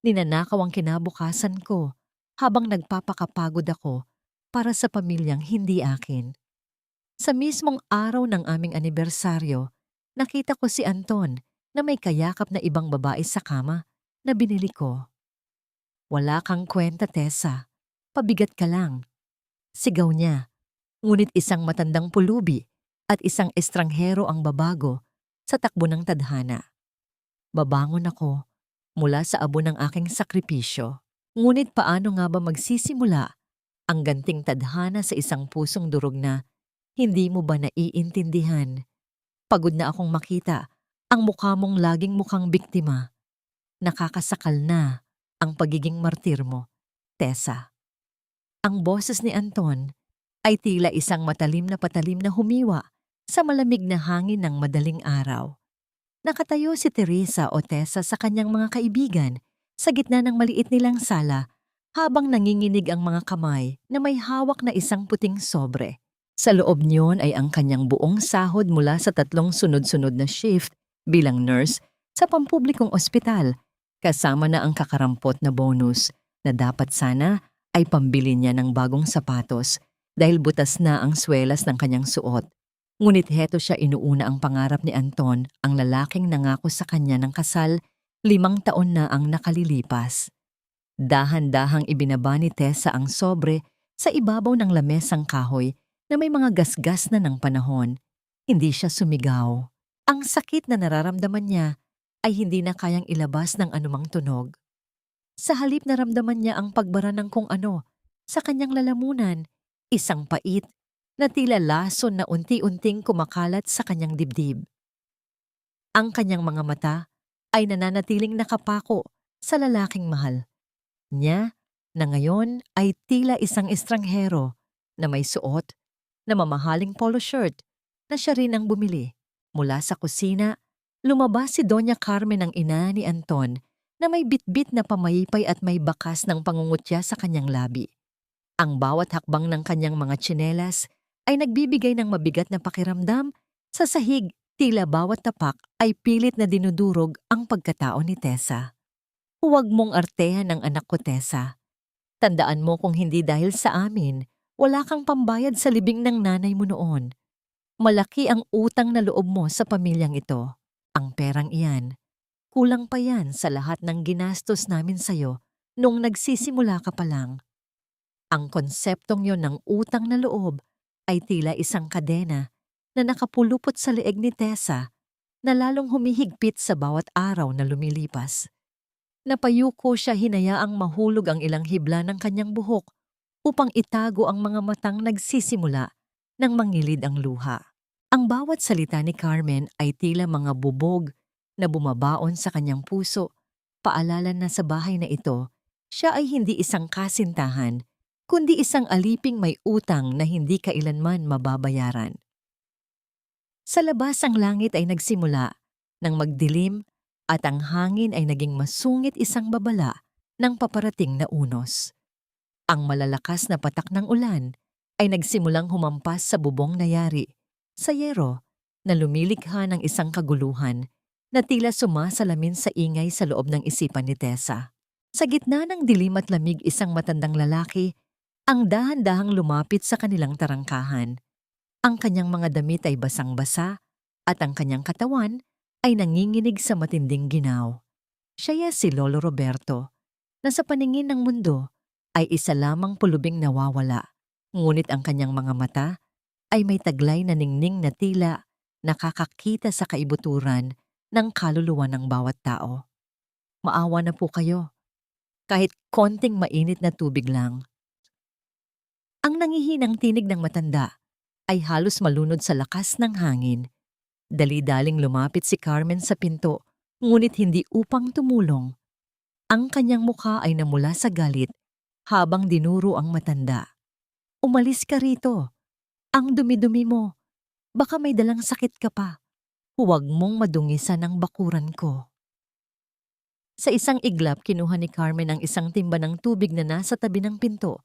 Ninanakaw ang kinabukasan ko habang nagpapakapagod ako para sa pamilyang hindi akin. Sa mismong araw ng aming anibersaryo, nakita ko si Anton na may kayakap na ibang babae sa kama na binili ko. Wala kang kwenta, Tessa. Pabigat ka lang. Sigaw niya. Ngunit isang matandang pulubi at isang estranghero ang babago sa takbo ng tadhana. Babangon ako mula sa abo ng aking sakripisyo. Ngunit paano nga ba magsisimula ang ganting tadhana sa isang pusong durog na hindi mo ba naiintindihan? Pagod na akong makita ang mukha mong laging mukhang biktima. Nakakasakal na ang pagiging martir mo, Tessa. Ang boses ni Anton ay tila isang matalim na patalim na humiwa sa malamig na hangin ng madaling araw. Nakatayo si Teresa o Tessa sa kanyang mga kaibigan sa gitna ng maliit nilang sala habang nanginginig ang mga kamay na may hawak na isang puting sobre. Sa loob niyon ay ang kanyang buong sahod mula sa 3 sunod-sunod na shift bilang nurse sa pampublikong ospital, kasama na ang kakarampot na bonus na dapat sana ay pambili niya ng bagong sapatos dahil butas na ang swelas ng kanyang suot. Ngunit heto siya inuuna ang pangarap ni Anton, ang lalaking nangako sa kanya ng kasal 5 taon na ang nakalilipas. Dahan-dahang ibinaba ni Tessa ang sobre sa ibabaw ng lamesang kahoy na may mga gasgas na ng panahon. Hindi siya sumigaw. Ang sakit na nararamdaman niya ay hindi na kayang ilabas ng anumang tunog. Sa halip naramdaman niya ang pagbara ng kung ano sa kanyang lalamunan, isang pait na tila lason na unti-unting kumakalat sa kanyang dibdib. Ang kanyang mga mata ay nananatiling nakapako sa lalaking mahal niya na ngayon ay tila isang estranghero na may suot na mamahaling polo shirt na siya rin ang bumili. Mula sa kusina, lumabas si Doña Carmen, ang ina ni Anton, na may bitbit na pamayipay at may bakas ng pangungutya sa kanyang labi. Ang bawat hakbang ng kanyang mga tsinelas ay nagbibigay ng mabigat na pakiramdam sa sahig, tila bawat tapak ay pilit na dinudurog ang pagkatao ni Tessa. Huwag mong artehan ng anak ko, Tessa. Tandaan mo kung hindi dahil sa amin, wala kang pambayad sa libing ng nanay mo noon. Malaki ang utang na loob mo sa pamilyang ito. Ang perang iyan, kulang pa yan sa lahat ng ginastos namin sa'yo nung nagsisimula ka pa lang. Ang konseptong yon ng utang na loob ay tila isang kadena na nakapulupot sa leeg ni Tessa na lalong humihigpit sa bawat araw na lumilipas. Napayuko siya, hinayaang mahulog ang ilang hibla ng kanyang buhok upang itago ang mga matang nagsisimula ng mangilid ang luha. Ang bawat salita ni Carmen ay tila mga bubog na bumabaon sa kanyang puso, paalala na sa bahay na ito, siya ay hindi isang kasintahan, kundi isang aliping may utang na hindi kailanman mababayaran. Sa labas ang langit ay nagsimula ng magdilim at ang hangin ay naging masungit, isang babala ng paparating na unos. Ang malalakas na patak ng ulan ay nagsimulang humampas sa bubong na yari, sa yero na lumilikha ng isang kaguluhan na tila sumasalamin sa ingay sa loob ng isipan ni Tessa. Sa gitna ng dilim at lamig, isang matandang lalaki ang dahan-dahang lumapit sa kanilang tarangkahan. Ang kanyang mga damit ay basang-basa at ang kanyang katawan ay nanginginig sa matinding ginaw. Siya si Lolo Roberto, na sa paningin ng mundo ay isa lamang pulubing nawawala, ngunit ang kanyang mga mata ay may taglay na ningning na tila nakakakita sa kaibuturan ng kaluluwa ng bawat tao. Maawa na po kayo, kahit konting mainit na tubig lang. Ang nangihinang tinig ng matanda ay halos malunod sa lakas ng hangin. Dali-daling lumapit si Carmen sa pinto, ngunit hindi upang tumulong. Ang kanyang mukha ay namula sa galit habang dinuro ang matanda. Umalis ka rito. Ang dumi-dumi mo. Baka may dalang sakit ka pa. Huwag mong madungisan ang bakuran ko. Sa isang iglap, kinuha ni Carmen ang isang timba ng tubig na nasa tabi ng pinto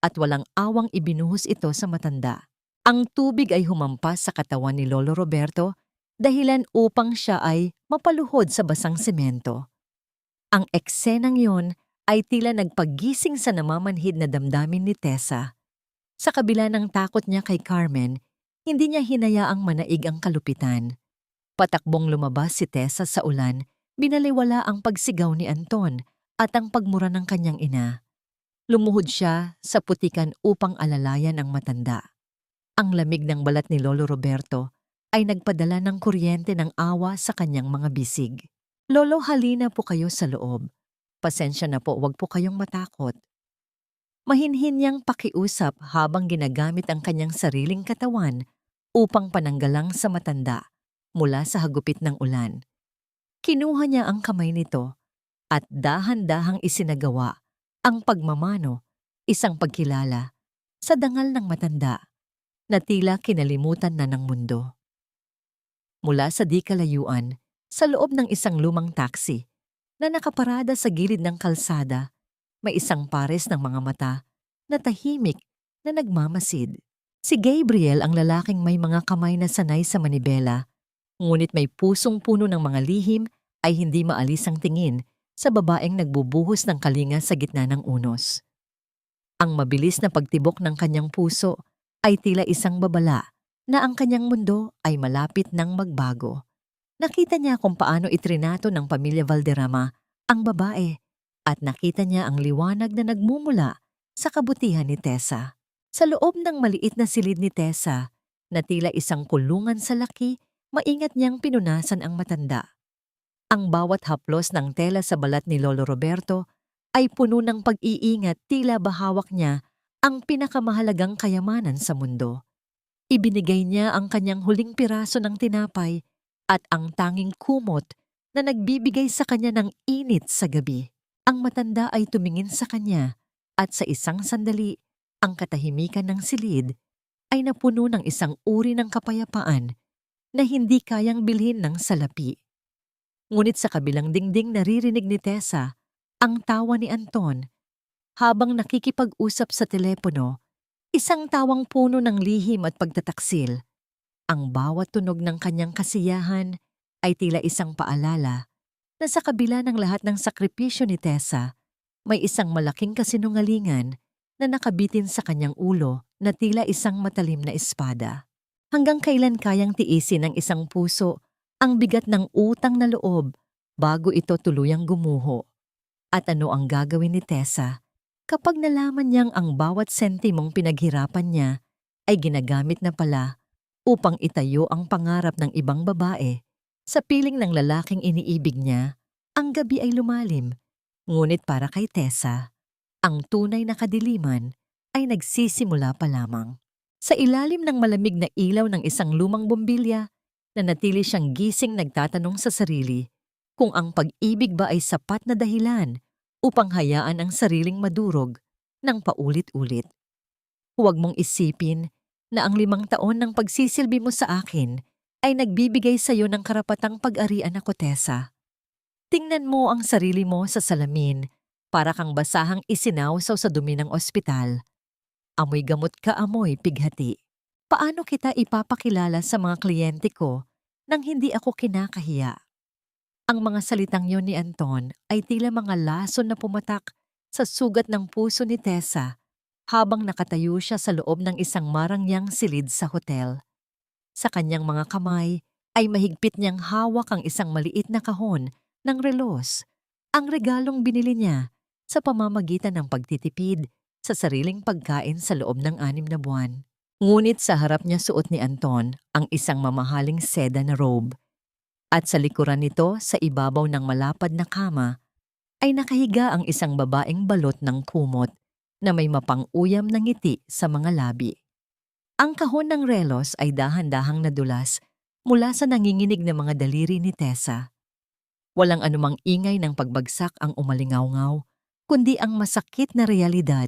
at walang awang ibinuhos ito sa matanda. Ang tubig ay humampas sa katawan ni Lolo Roberto, dahilan upang siya ay mapaluhod sa basang semento. Ang eksenang yon ay tila nagpagising sa namamanhid na damdamin ni Tessa. Sa kabila ng takot niya kay Carmen, hindi niya hinayaang manaig ang kalupitan. Patakbong lumabas si Tessa sa ulan, binaliwala ang pagsigaw ni Anton at ang pagmura ng kanyang ina. Lumuhod siya sa putikan upang alalayan ang matanda. Ang lamig ng balat ni Lolo Roberto ay nagpadala ng kuryente ng awa sa kanyang mga bisig. Lolo, halina po kayo sa loob. Pasensya na po, wag po kayong matakot. Mahinhin niyang pakiusap habang ginagamit ang kanyang sariling katawan upang pananggalang sa matanda mula sa hagupit ng ulan. Kinuha niya ang kamay nito at dahan-dahang isinagawa ang pagmamano, isang pagkilala, sa dangal ng matanda na tila kinalimutan na ng mundo. Mula sa di kalayuan, sa loob ng isang lumang taxi na nakaparada sa gilid ng kalsada, may isang pares ng mga mata na tahimik na nagmamasid. Si Gabriel ang lalaking may mga kamay na sanay sa manibela, ngunit may pusong puno ng mga lihim ay hindi maalis ang tingin sa babaeng nagbubuhos ng kalinga sa gitna ng unos. Ang mabilis na pagtibok ng kanyang puso ay tila isang babala na ang kanyang mundo ay malapit ng magbago. Nakita niya kung paano itrinato ng pamilya Valderrama ang babae at nakita niya ang liwanag na nagmumula sa kabutihan ni Tessa. Sa loob ng maliit na silid ni Tessa, na tila isang kulungan sa laki, maingat niyang pinunasan ang matanda. Ang bawat haplos ng tela sa balat ni Lolo Roberto ay puno ng pag-iingat, tila bahawak niya ang pinakamahalagang kayamanan sa mundo. Ibinigay niya ang kanyang huling piraso ng tinapay at ang tanging kumot na nagbibigay sa kanya ng init sa gabi. Ang matanda ay tumingin sa kanya at sa isang sandali, ang katahimikan ng silid ay napuno ng isang uri ng kapayapaan na hindi kayang bilhin ng salapi. Ngunit sa kabilang dingding naririnig ni Tessa ang tawa ni Anton habang nakikipag-usap sa telepono, isang tawang puno ng lihim at pagtataksil. Ang bawat tunog ng kanyang kasiyahan ay tila isang paalala na sa kabila ng lahat ng sakripisyo ni Tessa, may isang malaking kasinungalingan na nakabitin sa kanyang ulo na tila isang matalim na espada. Hanggang kailan kayang tiisin ng isang puso ang bigat ng utang na loob bago ito tuluyang gumuho? At ano ang gagawin ni Tessa kapag nalaman niyang ang bawat sentimong pinaghirapan niya ay ginagamit na pala upang itayo ang pangarap ng ibang babae sa piling ng lalaking iniibig niya? Ang gabi ay lumalim, ngunit para kay Tessa, ang tunay na kadiliman ay nagsisimula pa lamang. Sa ilalim ng malamig na ilaw ng isang lumang bombilya, nanatili siyang gising, nagtatanong sa sarili kung ang pag-ibig ba ay sapat na dahilan upang hayaan ang sariling madurog ng paulit-ulit. Huwag mong isipin na ang 5 taon ng pagsisilbi mo sa akin ay nagbibigay sa iyo ng karapatang pag-arian ako, Tessa. Tingnan mo ang sarili mo sa salamin, para kang basahang isinawsaw sa dumi ng ospital. Amoy gamot ka, amoy pighati. Paano kita ipapakilala sa mga kliyente ko nang hindi ako kinakahiya? Ang mga salitang yon ni Anton ay tila mga lason na pumatak sa sugat ng puso ni Tessa habang nakatayo siya sa loob ng isang marangyang silid sa hotel. Sa kanyang mga kamay ay mahigpit niyang hawak ang isang maliit na kahon ng relos, ang regalong binili niya sa pamamagitan ng pagtitipid sa sariling pagkain sa loob ng 6 na buwan. Ngunit sa harap niya suot ni Anton ang isang mamahaling seda na robe. At sa likuran nito, sa ibabaw ng malapad na kama, ay nakahiga ang isang babaeng balot ng kumot na may mapang-uyam na ngiti sa mga labi. Ang kahon ng relos ay dahan-dahang nadulas mula sa nanginginig na mga daliri ni Tessa. Walang anumang ingay ng pagbagsak ang umalingaw-ngaw, kundi ang masakit na realidad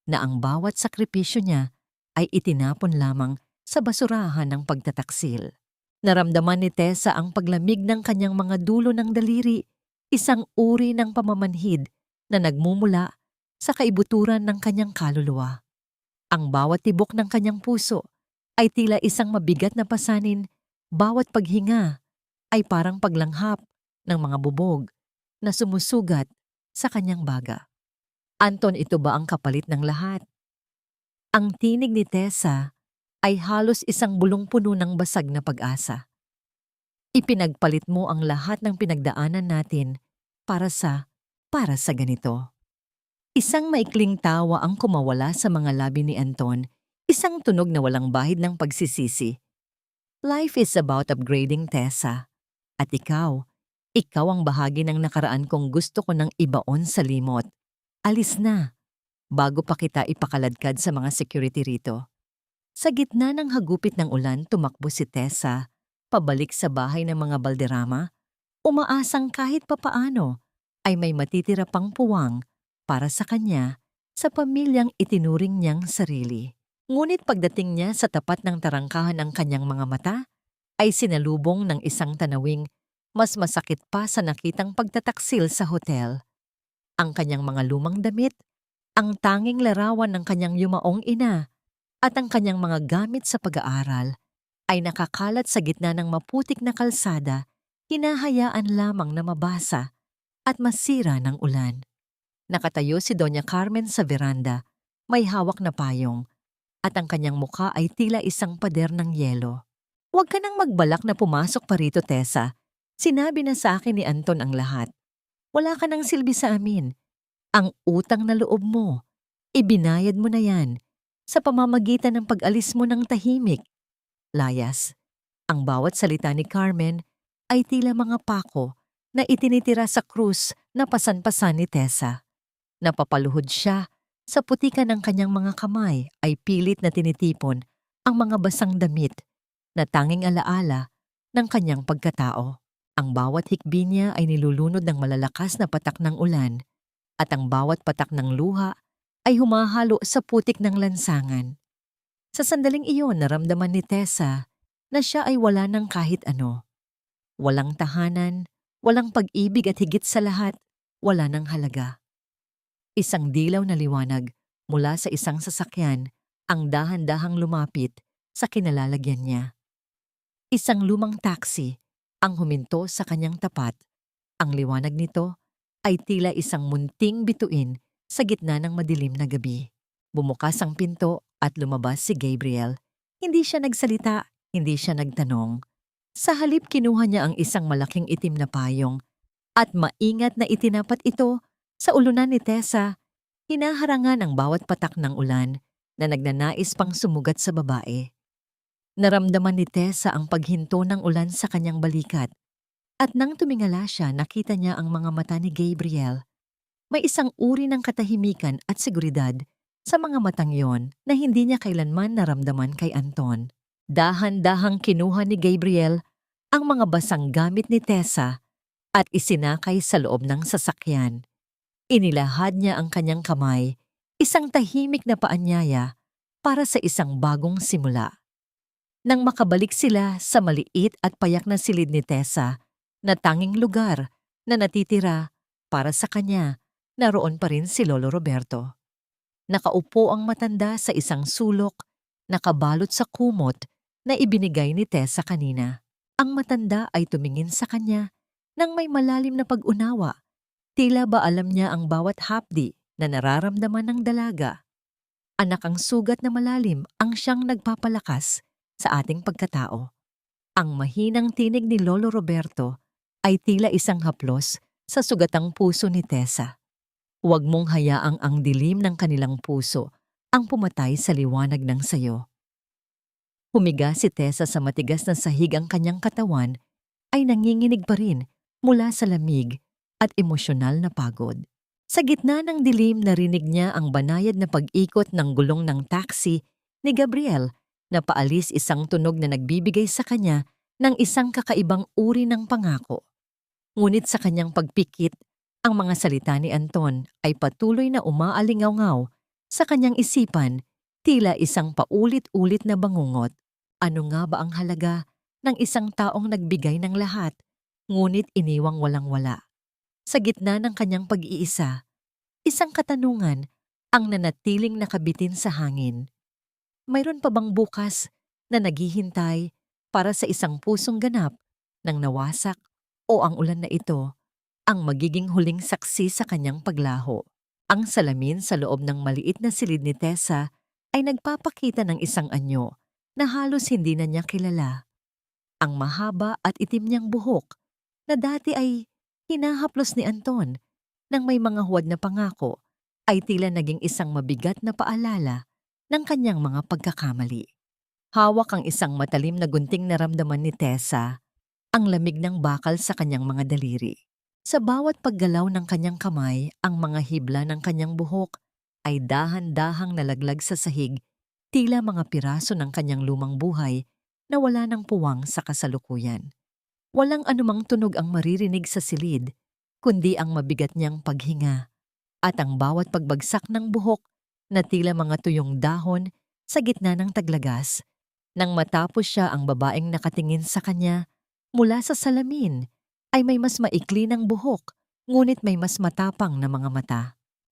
na ang bawat sakripisyo niya ay itinapon lamang sa basurahan ng pagtataksil. Naramdaman ni Tessa ang paglamig ng kanyang mga dulo ng daliri, isang uri ng pamamanhid na nagmumula sa kaibuturan ng kanyang kaluluwa. Ang bawat tibok ng kanyang puso ay tila isang mabigat na pasanin, bawat paghinga ay parang paglanghap ng mga bubog na sumusugat sa kanyang baga. Anton, ito ba ang kapalit ng lahat? Ang tinig ni Tessa ay halos isang bulong-puno ng basag na pag-asa. Ipinagpalit mo ang lahat ng pinagdaanan natin para sa ganito. Isang maikling tawa ang kumawala sa mga labi ni Anton, isang tunog na walang bahid ng pagsisisi. Life is about upgrading, Tessa. At ikaw ang bahagi ng nakaraan kong gusto ko ng ibaon sa limot. Alis na, bago pa kita ipakaladkad sa mga security rito. Sa gitna ng hagupit ng ulan, tumakbo si Tessa, pabalik sa bahay ng mga Balderrama, umaasang kahit papaano ay may matitira pang puwang para sa kanya sa pamilyang itinuring niyang sarili. Ngunit pagdating niya sa tapat ng tarangkahan ng kanyang mga mata, ay sinalubong ng isang tanawing mas masakit pa sa nakitang pagtataksil sa hotel. Ang kanyang mga lumang damit, ang tanging larawan ng kanyang yumaong ina, at ang kanyang mga gamit sa pag-aaral ay nakakalat sa gitna ng maputik na kalsada, hinahayaan lamang na mabasa at masira ng ulan. Nakatayo si Doña Carmen sa veranda, may hawak na payong, at ang kanyang mukha ay tila isang pader ng yelo. "Huwag ka nang magbalak na pumasok pa rito, Tessa. Sinabi na sa akin ni Anton ang lahat. Wala ka nang silbi sa amin. Ang utang na loob mo, ibinayad mo na yan sa pamamagitan ng pag-alis mo ng tahimik." Layas, ang bawat salita ni Carmen ay tila mga pako na itinitira sa krus na pasan-pasan ni Tessa. Napapaluhod siya, sa putikan ng kanyang mga kamay ay pilit na tinitipon ang mga basang damit na tanging alaala ng kanyang pagkatao. Ang bawat hikbi niya ay nilulunod ng malalakas na patak ng ulan, at ang bawat patak ng luha ay humahalo sa putik ng lansangan. Sa sandaling iyon, naramdaman ni Tessa na siya ay wala ng kahit ano. Walang tahanan, walang pag-ibig, at higit sa lahat, wala ng halaga. Isang dilaw na liwanag mula sa isang sasakyan ang dahan-dahang lumapit sa kinalalagyan niya. Isang lumang taxi ang huminto sa kanyang tapat. Ang liwanag nito ay tila isang munting bituin sa gitna ng madilim na gabi. Bumukas ang pinto at lumabas si Gabriel. Hindi siya nagsalita, hindi siya nagtanong. Sa halip, kinuha niya ang isang malaking itim na payong at maingat na itinapat ito sa ulunan ni Tessa, hinaharangan ang bawat patak ng ulan na nagnanais pang sumugat sa babae. Naramdaman ni Tessa ang paghinto ng ulan sa kanyang balikat, at nang tumingala siya, nakita niya ang mga mata ni Gabriel. May isang uri ng katahimikan at seguridad sa mga matang yon na hindi niya kailanman naramdaman kay Anton. Dahan-dahang kinuha ni Gabriel ang mga basang gamit ni Tessa at isinakay sa loob ng sasakyan. Inilahad niya ang kanyang kamay, isang tahimik na paanyaya para sa isang bagong simula. Nang makabalik sila sa maliit at payak na silid ni Tessa, na tanging lugar na natitira para sa kanya, naroon pa rin si Lolo Roberto. Nakaupo ang matanda sa isang sulok, nakabalot sa kumot na ibinigay ni Tessa kanina. Ang matanda ay tumingin sa kanya nang may malalim na pag-unawa. Tila ba alam niya ang bawat hapdi na nararamdaman ng dalaga. Anak, ang sugat na malalim ang siyang nagpapalakas sa ating pagkatao. Ang mahinang tinig ni Lolo Roberto ay tila isang haplos sa sugatang puso ni Tessa. Huwag mong hayaang ang dilim ng kanilang puso ang pumatay sa liwanag ng sayo. Humiga si Tessa sa matigas na sahig, ang kanyang katawan ay nanginginig pa rin mula sa lamig at emosyonal na pagod. Sa gitna ng dilim, narinig niya ang banayad na pag-ikot ng gulong ng taxi ni Gabriel na paalis, isang tunog na nagbibigay sa kanya ng isang kakaibang uri ng pangako. Ngunit sa kanyang pagpikit, ang mga salita ni Anton ay patuloy na umaalingaw-ngaw sa kanyang isipan, tila isang paulit-ulit na bangungot. Ano nga ba ang halaga ng isang taong nagbigay ng lahat, ngunit iniwang walang-wala? Sa gitna ng kanyang pag-iisa, isang katanungan ang nanatiling nakabitin sa hangin. Mayroon pa bang bukas na naghihintay para sa isang pusong ganap ng nawasak, o ang ulan na ito ang magiging huling saksi sa kanyang paglaho. Ang salamin sa loob ng maliit na silid ni Tessa ay nagpapakita ng isang anyo na halos hindi na niya kilala. Ang mahaba at itim niyang buhok na dati ay hinahaplos ni Anton ng may mga huwad na pangako ay tila naging isang mabigat na paalala ng kanyang mga pagkakamali. Hawak ang isang matalim na gunting naramdaman ni Tessa, ang lamig ng bakal sa kanyang mga daliri. Sa bawat paggalaw ng kanyang kamay, ang mga hibla ng kanyang buhok ay dahan-dahang nalaglag sa sahig, tila mga piraso ng kanyang lumang buhay na wala ng puwang sa kasalukuyan. Walang anumang tunog ang maririnig sa silid, kundi ang mabigat niyang paghinga at ang bawat pagbagsak ng buhok na tila mga tuyong dahon sa gitna ng taglagas. Nang matapos siya, ang babaeng nakatingin sa kanya mula sa salamin ay may mas maikli ng buhok, ngunit may mas matapang na mga mata.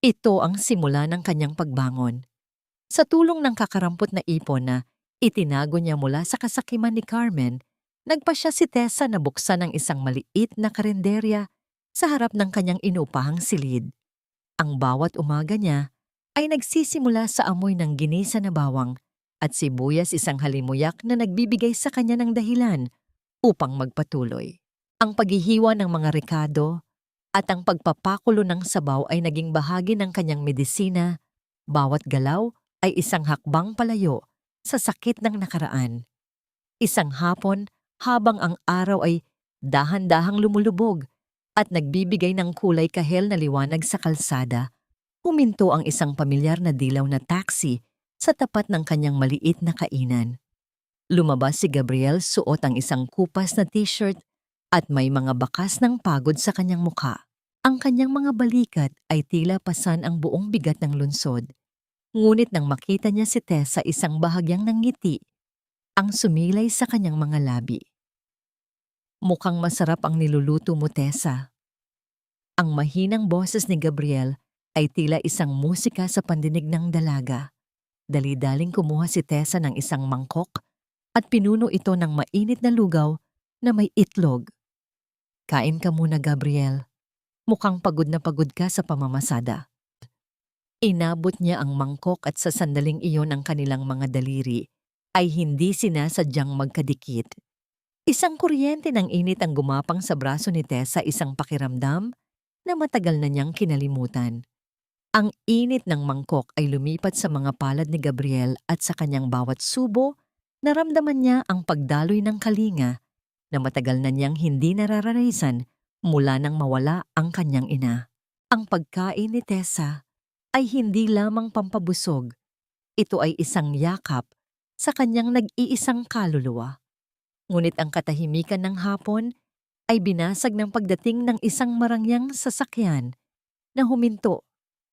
Ito ang simula ng kanyang pagbangon. Sa tulong ng kakarampot na ipon na itinago niya mula sa kasakiman ni Carmen, nagpasya si Tessa na buksan ang isang maliit na karinderya sa harap ng kanyang inuupahang silid. Ang bawat umaga niya ay nagsisimula sa amoy ng ginisa na bawang at sibuyas, isang halimuyak na nagbibigay sa kanya ng dahilan upang magpatuloy. Ang paghihiwa ng mga rekado at ang pagpapakulo ng sabaw ay naging bahagi ng kanyang medisina. Bawat galaw ay isang hakbang palayo sa sakit ng nakaraan. Isang hapon, habang ang araw ay dahan-dahang lumulubog at nagbibigay ng kulay kahel na liwanag sa kalsada, huminto ang isang pamilyar na dilaw na taxi sa tapat ng kanyang maliit na kainan. Lumabas si Gabriel, suot ang isang kupas na t-shirt at may mga bakas ng pagod sa kanyang mukha. Ang kanyang mga balikat ay tila pasan ang buong bigat ng lunsod. Ngunit nang makita niya si Tessa, isang bahagyang ng ngiti ang sumilay sa kanyang mga labi. Mukhang masarap ang niluluto mo, Tessa. Ang mahinang boses ni Gabriel ay tila isang musika sa pandinig ng dalaga. Dali-daling kumuha si Tessa ng isang mangkok at pinuno ito ng mainit na lugaw na may itlog. Kain ka muna, Gabriel. Mukhang pagod na pagod ka sa pamamasada. Inabot niya ang mangkok at sa sandaling iyon ang kanilang mga daliri ay hindi sinasadyang magkadikit. Isang kuryente ng init ang gumapang sa braso ni Tessa, isang pakiramdam na matagal na niyang kinalimutan. Ang init ng mangkok ay lumipat sa mga palad ni Gabriel at sa kanyang bawat subo, naramdaman niya ang pagdaloy ng kalinga na matagal na niyang hindi nararanasan mula nang mawala ang kanyang ina. Ang pagkain ni Tessa ay hindi lamang pampabusog. Ito ay isang yakap sa kanyang nag-iisang kaluluwa. Ngunit ang katahimikan ng hapon ay binasag ng pagdating ng isang marangyang sasakyan na huminto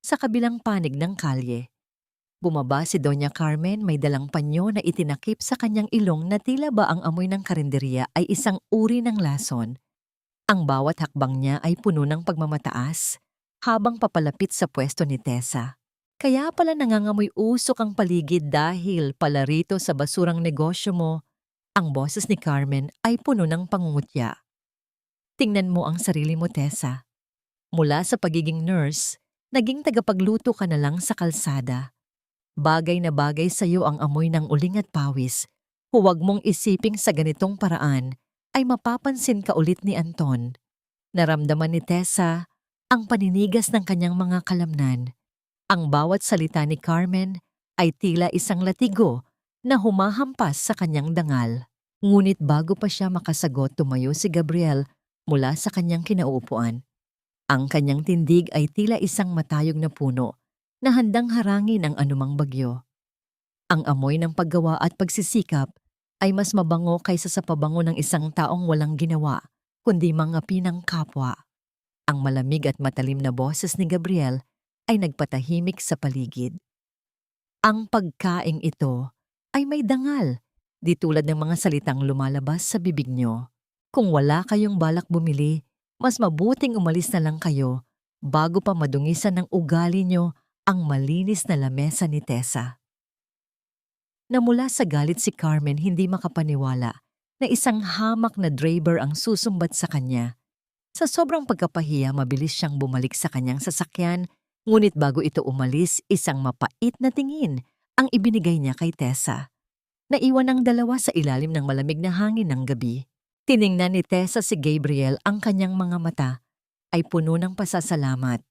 sa kabilang panig ng kalye. Bumaba si Doña Carmen, may dalang panyo na itinakip sa kanyang ilong na tila ba ang amoy ng karinderya ay isang uri ng lason. Ang bawat hakbang niya ay puno ng pagmamataas habang papalapit sa pwesto ni Tessa. Kaya pala nangangamoy usok ang paligid dahil pala rito sa basurang negosyo mo. Ang boses ni Carmen ay puno ng pangungutya. Tingnan mo ang sarili mo, Tessa. Mula sa pagiging nurse, naging tagapagluto ka na lang sa kalsada. Bagay na bagay sa iyo ang amoy ng uling at pawis. Huwag mong isiping sa ganitong paraan ay mapapansin ka ulit ni Anton. Naramdaman ni Tessa ang paninigas ng kanyang mga kalamnan. Ang bawat salita ni Carmen ay tila isang latigo na humahampas sa kanyang dangal. Ngunit bago pa siya makasagot, tumayo si Gabriel mula sa kanyang kinauupuan. Ang kanyang tindig ay tila isang matayog na puno na handang harangin ang anumang bagyo. Ang amoy ng paggawa at pagsisikap ay mas mabango kaysa sa pabango ng isang taong walang ginawa, kundi mga pinang kapwa. Ang malamig at matalim na boses ni Gabriel ay nagpatahimik sa paligid. Ang pagkaing ito ay may dangal, di tulad ng mga salitang lumalabas sa bibig nyo. Kung wala kayong balak bumili, mas mabuting umalis na lang kayo bago pa madungisan ng ugali nyo ang malinis na lamesa ni Tessa. Namula sa galit si Carmen, hindi makapaniwala na isang hamak na driver ang susumbat sa kanya. Sa sobrang pagkapahiya, mabilis siyang bumalik sa kanyang sasakyan, ngunit bago ito umalis, isang mapait na tingin ang ibinigay niya kay Tessa. Naiwan ang dalawa sa ilalim ng malamig na hangin ng gabi. Tiningnan ni Tessa si Gabriel, ang kanyang mga mata ay puno ng pasasalamat.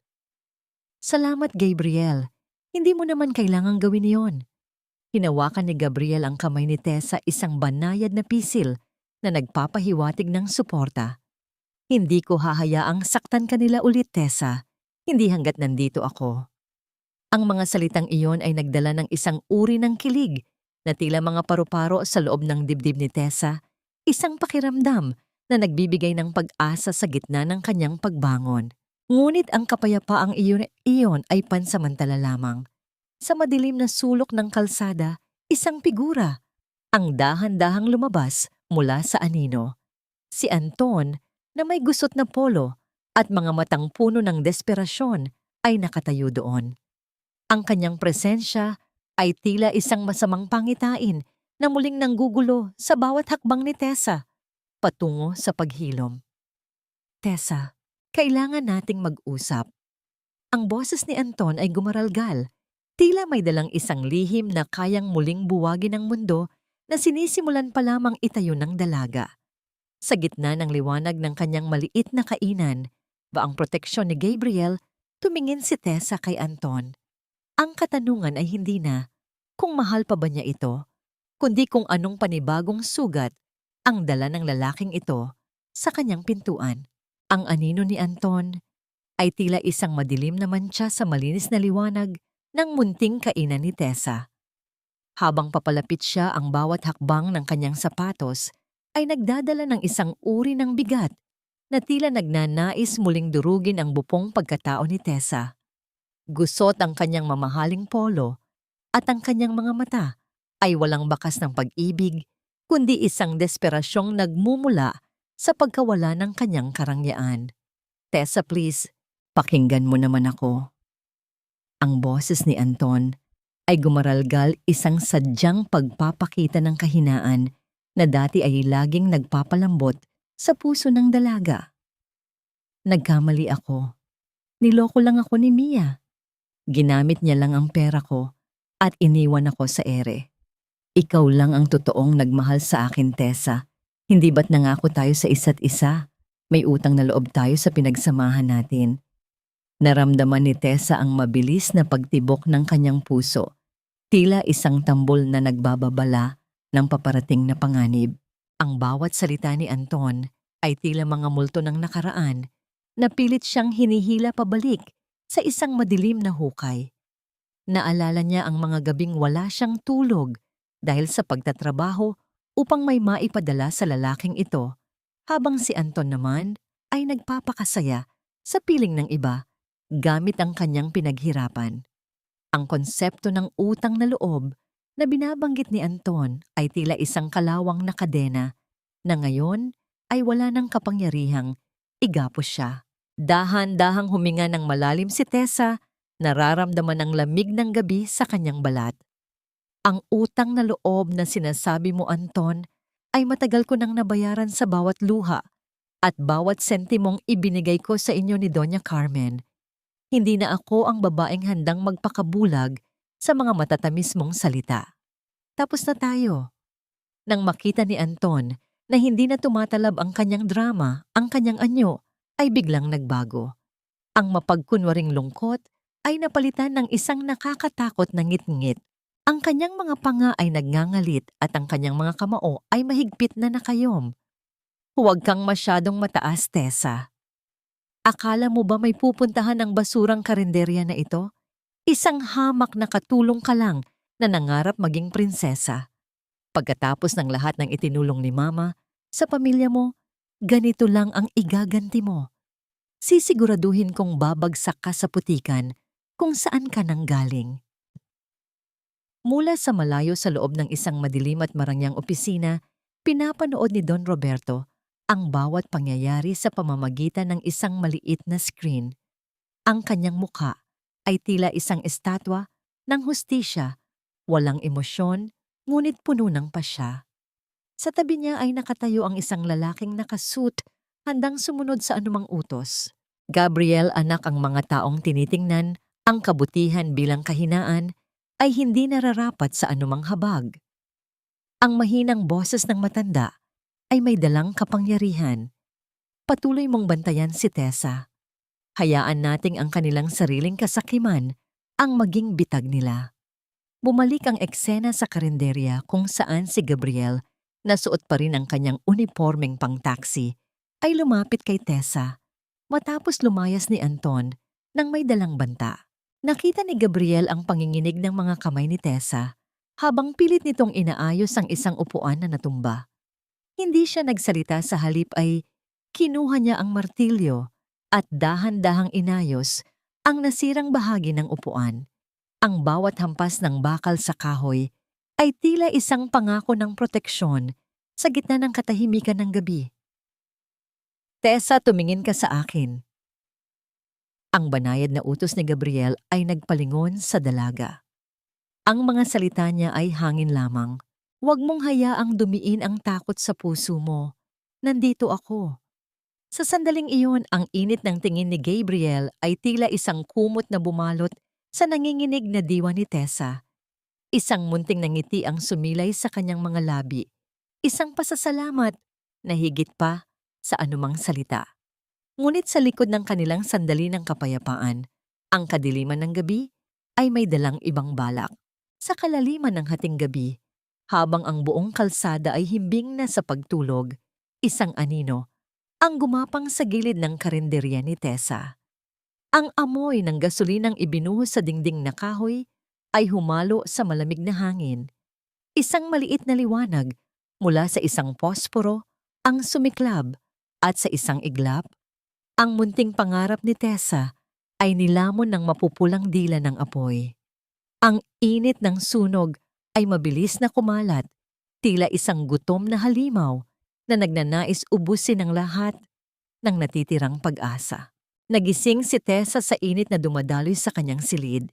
Salamat, Gabriel. Hindi mo naman kailangang gawin iyon. Hinawakan ni Gabriel ang kamay ni Tessa, isang banayad na pisil na nagpapahiwatig ng suporta. Hindi ko hahayaang saktan kanila ulit, Tessa. Hindi hanggat nandito ako. Ang mga salitang iyon ay nagdala ng isang uri ng kilig na tila mga paru-paro sa loob ng dibdib ni Tessa, isang pakiramdam na nagbibigay ng pag-asa sa gitna ng kanyang pagbangon. Ngunit ang kapayapaang iyon ay pansamantala lamang. Sa madilim na sulok ng kalsada, isang figura ang dahan-dahang lumabas mula sa anino. Si Anton, na may gusot na polo at mga matang puno ng desperasyon, ay nakatayo doon. Ang kanyang presensya ay tila isang masamang pangitain na muling nanggugulo sa bawat hakbang ni Tessa patungo sa paghilom. Tessa, kailangan nating mag-usap. Ang boses ni Anton ay gumaralgal, tila may dalang isang lihim na kayang muling buwagin ang mundo na sinisimulan pa lamang itayo ng dalaga. Sa gitna ng liwanag ng kanyang maliit na kainan, baang proteksyon ni Gabriel, tumingin si Tessa kay Anton. Ang katanungan ay hindi na kung mahal pa ba niya ito, kundi kung anong panibagong sugat ang dala ng lalaking ito sa kanyang pintuan. Ang anino ni Anton ay tila isang madilim na mantsa sa malinis na liwanag ng munting kainan ni Tessa. Habang papalapit siya, ang bawat hakbang ng kanyang sapatos ay nagdadala ng isang uri ng bigat na tila nagnanais muling durugin ang bupong pagkatao ni Tessa. Gusot ang kanyang mamahaling polo at ang kanyang mga mata ay walang bakas ng pag-ibig, kundi isang desperasyong nagmumula sa pagkawala ng kanyang karangyaan. Tessa, please, pakinggan mo naman ako. Ang boses ni Anton ay gumaralgal, isang sadyang pagpapakita ng kahinaan na dati ay laging nagpapalambot sa puso ng dalaga. Nagkamali ako. Niloko lang ako ni Mia. Ginamit niya lang ang pera ko at iniwan ako sa ere. Ikaw lang ang totoong nagmahal sa akin, Tessa. Hindi ba't nangako tayo sa isa't isa? May utang na loob tayo sa pinagsamahan natin. Naramdaman ni Tessa ang mabilis na pagtibok ng kanyang puso, tila isang tambol na nagbababala ng paparating na panganib. Ang bawat salita ni Anton ay tila mga multo ng nakaraan na pilit siyang hinihila pabalik sa isang madilim na hukay. Naalala niya ang mga gabing wala siyang tulog dahil sa pagtatrabaho upang may maipadala sa lalaking ito, habang si Anton naman ay nagpapakasaya sa piling ng iba gamit ang kanyang pinaghirapan. Ang konsepto ng utang na loob na binabanggit ni Anton ay tila isang kalawang na kadena na ngayon ay wala ng kapangyarihang igapos siya. Dahan-dahang huminga ng malalim si Tessa, nararamdaman ang lamig ng gabi sa kanyang balat. Ang utang na loob na sinasabi mo, Anton, ay matagal ko nang nabayaran sa bawat luha at bawat sentimong ibinigay ko sa inyo ni Doña Carmen. Hindi na ako ang babaeng handang magpakabulag sa mga matatamis mong salita. Tapos na tayo. Nang makita ni Anton na hindi na tumatalab ang kanyang drama, ang kanyang anyo ay biglang nagbago. Ang mapagkunwaring lungkot ay napalitan ng isang nakakatakot na ngit-ngit. Ang kanyang mga panga ay nagngangalit at ang kanyang mga kamao ay mahigpit na nakayom. Huwag kang masyadong mataas, Tessa. Akala mo ba may pupuntahan ng basurang karinderya na ito? Isang hamak na katulong ka lang na nangarap maging prinsesa. Pagkatapos ng lahat ng itinulong ni Mama sa pamilya mo, ganito lang ang igaganti mo. Sisiguraduhin kong babagsak ka sa putikan kung saan ka nanggaling. Mula sa malayo sa loob ng isang madilim at marangyang opisina, pinapanood ni Don Roberto ang bawat pangyayari sa pamamagitan ng isang maliit na screen. Ang kanyang mukha ay tila isang estatwa ng hustisya, walang emosyon, ngunit puno ng pasya. Sa tabi niya ay nakatayo ang isang lalaking nakasuit handang sumunod sa anumang utos. Gabriel, anak, ang mga taong tinitingnan ang kabutihan bilang kahinaan ay hindi nararapat sa anumang habag. Ang mahinang boses ng matanda ay may dalang kapangyarihan. Patuloy mong bantayan si Tessa. Hayaan nating ang kanilang sariling kasakiman ang maging bitag nila. Bumalik ang eksena sa karinderya kung saan si Gabriel, na suot pa rin ang kanyang unipormeng pang-taxi, ay lumapit kay Tessa matapos lumayas ni Anton nang may dalang banta. Nakita ni Gabriel ang panginginig ng mga kamay ni Tessa habang pilit nitong inaayos ang isang upuan na natumba. Hindi siya nagsalita, sa halip ay kinuha niya ang martilyo at dahan-dahang inayos ang nasirang bahagi ng upuan. Ang bawat hampas ng bakal sa kahoy ay tila isang pangako ng proteksyon sa gitna ng katahimikan ng gabi. Tessa, tumingin ka sa akin. Ang banayad na utos ni Gabriel ay nagpalingon sa dalaga. Ang mga salita niya ay hangin lamang. Huwag mong hayaang dumiin ang takot sa puso mo. Nandito ako. Sa sandaling iyon, ang init ng tingin ni Gabriel ay tila isang kumot na bumalot sa nanginginig na diwa ni Tessa. Isang munting na ngiti ang sumilay sa kanyang mga labi. Isang pasasalamat na higit pa sa anumang salita. Ngunit sa likod ng kanilang sandali ng kapayapaan, ang kadiliman ng gabi ay may dalang ibang balak. Sa kalaliman ng hating gabi, habang ang buong kalsada ay himbing na sa pagtulog, isang anino ang gumapang sa gilid ng karinderya ni Tessa. Ang amoy ng gasolinang ibinuhos sa dingding na kahoy ay humalo sa malamig na hangin. Isang maliit na liwanag mula sa isang posporo ang sumiklab, at sa isang iglap, ang munting pangarap ni Tessa ay nilamon ng mapupulang dila ng apoy. Ang init ng sunog ay mabilis na kumalat, tila isang gutom na halimaw na nagnanais ubusin ang lahat ng natitirang pag-asa. Nagising si Tessa sa init na dumadaloy sa kanyang silid.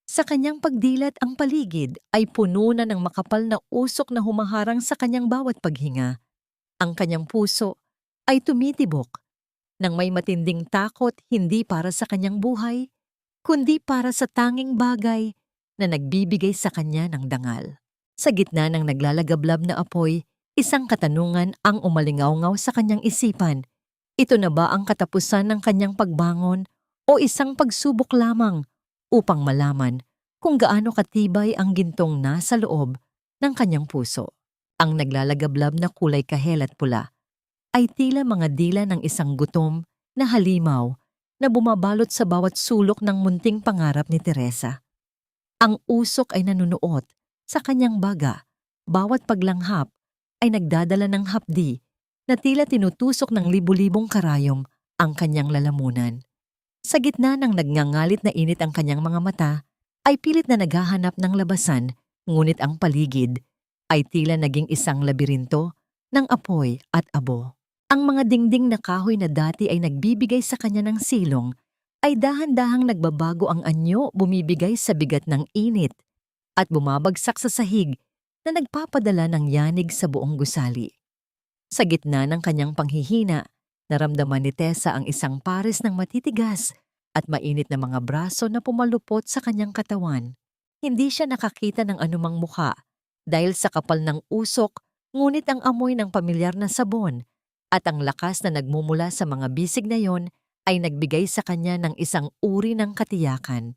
Sa kanyang pagdilat, ang paligid ay puno na ng makapal na usok na humaharang sa kanyang bawat paghinga. Ang kanyang puso ay tumitibok nang may matinding takot, hindi para sa kanyang buhay, kundi para sa tanging bagay na nagbibigay sa kanya ng dangal. Sa gitna ng naglalagablab na apoy, isang katanungan ang umalingaw-ngaw sa kanyang isipan. Ito na ba ang katapusan ng kanyang pagbangon o isang pagsubok lamang upang malaman kung gaano katibay ang gintong nasa loob ng kanyang puso? Ang naglalagablab na kulay kahel at pula ay tila mga dila ng isang gutom na halimaw na bumabalot sa bawat sulok ng munting pangarap ni Teresa. Ang usok ay nanunuot sa kanyang baga. Bawat paglanghap ay nagdadala ng hapdi na tila tinutusok ng libu-libong karayom ang kanyang lalamunan. Sa gitna ng nagngangalit na init ang kanyang mga mata, ay pilit na naghahanap ng labasan, ngunit ang paligid ay tila naging isang labirinto ng apoy at abo. Ang mga dingding na kahoy na dati ay nagbibigay sa kanya ng silong, ay dahan-dahang nagbabago ang anyo, bumibigay sa bigat ng init at bumabagsak sa sahig na nagpapadala ng yanig sa buong gusali. Sa gitna ng kanyang panghihina, naramdaman ni Tessa ang isang pares ng matitigas at mainit na mga braso na pumalupot sa kanyang katawan. Hindi siya nakakita ng anumang mukha dahil sa kapal ng usok, ngunit ang amoy ng pamilyar na sabon at ang lakas na nagmumula sa mga bisig na yon ay nagbigay sa kanya ng isang uri ng katiyakan.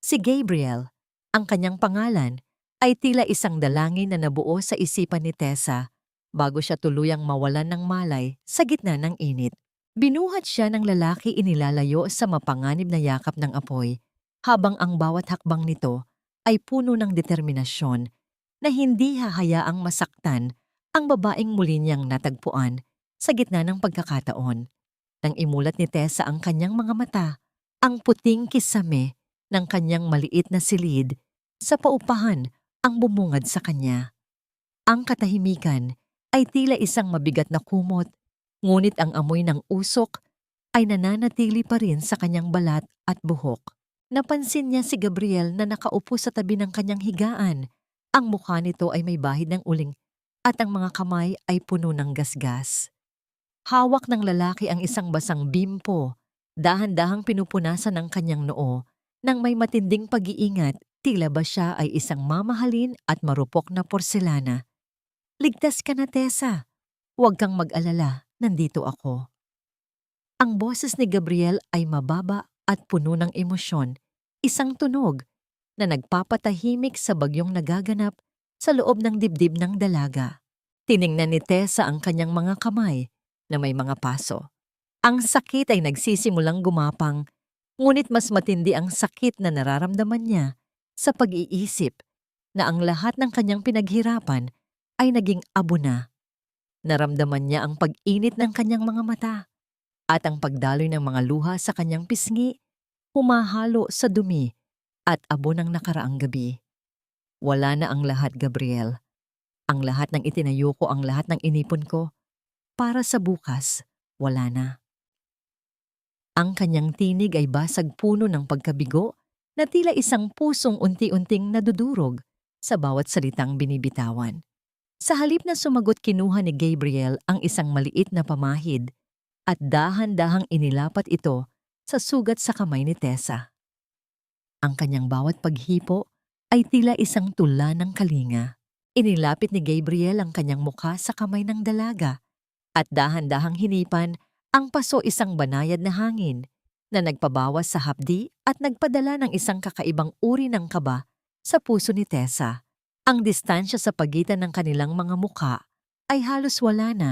Si Gabriel, ang kanyang pangalan, ay tila isang dalangin na nabuo sa isipan ni Tessa bago siya tuluyang mawalan ng malay sa gitna ng init. Binuhat siya ng lalaki, inilalayo sa mapanganib na yakap ng apoy, habang ang bawat hakbang nito ay puno ng determinasyon na hindi hahayaang masaktan ang babaeng muli niyang natagpuan sa gitna ng pagkakataon. Nang imulat ni Tessa ang kanyang mga mata, ang puting kisame ng kanyang maliit na silid sa paupahan ang bumungad sa kanya. Ang katahimikan ay tila isang mabigat na kumot, ngunit ang amoy ng usok ay nananatili pa rin sa kanyang balat at buhok. Napansin niya si Gabriel na nakaupo sa tabi ng kanyang higaan. Ang mukha nito ay may bahid ng uling at ang mga kamay ay puno ng gasgas. Hawak ng lalaki ang isang basang bimpo. Dahan-dahang pinupunasan ng kanyang noo nang may matinding pag-iingat, tila ba siya ay isang mamahalin at marupok na porselana. Ligtas ka na, Tessa. Huwag kang mag-alala, nandito ako. Ang boses ni Gabriel ay mababa at puno ng emosyon, isang tunog na nagpapatahimik sa bagyong nagaganap sa loob ng dibdib ng dalaga. Tiningnan ni Tessa ang kanyang mga kamay na may mga paso. Ang sakit ay nagsisimulang gumapang, ngunit mas matindi ang sakit na nararamdaman niya sa pag-iisip na ang lahat ng kanyang pinaghirapan ay naging abo na. Naramdaman niya ang pag-init ng kanyang mga mata at ang pagdaloy ng mga luha sa kanyang pisngi, humahalo sa dumi at abo ng nakaraang gabi. Wala na ang lahat, Gabriel. Ang lahat ng itinayo ko, ang lahat ng inipon ko, para sa bukas, wala na. Ang kanyang tinig ay basag puno ng pagkabigo na tila isang pusong unti-unting nadudurog sa bawat salitang binibitawan. Sa halip na sumagot, kinuha ni Gabriel ang isang maliit na pamahid at dahan-dahang inilapat ito sa sugat sa kamay ni Tessa. Ang kanyang bawat paghipo ay tila isang tula ng kalinga. Inilapit ni Gabriel ang kanyang mukha sa kamay ng dalaga at dahan-dahang hinipan ang paso, isang banayad na hangin na nagpabawas sa hapdi at nagpadala ng isang kakaibang uri ng kaba sa puso ni Tessa. Ang distansya sa pagitan ng kanilang mga mukha ay halos wala na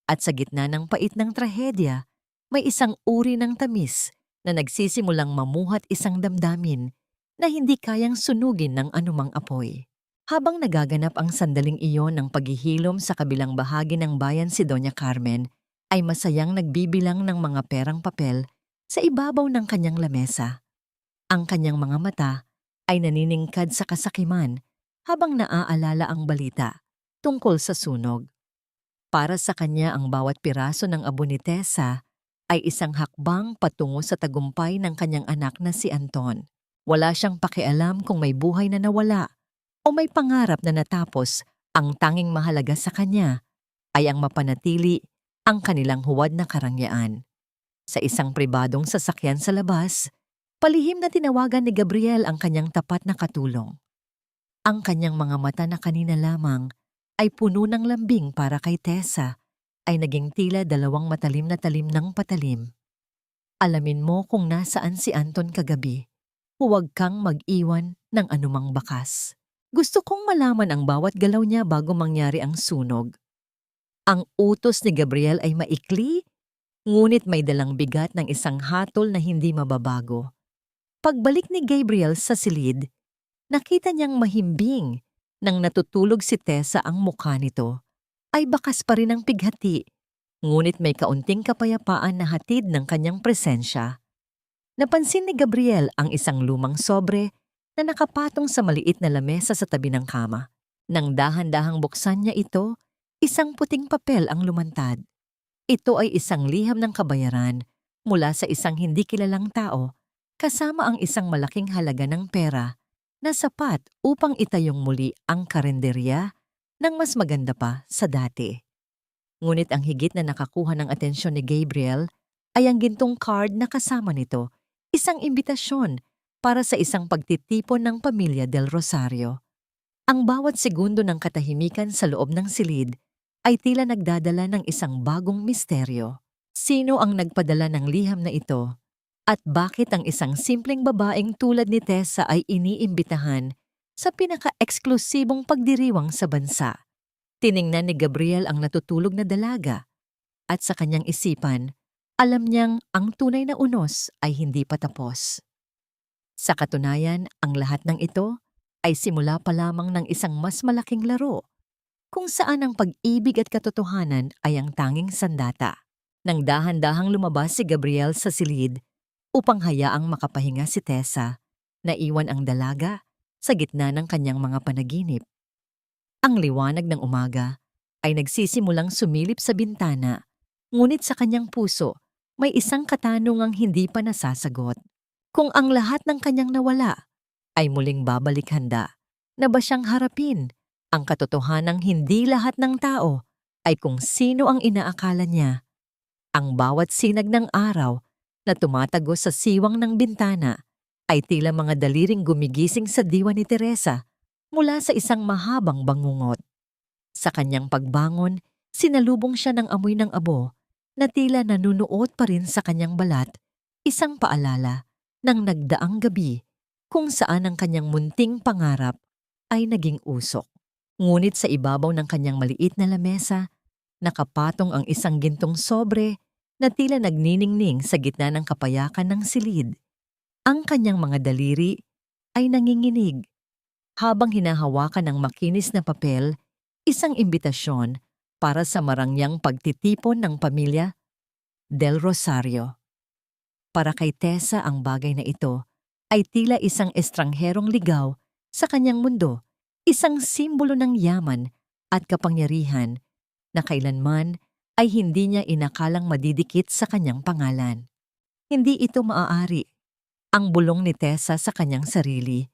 at sa gitna ng pait ng trahedya, may isang uri ng tamis na nagsisimulang mamuhat isang damdamin na hindi kayang sunugin ng anumang apoy. Habang nagaganap ang sandaling iyon ng paghihilom sa kabilang bahagi ng bayan, si Doña Carmen ay masayang nagbibilang ng mga perang papel sa ibabaw ng kanyang lamesa. Ang kanyang mga mata ay naniningkad sa kasakiman habang naaalala ang balita tungkol sa sunog. Para sa kanya, ang bawat piraso ng abo ni Tessa ay isang hakbang patungo sa tagumpay ng kanyang anak na si Anton. Wala siyang pakialam kung may buhay na nawala o may pangarap na natapos. Ang tanging mahalaga sa kanya ay ang mapanatili ang kanilang huwad na karangyaan. Sa isang pribadong sasakyan sa labas, palihim na tinawagan ni Gabriel ang kanyang tapat na katulong. Ang kanyang mga mata na kanina lamang ay puno ng lambing para kay Tessa ay naging tila dalawang matalim na talim ng patalim. Alamin mo kung nasaan si Anton kagabi. Huwag kang mag-iwan ng anumang bakas. Gusto kong malaman ang bawat galaw niya bago mangyari ang sunog. Ang utos ni Gabriel ay maikli, ngunit may dalang bigat ng isang hatol na hindi mababago. Pagbalik ni Gabriel sa silid, nakita niyang mahimbing nang natutulog si Tessa. Ang mukha nito ay bakas pa rin ang pighati, ngunit may kaunting kapayapaan na hatid ng kanyang presensya. Napansin ni Gabriel ang isang lumang sobre na nakapatong sa maliit na lamesa sa tabi ng kama. Nang dahan-dahang buksan niya ito, isang puting papel ang lumantad. Ito ay isang liham ng kabayaran mula sa isang hindi kilalang tao, kasama ang isang malaking halaga ng pera na sapat upang itayong muli ang karenderya ng mas maganda pa sa dati. Ngunit ang higit na nakakuha ng atensyon ni Gabriel ay ang gintong card na kasama nito, isang imbitasyon para sa isang pagtitipon ng pamilya Del Rosario. Ang bawat segundo ng katahimikan sa loob ng silid ay tila nagdadala ng isang bagong misteryo. Sino ang nagpadala ng liham na ito? At bakit ang isang simpleng babaeng tulad ni Tessa ay iniimbitahan sa pinaka-eksklusibong pagdiriwang sa bansa? Tiningnan ni Gabriel ang natutulog na dalaga at sa kanyang isipan, alam niyang ang tunay na unos ay hindi pa tapos. Sa katunayan, ang lahat ng ito ay simula pa lamang ng isang mas malaking laro, kung saan ang pag-ibig at katotohanan ay ang tanging sandata. Nang dahan-dahang lumabas si Gabriel sa silid upang hayaang makapahinga si Tessa, naiwan ang dalaga sa gitna ng kanyang mga panaginip. Ang liwanag ng umaga ay nagsisimulang sumilip sa bintana, ngunit sa kanyang puso may isang katanungang hindi pa nasasagot. Kung ang lahat ng kanyang nawala ay muling babalik, handa na ba siyang harapin ang katotohanang hindi lahat ng tao ay kung sino ang inaakala niya Ang bawat sinag ng araw na tumatagos sa siwang ng bintana ay tila mga daliring gumigising sa diwa ni Teresa mula sa isang mahabang bangungot. Sa kanyang pagbangon, sinalubong siya ng amoy ng abo na tila nanunuot pa rin sa kanyang balat, isang paalala ng nagdaang gabi kung saan ang kanyang munting pangarap ay naging usok. Ngunit sa ibabaw ng kanyang maliit na lamesa, nakapatong ang isang gintong sobre na tila nagniningning sa gitna ng kapayakan ng silid. Ang kanyang mga daliri ay nanginginig habang hinahawakan ng makinis na papel, isang imbitasyon para sa marangyang pagtitipon ng pamilya Del Rosario. Para kay Tessa ang bagay na ito ay tila isang estrangherong ligaw sa kanyang mundo, isang simbolo ng yaman at kapangyarihan na kailanman ay hindi niya inakalang madidikit sa kanyang pangalan. Hindi ito maaari, ang bulong ni Tessa sa kanyang sarili,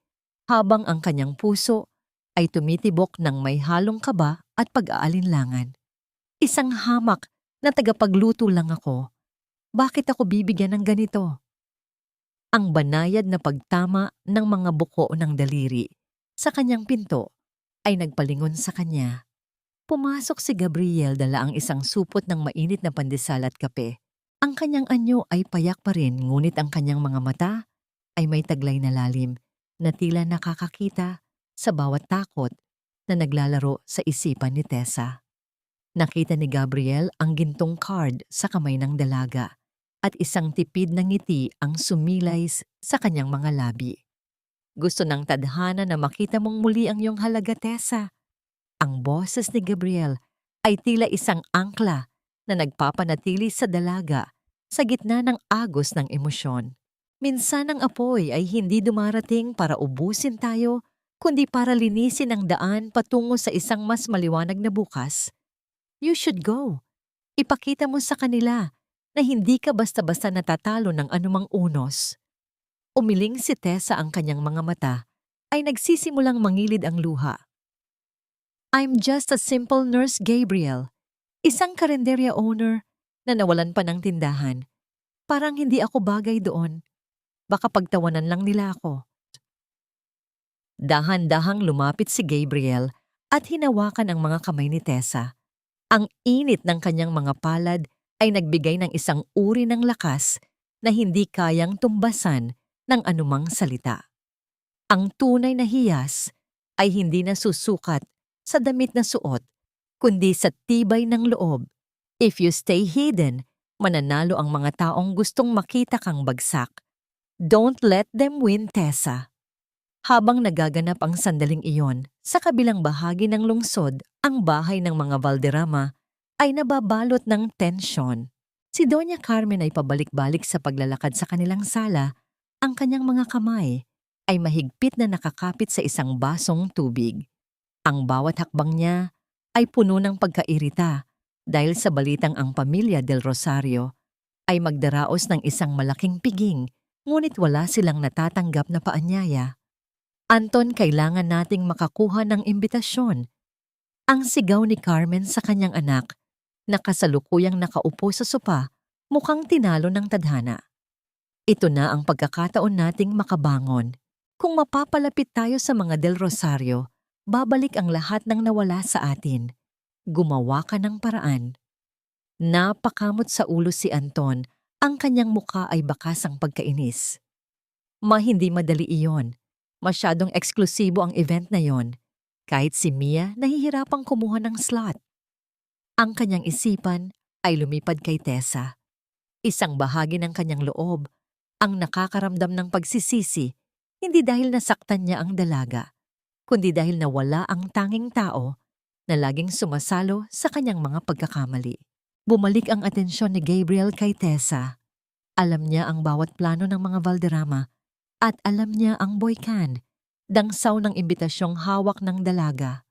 habang ang kanyang puso ay tumitibok ng may halong kaba at pag-aalinlangan. Isang hamak na tagapagluto lang ako. Bakit ako bibigyan ng ganito? Ang banayad na pagtama ng mga buko ng daliri sa kanyang pinto ay nagpalingon sa kanya. Pumasok si Gabriel dala ang isang supot ng mainit na pandesal at kape. Ang kanyang anyo ay payak pa rin, ngunit ang kanyang mga mata ay may taglay na lalim na tila nakakakita sa bawat takot na naglalaro sa isipan ni Tessa. Nakita ni Gabriel ang gintong card sa kamay ng dalaga at isang tipid na ngiti ang sumilay sa kanyang mga labi. Gusto ng tadhana na makita mong muli ang iyong halaga, Tessa. Ang boses ni Gabriel ay tila isang angkla na nagpapanatili sa dalaga sa gitna ng agos ng emosyon. Minsan ang apoy ay hindi dumarating para ubusin tayo, kundi para linisin ang daan patungo sa isang mas maliwanag na bukas. You should go. Ipakita mo sa kanila na hindi ka basta-basta natatalo ng anumang unos. Umiling si Tessa, ang kanyang mga mata ay nagsisimulang mangilid ang luha. I'm just a simple nurse, Gabriel. Isang karinderya owner na nawalan pa ng tindahan. Parang hindi ako bagay doon. Baka pagtawanan lang nila ako. Dahan-dahang lumapit si Gabriel at hinawakan ang mga kamay ni Tessa. Ang init ng kanyang mga palad ay nagbigay ng isang uri ng lakas na hindi kayang tumbasan ng anumang salita. Ang tunay na hiyas ay hindi nasusukat sa damit na suot, kundi sa tibay ng loob. If you stay hidden, mananalo ang mga taong gustong makita kang bagsak. Don't let them win, Tessa. Habang nagaganap ang sandaling iyon, sa kabilang bahagi ng lungsod, ang bahay ng mga Valderrama ay nababalot ng tensyon. Si Doña Carmen ay pabalik-balik sa paglalakad sa kanilang sala. Ang kanyang mga kamay ay mahigpit na nakakapit sa isang basong tubig. Ang bawat hakbang niya ay puno ng pagkairita dahil sa balitang ang pamilya Del Rosario ay magdaraos ng isang malaking piging, ngunit wala silang natatanggap na paanyaya. Anton, kailangan nating makakuha ng imbitasyon. Ang sigaw ni Carmen sa kanyang anak na kasalukuyang nakaupo sa sopa, mukhang tinalo ng tadhana. Ito na ang pagkakataon nating makabangon. Kung mapapalapit tayo sa mga Del Rosario, babalik ang lahat ng nawala sa atin. Gumawa ka ng paraan. Napakamot sa ulo si Anton, ang kanyang mukha ay bakas ang pagkainis. Hindi madali iyon. Masyadong eksklusibo ang event na yon. Kahit si Mia nahihirapang kumuha ng slot. Ang kanyang isipan ay lumipad kay Tessa. Isang bahagi ng kanyang loob ang nakakaramdam ng pagsisisi, hindi dahil nasaktan niya ang dalaga, kundi dahil nawala ang tanging tao na laging sumasalo sa kanyang mga pagkakamali. Bumalik ang atensyon ni Gabriel kay Tessa. Alam niya ang bawat plano ng mga Valderrama at alam niya ang boykan, dangsaw ng imbitasyong hawak ng dalaga.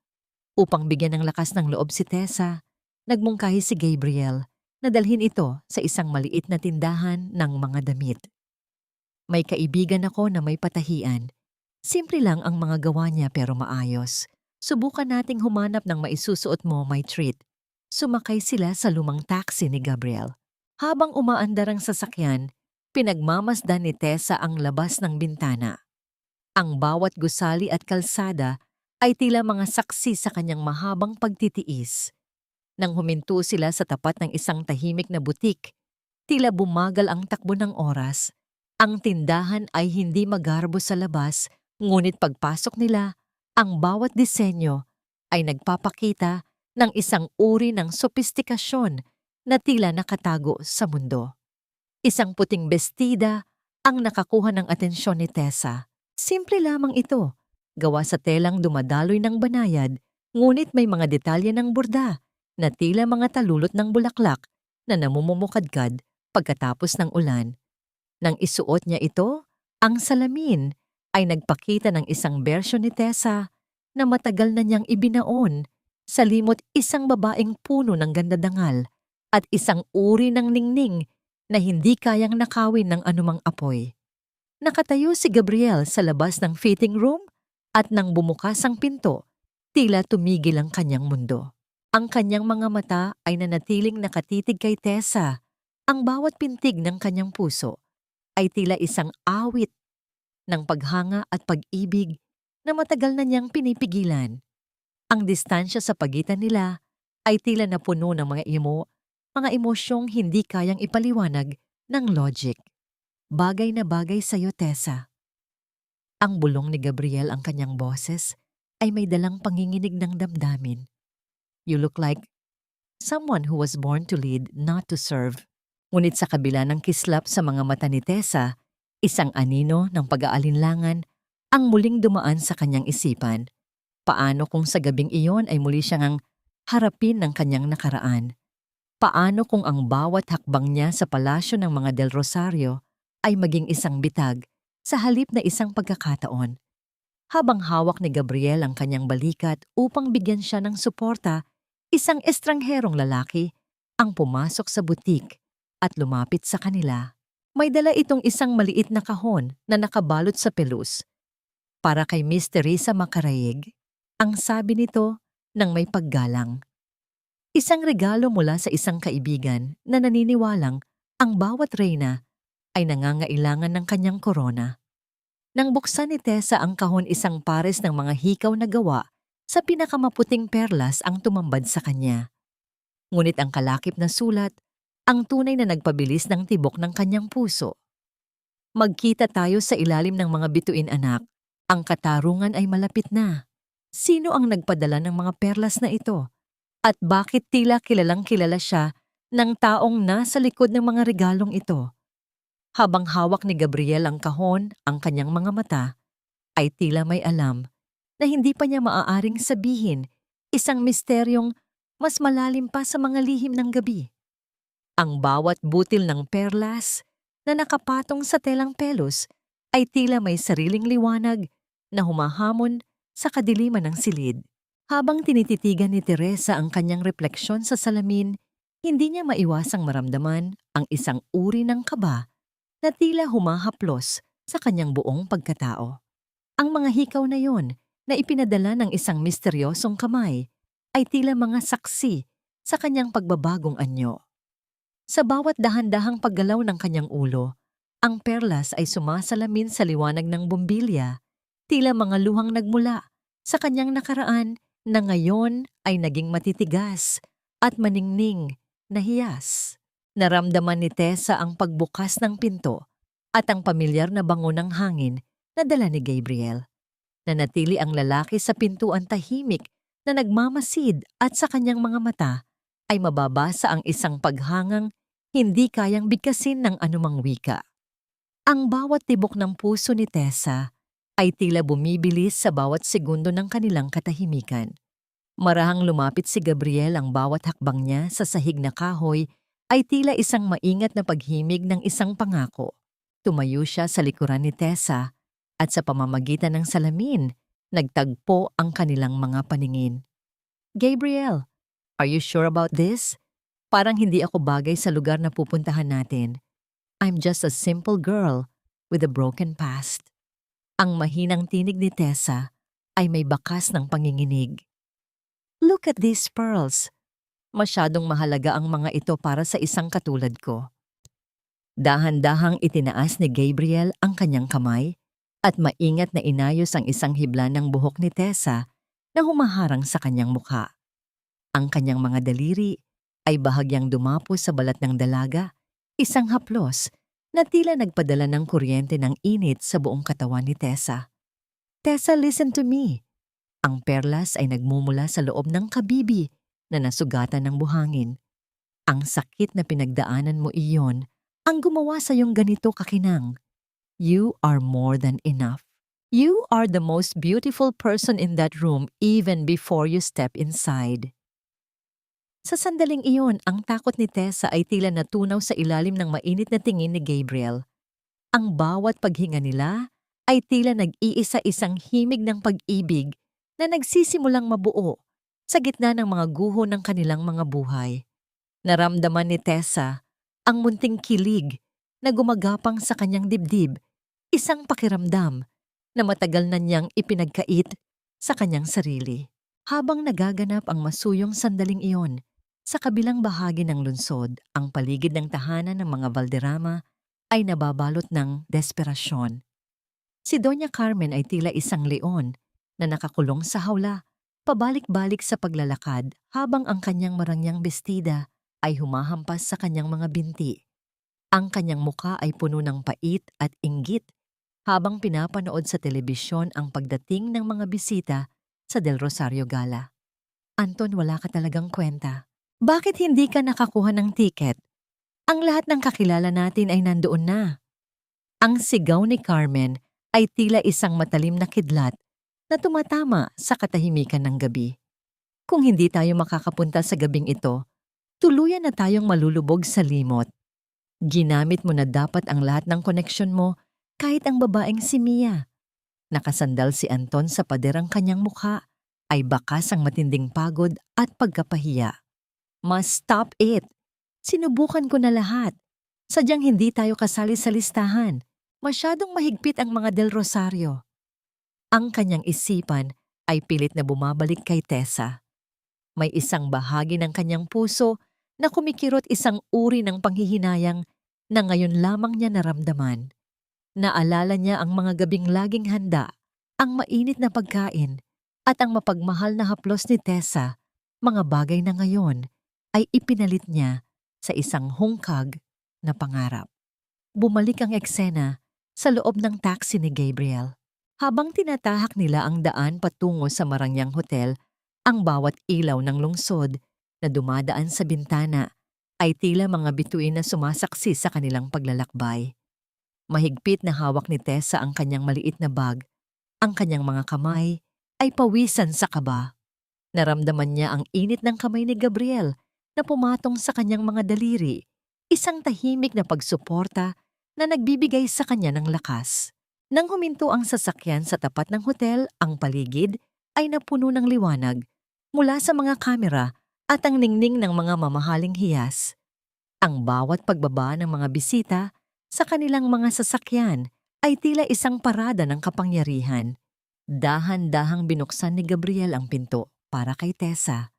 Upang bigyan ng lakas ng loob si Tessa, nagmungkahi si Gabriel na dalhin ito sa isang maliit na tindahan ng mga damit. May kaibigan ako na may patahian. Simple lang ang mga gawa niya pero maayos. Subukan nating humanap ng maisusuot mo, my treat. Sumakay sila sa lumang taxi ni Gabriel. Habang umaandar ang sasakyan, pinagmamasdan ni Tessa ang labas ng bintana. Ang bawat gusali at kalsada ay tila mga saksi sa kanyang mahabang pagtitiis. Nang huminto sila sa tapat ng isang tahimik na butik, tila bumagal ang takbo ng oras. Ang tindahan ay hindi magarbo sa labas, ngunit pagpasok nila, ang bawat disenyo ay nagpapakita ng isang uri ng sopistikasyon na tila nakatago sa mundo. Isang puting bestida ang nakakuha ng atensyon ni Tessa. Simple lamang ito, gawa sa telang dumadaloy ng banayad, ngunit may mga detalye ng burda na tila mga talulot ng bulaklak na namumumukadkad pagkatapos ng ulan. Nang isuot niya ito, ang salamin ay nagpakita ng isang bersyon ni Tessa na matagal na niyang ibinaon sa limot isang babaeng puno ng gandadangal at isang uri ng ningning na hindi kayang nakawin ng anumang apoy. Nakatayo si Gabriel sa labas ng fitting room at nang bumukas ang pinto, tila tumigil ang kanyang mundo. Ang kanyang mga mata ay nanatiling nakatitig kay Tessa. Ang bawat pintig ng kanyang puso ay tila isang awit ng paghanga at pag-ibig na matagal na niyang pinipigilan. Ang distansya sa pagitan nila ay tila napuno ng mga emosyong hindi kayang ipaliwanag ng logic. Bagay na bagay sa'yo, Tessa. Ang bulong ni Gabriel ang kanyang boses ay may dalang panginginig ng damdamin. You look like someone who was born to lead, not to serve. Ngunit sa kabila ng kislap sa mga mata ni Tessa, isang anino ng pag-aalinlangan ang muling dumaan sa kanyang isipan. Paano kung sa gabing iyon ay muli siyang harapin ng kanyang nakaraan? Paano kung ang bawat hakbang niya sa palasyo ng mga Del Rosario ay maging isang bitag sa halip na isang pagkakataon? Habang hawak ni Gabriel ang kanyang balikat upang bigyan siya ng suporta, isang estrangherong lalaki ang pumasok sa butik at lumapit sa kanila. May dala itong isang maliit na kahon na nakabalot sa pelus. Para kay Miss Teresa Macaraig, ang sabi nito nang may paggalang. Isang regalo mula sa isang kaibigan na naniniwalang ang bawat reyna ay nangangailangan ng kanyang korona. Nang buksan ni Tessa ang kahon, isang pares ng mga hikaw na gawa sa pinakamaputing perlas ang tumambad sa kanya. Ngunit ang kalakip na sulat, ang tunay na nagpabilis ng tibok ng kanyang puso. Magkita tayo sa ilalim ng mga bituin, anak. Ang katarungan ay malapit na. Sino ang nagpadala ng mga perlas na ito? At bakit tila kilalang kilala siya ng taong nasa likod ng mga regalong ito? Habang hawak ni Gabriel ang kahon, ang kanyang mga mata ay tila may alam na hindi pa niya maaaring sabihin, isang misteryong mas malalim pa sa mga lihim ng gabi. Ang bawat butil ng perlas na nakapatong sa telang pelos ay tila may sariling liwanag na humahamon sa kadiliman ng silid. Habang tinititigan ni Teresa ang kanyang refleksyon sa salamin, hindi niya maiwasang maramdaman ang isang uri ng kaba na tila humahaplos sa kanyang buong pagkatao. Ang mga hikaw na yon na ipinadala ng isang misteryosong kamay ay tila mga saksi sa kanyang pagbabagong anyo. Sa bawat dahan-dahang paggalaw ng kanyang ulo, ang perlas ay sumasalamin sa liwanag ng bombilya, tila mga luhang nagmula sa kanyang nakaraan na ngayon ay naging matitigas at maningning na hiyas. Naramdaman ni Tessa ang pagbukas ng pinto at ang pamilyar na bango ng hangin na dala ni Gabriel. Nanatili ang lalaki sa pintuan tahimik na nagmamasid at sa kanyang mga mata ay mababasa ang isang paghangang hindi kayang bigkasin ng anumang wika. Ang bawat tibok ng puso ni Tessa ay tila bumibilis sa bawat segundo ng kanilang katahimikan. Marahang lumapit si Gabriel, ang bawat hakbang niya sa sahig na kahoy ay tila isang maingat na paghimig ng isang pangako. Tumayo siya sa likuran ni Tessa at sa pamamagitan ng salamin, nagtagpo ang kanilang mga paningin. Gabriel, are you sure about this? Parang hindi ako bagay sa lugar na pupuntahan natin. I'm just a simple girl with a broken past. Ang mahinang tinig ni Tessa ay may bakas ng panginginig. Look at these pearls. Masyadong mahalaga ang mga ito para sa isang katulad ko. Dahan-dahang itinaas ni Gabriel ang kanyang kamay at maingat na inayos ang isang hibla ng buhok ni Tessa na humaharang sa kanyang mukha. Ang kanyang mga daliri ay bahagyang dumapo sa balat ng dalaga, isang haplos na tila nagpadala ng kuryente ng init sa buong katawan ni Tessa. "Tessa, listen to me." Ang perlas ay nagmumula sa loob ng kabibi na nasugatan ng buhangin. Ang sakit na pinagdaanan mo iyon ang gumawa sa iyong ganito kakinang. You are more than enough. You are the most beautiful person in that room even before you step inside. Sa sandaling iyon, ang takot ni Tessa ay tila natunaw sa ilalim ng mainit na tingin ni Gabriel. Ang bawat paghinga nila ay tila nag-iisa-isang himig ng pag-ibig na nagsisimulang mabuo sa gitna ng mga guho ng kanilang mga buhay. Naramdaman ni Tessa ang munting kilig na gumagapang sa kanyang dibdib, isang pakiramdam na matagal na niyang ipinagkait sa kanyang sarili. Habang nagaganap ang masuyong sandaling iyon, sa kabilang bahagi ng lungsod, ang paligid ng tahanan ng mga Valderrama ay nababalot ng desperasyon. Si Doña Carmen ay tila isang leon na nakakulong sa hawla, pabalik-balik sa paglalakad habang ang kanyang marangyang bestida ay humahampas sa kanyang mga binti. Ang kanyang muka ay puno ng pait at inggit habang pinapanood sa telebisyon ang pagdating ng mga bisita sa Del Rosario Gala. "Anton, wala ka talagang kwenta. Bakit hindi ka nakakuha ng tiket? Ang lahat ng kakilala natin ay nandoon na." Ang sigaw ni Carmen ay tila isang matalim na kidlat na tumatama sa katahimikan ng gabi. Kung hindi tayo makakapunta sa gabing ito, tuluyan na tayong malulubog sa limot. Ginamit mo na dapat ang lahat ng koneksyon mo, kahit ang babaeng si Mia. Nakasandal si Anton sa paderang kanyang mukha, ay bakas ang matinding pagod at pagkapahiya. "Must stop it. Sinubukan ko na lahat. Sadyang hindi tayo kasali sa listahan. Masyadong mahigpit ang mga Del Rosario." Ang kanyang isipan ay pilit na bumabalik kay Tessa. May isang bahagi ng kanyang puso na kumikirot, isang uri ng panghihinayang na ngayon lamang niya naramdaman. Naalala niya ang mga gabing laging handa, ang mainit na pagkain, at ang mapagmahal na haplos ni Tessa, mga bagay na ngayon ay ipinalit niya sa isang hungkag na pangarap. Bumalik ang eksena sa loob ng taxi ni Gabriel. Habang tinatahak nila ang daan patungo sa Marangyang Hotel, ang bawat ilaw ng lungsod na dumadaan sa bintana ay tila mga bituin na sumasaksi sa kanilang paglalakbay. Mahigpit na hawak ni Tessa ang kanyang maliit na bag. Ang kanyang mga kamay ay pawisan sa kaba. Naramdaman niya ang init ng kamay ni Gabriel na pumatong sa kanyang mga daliri, isang tahimik na pagsuporta na nagbibigay sa kanya ng lakas. Nang huminto ang sasakyan sa tapat ng hotel, ang paligid ay napuno ng liwanag mula sa mga kamera at ang ningning ng mga mamahaling hiyas. Ang bawat pagbaba ng mga bisita sa kanilang mga sasakyan ay tila isang parada ng kapangyarihan. Dahan-dahang binuksan ni Gabriel ang pinto para kay Tessa.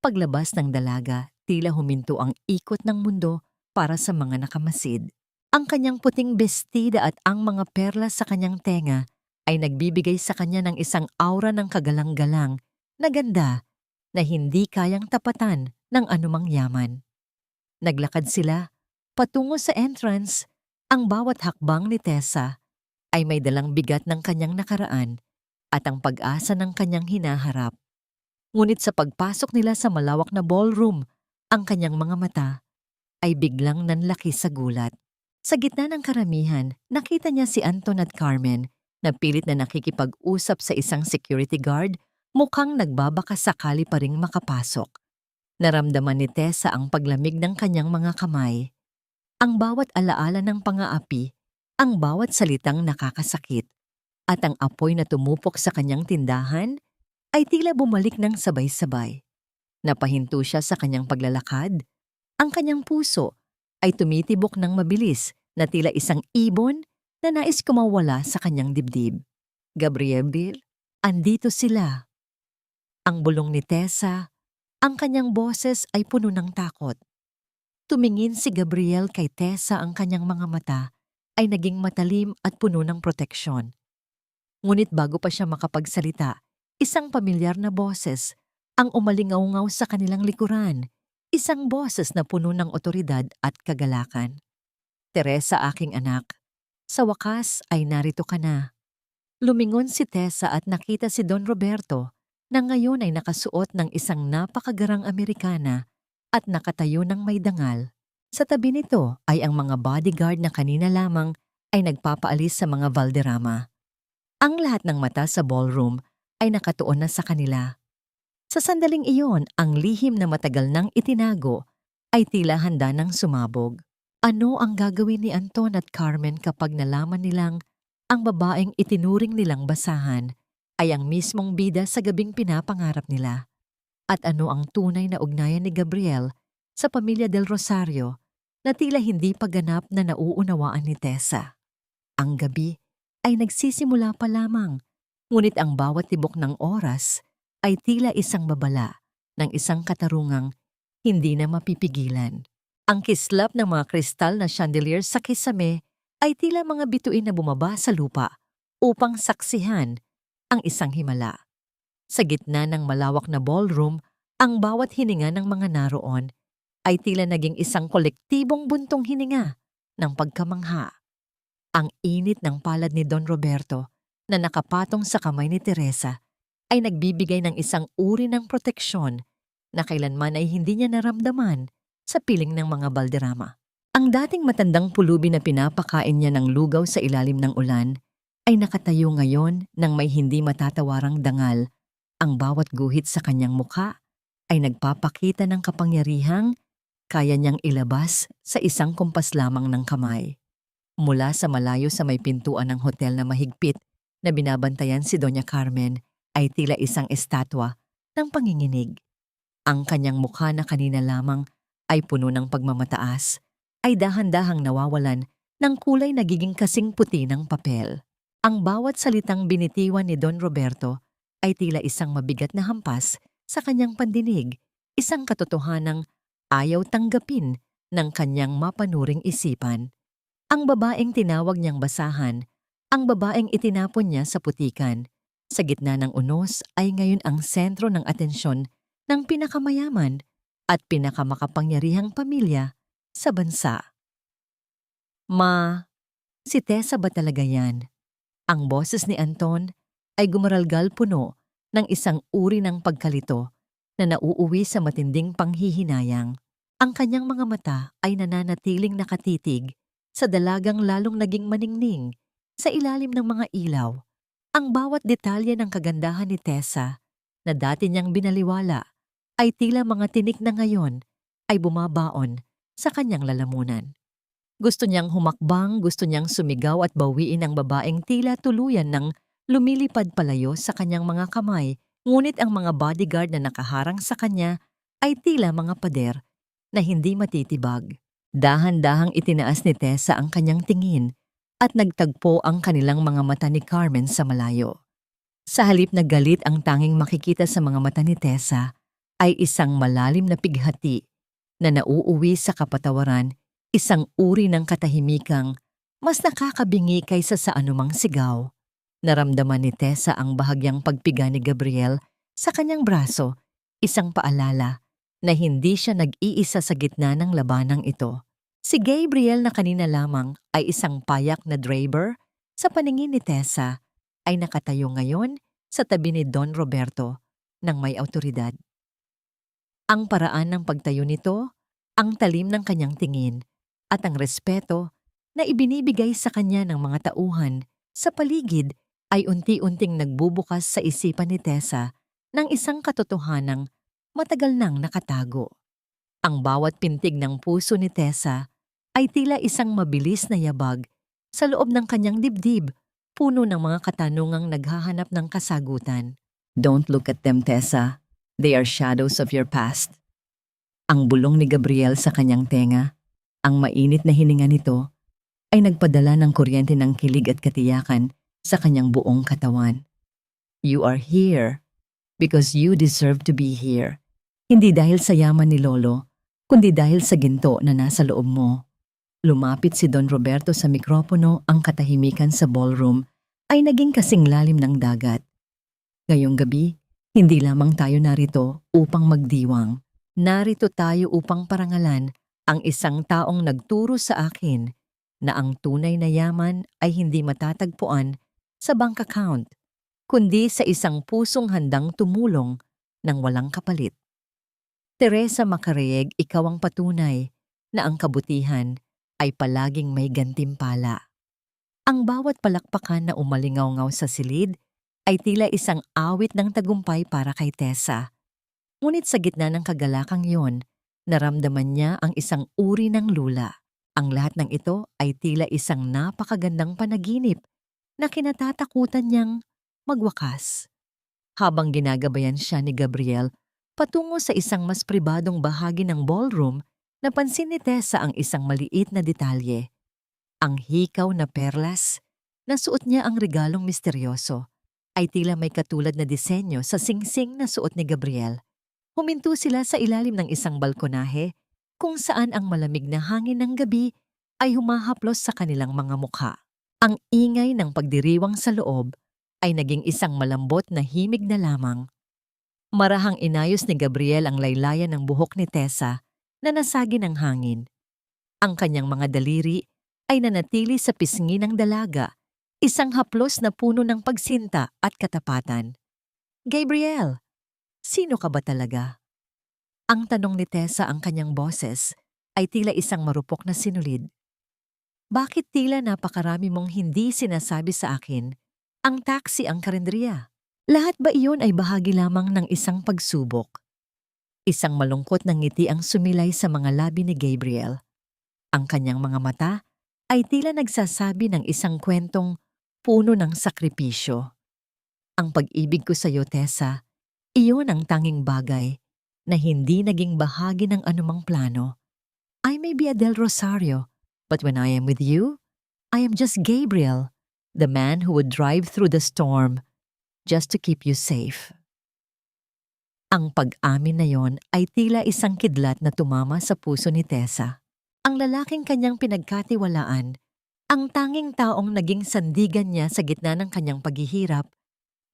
Paglabas ng dalaga, tila huminto ang ikot ng mundo para sa mga nakamasid. Ang kanyang puting bestida at ang mga perlas sa kanyang tenga ay nagbibigay sa kanya ng isang aura ng kagalang-galang na ganda na hindi kayang tapatan ng anumang yaman. Naglakad sila patungo sa entrance. Ang bawat hakbang ni Tessa ay may dalang bigat ng kanyang nakaraan at ang pag-asa ng kanyang hinaharap. Ngunit sa pagpasok nila sa malawak na ballroom, ang kanyang mga mata ay biglang nanlaki sa gulat. Sa gitna ng karamihan, nakita niya si Anton at Carmen na pilit na nakikipag-usap sa isang security guard, mukhang nagbabaka sakali pa ring makapasok. Naramdaman ni Tessa ang paglamig ng kanyang mga kamay. Ang bawat alaala ng pang-aapi, ang bawat salitang nakakasakit, at ang apoy na tumupok sa kanyang tindahan ay tila bumalik ng sabay-sabay. Napahinto siya sa kanyang paglalakad. Ang kanyang puso ay tumitibok ng mabilis na tila isang ibon na nais kumawala sa kanyang dibdib. "Gabriel, andito sila." Ang bulong ni Tessa Ang kanyang boses ay puno ng takot. Tumingin si Gabriel kay Tessa, ang kanyang mga mata ay naging matalim at puno ng proteksyon. Ngunit bago pa siya makapagsalita, isang pamilyar na boses ang umalingaw-ngaw sa kanilang likuran. Isang boses na puno ng otoridad at kagalakan. Teresa, aking anak, sa wakas ay narito ka na. Lumingon si Tessa at nakita si Don Roberto na ngayon ay nakasuot ng isang napakagarang Amerikana at nakatayo ng may dangal. Sa tabi nito ay ang mga bodyguard na kanina lamang ay nagpapaalis sa mga Valderrama. Ang lahat ng mata sa ballroom ay nakatuon na sa kanila. Sa sandaling iyon, ang lihim na matagal nang itinago ay tila handa ng sumabog. Ano ang gagawin ni Anton at Carmen kapag nalaman nilang ang babaeng itinuring nilang basahan ay ang mismong bida sa gabing pinapangarap nila? At ano ang tunay na ugnayan ni Gabriel sa pamilya Del Rosario na tila hindi pa ganap na nauunawaan ni Tessa? Ang gabi ay nagsisimula pa lamang, ngunit ang bawat tibok ng oras ay tila isang babala ng isang katarungang hindi na mapipigilan. Ang kislap ng mga kristal na chandelier sa kisame ay tila mga bituin na bumaba sa lupa upang saksihan ang isang himala. Sa gitna ng malawak na ballroom, ang bawat hininga ng mga naroon ay tila naging isang kolektibong buntong hininga ng pagkamangha. Ang init ng palad ni Don Roberto na nakapatong sa kamay ni Teresa ay nagbibigay ng isang uri ng proteksyon na kailanman ay hindi niya naramdaman sa piling ng mga Valderrama. Ang dating matandang pulubi na pinapakain niya ng lugaw sa ilalim ng ulan ay nakatayo ngayon ng may hindi matatawarang dangal. Ang bawat guhit sa kanyang mukha ay nagpapakita ng kapangyarihang kaya niyang ilabas sa isang kumpas lamang ng kamay. Mula sa malayo sa may pintuan ng hotel na mahigpit na binabantayan si Doña Carmen ay tila isang estatwa ng panginginig. Ang kanyang mukha na kanina lamang ay puno ng pagmamataas ay dahan-dahang nawawalan ng kulay, nagiging kasing puti ng papel. Ang bawat salitang binitiwan ni Don Roberto ay tila isang mabigat na hampas sa kanyang pandinig, isang katotohanang ayaw tanggapin ng kanyang mapanuring isipan. Ang babaeng tinawag niyang basahan, ang babaeng itinapon niya sa putikan, sa gitna ng unos ay ngayon ang sentro ng atensyon ng pinakamayaman at pinakamakapangyarihang pamilya sa bansa. Ma, si Tessa ba talaga yan? Ang boses ni Anton ay gumaralgal, puno ng isang uri ng pagkalito na nauuwi sa matinding panghihinayang. Ang kanyang mga mata ay nananatiling nakatitig sa dalagang, lalong naging maningning sa ilalim ng mga ilaw. Ang bawat detalye ng kagandahan ni Tessa na dati niyang binaliwala ay tila mga tinik na ngayon ay bumabaon sa kanyang lalamunan. Gusto niyang humakbang, gusto niyang sumigaw at bawiin ang babaeng tila tuluyan ng lumilipad palayo sa kanyang mga kamay, ngunit ang mga bodyguard na nakaharang sa kanya ay tila mga pader na hindi matitibag. Dahan-dahang itinaas ni Tessa ang kanyang tingin at nagtagpo ang kanilang mga mata ni Carmen sa malayo. Sa halip na galit ang tanging makikita sa mga mata ni Tessa ay isang malalim na pighati na nauuwi sa kapatawaran, isang uri ng katahimikang mas nakakabingi kaysa sa anumang sigaw. Naramdaman ni Tessa ang bahagyang pagpiga ni Gabriel sa kanyang braso, isang paalala na hindi siya nag-iisa sa gitna ng labanang ito. Si Gabriel na kanina lamang ay isang payak na driver sa paningin ni Tessa ay nakatayo ngayon sa tabi ni Don Roberto ng may awtoridad. Ang paraan ng pagtayo nito, ang talim ng kanyang tingin at ang respeto na ibinibigay sa kanya ng mga tauhan sa paligid ay unti-unting nagbubukas sa isipan ni Tessa ng isang katotohanang matagal nang nakatago. Ang bawat pintig ng puso ni Tessa ay tila isang mabilis na yabag sa loob ng kanyang dibdib, puno ng mga katanungang naghahanap ng kasagutan. Don't look at them, Tessa. They are shadows of your past. Ang bulong ni Gabriel sa kanyang tenga, ang mainit na hininga nito, ay nagpadala ng kuryente ng kilig at katiyakan sa kanyang buong katawan. You are here because you deserve to be here. Hindi dahil sa yaman ni Lolo, kundi dahil sa ginto na nasa loob mo. Lumapit si Don Roberto sa mikropono. Ang katahimikan sa ballroom ay naging kasing lalim ng dagat. Ngayong gabi, hindi lamang tayo narito upang magdiwang. Narito tayo upang parangalan ang isang taong nagturo sa akin na ang tunay na yaman ay hindi matatagpuan sa bank account, kundi sa isang pusong handang tumulong ng walang kapalit. Teresa Macareeg, ikaw ang patunay na ang kabutihan ay palaging may gantimpala. Ang bawat palakpakan na umalingaw-ngaw sa silid ay tila isang awit ng tagumpay para kay Tessa. Ngunit sa gitna ng kagalakang yon, naramdaman niya ang isang uri ng lula. Ang lahat ng ito ay tila isang napakagandang panaginip na kinatatakutan niyang magwakas. Habang ginagabayan siya ni Gabriel patungo sa isang mas pribadong bahagi ng ballroom, napansin ni Tessa ang isang maliit na detalye. Ang hikaw na perlas na suot niya, ang regalong misteryoso, ay tila may katulad na disenyo sa singsing na suot ni Gabriel. Huminto sila sa ilalim ng isang balkonahe kung saan ang malamig na hangin ng gabi ay humahaplos sa kanilang mga mukha. Ang ingay ng pagdiriwang sa loob ay naging isang malambot na himig na lamang. Marahang inayos ni Gabriel ang laylayan ng buhok ni Tessa na nasagi ng hangin. Ang kanyang mga daliri ay nanatili sa pisngi ng dalaga, isang haplos na puno ng pagsinta at katapatan. "Gabriel, sino ka ba talaga?" Ang tanong ni Tessa. Ang kanyang boses ay tila isang marupok na sinulid. "Bakit tila napakarami mong hindi sinasabi sa akin? Ang taxi, ang karenderiya. Lahat ba iyon ay bahagi lamang ng isang pagsubok?" Isang malungkot na ngiti ang sumilay sa mga labi ni Gabriel. Ang kanyang mga mata ay tila nagsasabi ng isang kwentong puno ng sakripisyo. "Ang pag-ibig ko sa iyo, Tessa, iyon ang tanging bagay na hindi naging bahagi ng anumang plano. I may be a Del Rosario, but when I am with you, I am just Gabriel, the man who would drive through the storm just to keep you safe." Ang pag-amin na yon ay tila isang kidlat na tumama sa puso ni Tessa. Ang lalaking kanyang pinagkatiwalaan, ang tanging taong naging sandigan niya sa gitna ng kanyang paghihirap,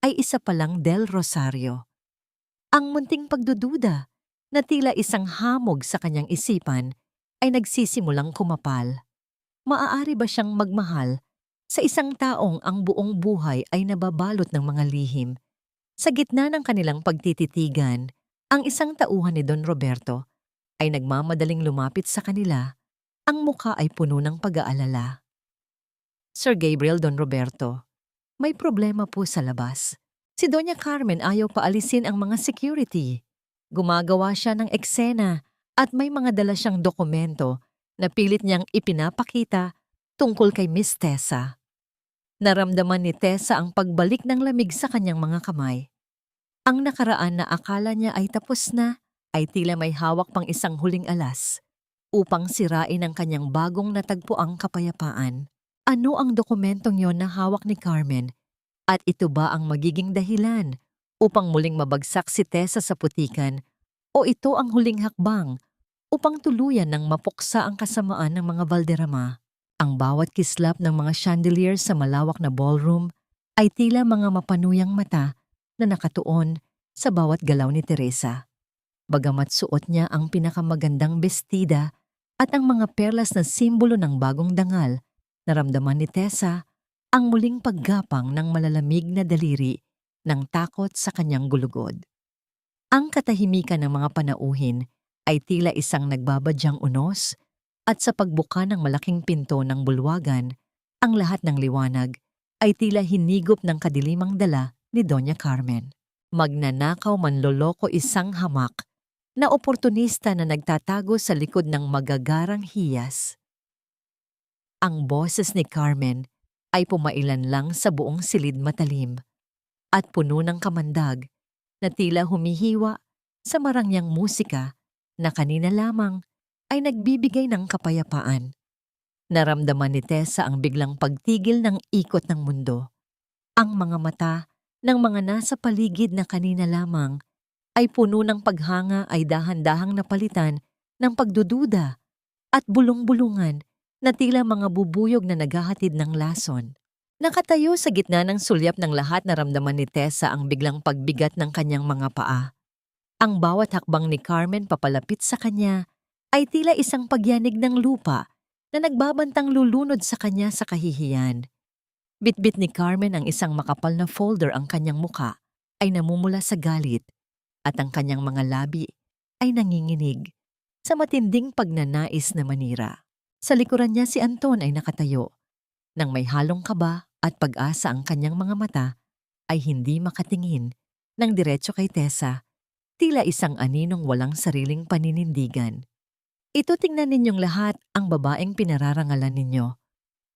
ay isa palang Del Rosario. Ang munting pagdududa na tila isang hamog sa kanyang isipan ay nagsisimulang kumapal. Maaari ba siyang magmahal sa isang taong ang buong buhay ay nababalot ng mga lihim? Sa gitna ng kanilang pagtititigan, ang isang tauhan ni Don Roberto ay nagmamadaling lumapit sa kanila. Ang mukha ay puno ng pag-aalala. "Sir Gabriel, Don Roberto, may problema po sa labas. Si Doña Carmen ayaw paalisin ang mga security. Gumagawa siya ng eksena at may mga dala siyang dokumento na pilit niyang ipinapakita tungkol kay Miss Tessa." Naramdaman ni Tessa ang pagbalik ng lamig sa kanyang mga kamay. Ang nakaraan na akala niya ay tapos na ay tila may hawak pang isang huling alas upang sirain ang kanyang bagong natagpuang kapayapaan. Ano ang dokumentong yon na hawak ni Carmen? At ito ba ang magiging dahilan upang muling mabagsak si Tessa sa putikan? O ito ang huling hakbang upang tuluyan ng mapuksa ang kasamaan ng mga Valderrama? Ang bawat kislap ng mga chandelier sa malawak na ballroom ay tila mga mapanuyang mata na nakatuon sa bawat galaw ni Teresa. Bagamat suot niya ang pinakamagandang bestida at ang mga perlas na simbolo ng bagong dangal, naramdaman ni Tessa ang muling paggapang ng malalamig na daliri ng takot sa kanyang gulugod. Ang katahimikan ng mga panauhin ay tila isang nagbabadyang unos, at sa pagbuka ng malaking pinto ng bulwagan, ang lahat ng liwanag ay tila hinigop ng kadilimang dala ni Doña Carmen. Magnanakaw, manloloko, isang hamak na oportunista na nagtatago sa likod ng magagarang hiyas. Ang boses ni Carmen ay pumailan lang sa buong silid matalim at puno ng kamandag na tila humihiwa sa marangyang musika na kanina lamang ay nagbibigay ng kapayapaan. Naramdaman ni Tessa ang biglang pagtigil ng ikot ng mundo. Ang mga mata ng mga nasa paligid na kanina lamang ay puno ng paghanga ay dahan-dahang napalitan ng pagdududa at bulong-bulungan na tila mga bubuyog na naghahatid ng lason. Nakatayo sa gitna ng sulyap ng lahat, naramdaman ni Tessa ang biglang pagbigat ng kanyang mga paa. Ang bawat hakbang ni Carmen papalapit sa kanya ay tila isang pagyanig ng lupa na nagbabantang lulunod sa kanya sa kahihiyan. Bitbit ni Carmen ang isang makapal na folder, ang kanyang muka ay namumula sa galit at ang kanyang mga labi ay nanginginig sa matinding pagnanais na manira. Sa likuran niya si Anton ay nakatayo. Nang may halong kaba at pag-asa ang kanyang mga mata, ay hindi makatingin ng diretso kay Tessa, tila isang aninong walang sariling paninindigan. Ito, tingnan ninyong lahat ang babaeng pinararangalan ninyo.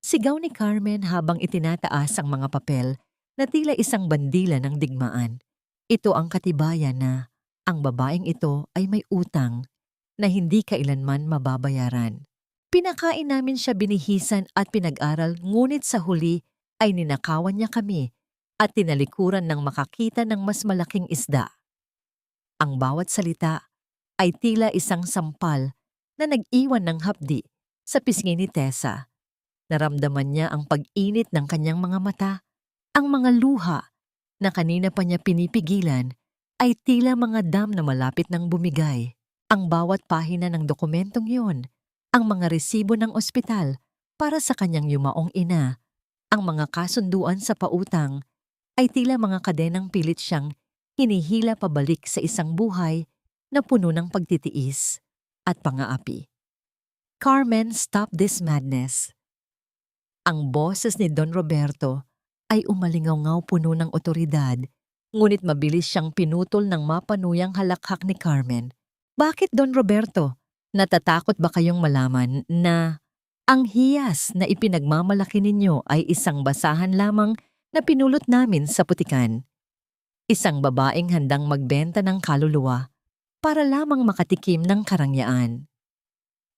Sigaw ni Carmen habang itinataas ang mga papel na tila isang bandila ng digmaan. Ito ang katibayan na ang babaeng ito ay may utang na hindi kailanman mababayaran. Pinakain namin siya, binihisan at pinag-aral, ngunit sa huli ay ninakawan niya kami at tinalikuran ng makakita ng mas malaking isda. Ang bawat salita ay tila isang sampal na nag-iwan ng hapdi sa pisngi ni Tessa. Naramdaman niya ang pag-init ng kanyang mga mata, ang mga luha na kanina pa niya pinipigilan ay tila mga dam na malapit ng bumigay. Ang bawat pahina ng dokumentong yon, ang mga resibo ng ospital para sa kanyang yumaong ina, ang mga kasunduan sa pautang, ay tila mga kadenang pilit siyang hinihila pabalik sa isang buhay na puno ng pagtitiis at pang-aapi. Carmen, stop this madness. Ang boses ni Don Roberto ay umalingaw-ngaw, puno ng otoridad, ngunit mabilis siyang pinutol ng mapanuyang halakhak ni Carmen. Bakit, Don Roberto? Natatakot ba kayong malaman na ang hiyas na ipinagmamalaki ninyo ay isang basahan lamang na pinulot namin sa putikan? Isang babaeng handang magbenta ng kaluluwa para lamang makatikim ng karangyaan.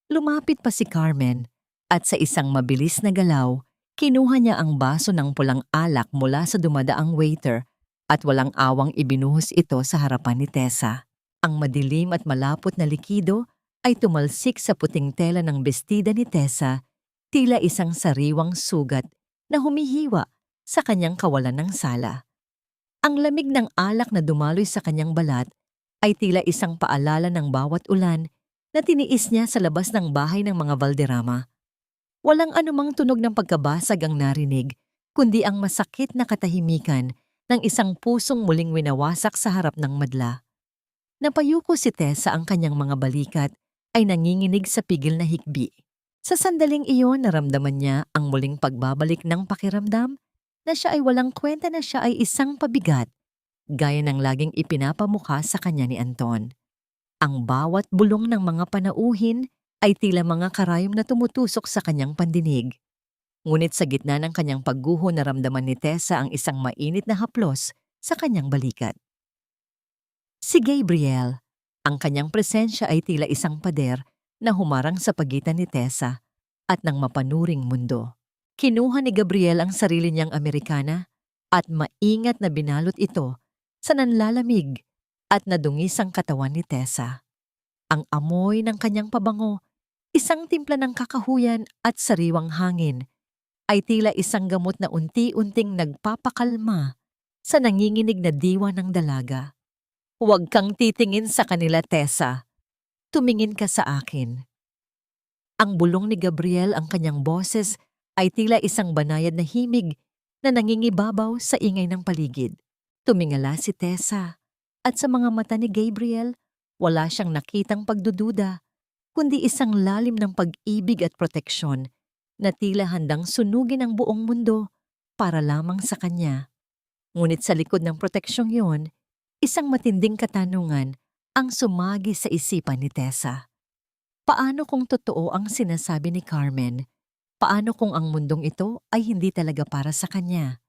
Lumapit pa si Carmen at sa isang mabilis na galaw, kinuha niya ang baso ng pulang alak mula sa dumadaang waiter at walang awang ibinuhos ito sa harapan ni Tessa. Ang madilim at malapot na likido ay tumalsik sa puting tela ng bestida ni Tessa, tila isang sariwang sugat na humihiwa sa kanyang kawalan ng sala. Ang lamig ng alak na dumaloy sa kanyang balat ay tila isang paalala ng bawat ulan na tiniis niya sa labas ng bahay ng mga Valderrama. Walang anumang tunog ng pagkabasag ang narinig, kundi ang masakit na katahimikan ng isang pusong muling winawasak sa harap ng madla. Napayuko si Tessa, ang kanyang mga balikat ay nanginginig sa pigil na hikbi. Sa sandaling iyon, naramdaman niya ang muling pagbabalik ng pakiramdam na siya ay walang kwenta, na siya ay isang pabigat, gaya ng laging ipinapamukha sa kanya ni Anton. Ang bawat bulong ng mga panauhin ay tila mga karayom na tumutusok sa kanyang pandinig. Ngunit sa gitna ng kanyang pagguho, naramdaman ni Tessa ang isang mainit na haplos sa kanyang balikat. Si Gabriel, ang kanyang presensya ay tila isang pader na humarang sa pagitan ni Tessa at ng mapanuring mundo. Kinuha ni Gabriel ang sarili niyang Amerikana at maingat na binalot ito sa nanlalamig at nadungisang katawan ni Tessa. Ang amoy ng kanyang pabango, isang timpla ng kakahuyan at sariwang hangin, ay tila isang gamot na unti-unting nagpapakalma sa nanginginig na diwa ng dalaga. Huwag kang titingin sa kanila, Tessa. Tumingin ka sa akin. Ang bulong ni Gabriel, ang kanyang boses, ay tila isang banayad na himig na nangingibabaw sa ingay ng paligid. Tumingala si Tessa, at sa mga mata ni Gabriel, wala siyang nakitang pagdududa, kundi isang lalim ng pag-ibig at proteksyon na tila handang sunugin ang buong mundo para lamang sa kanya. Ngunit sa likod ng proteksyong yon, isang matinding katanungan ang sumagi sa isipan ni Tessa. Paano kung totoo ang sinasabi ni Carmen? Paano kung ang mundong ito ay hindi talaga para sa kanya?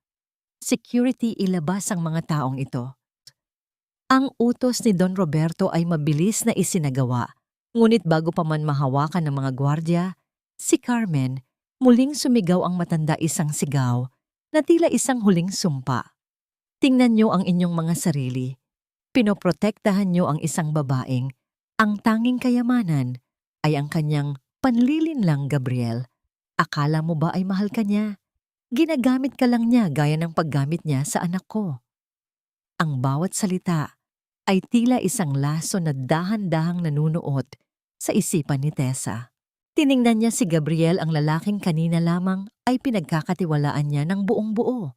Security, ilabas ang mga taong ito. Ang utos ni Don Roberto ay mabilis na isinagawa, ngunit bago pa man mahawakan ng mga gwardya, si Carmen, muling sumigaw ang matanda, isang sigaw na tila isang huling sumpa. Tingnan niyo ang inyong mga sarili. Pinoprotektahan niyo ang isang babaeng ang tanging kayamanan ay ang kanyang panlilinlang, Gabriel. Akala mo ba ay mahal ka niya? Ginagamit ka lang niya gaya ng paggamit niya sa anak ko. Ang bawat salita ay tila isang laso na dahan-dahang nanunuot sa isipan ni Tessa. Tiningnan niya si Gabriel, ang lalaking kanina lamang ay pinagkakatiwalaan niya ng buong buo.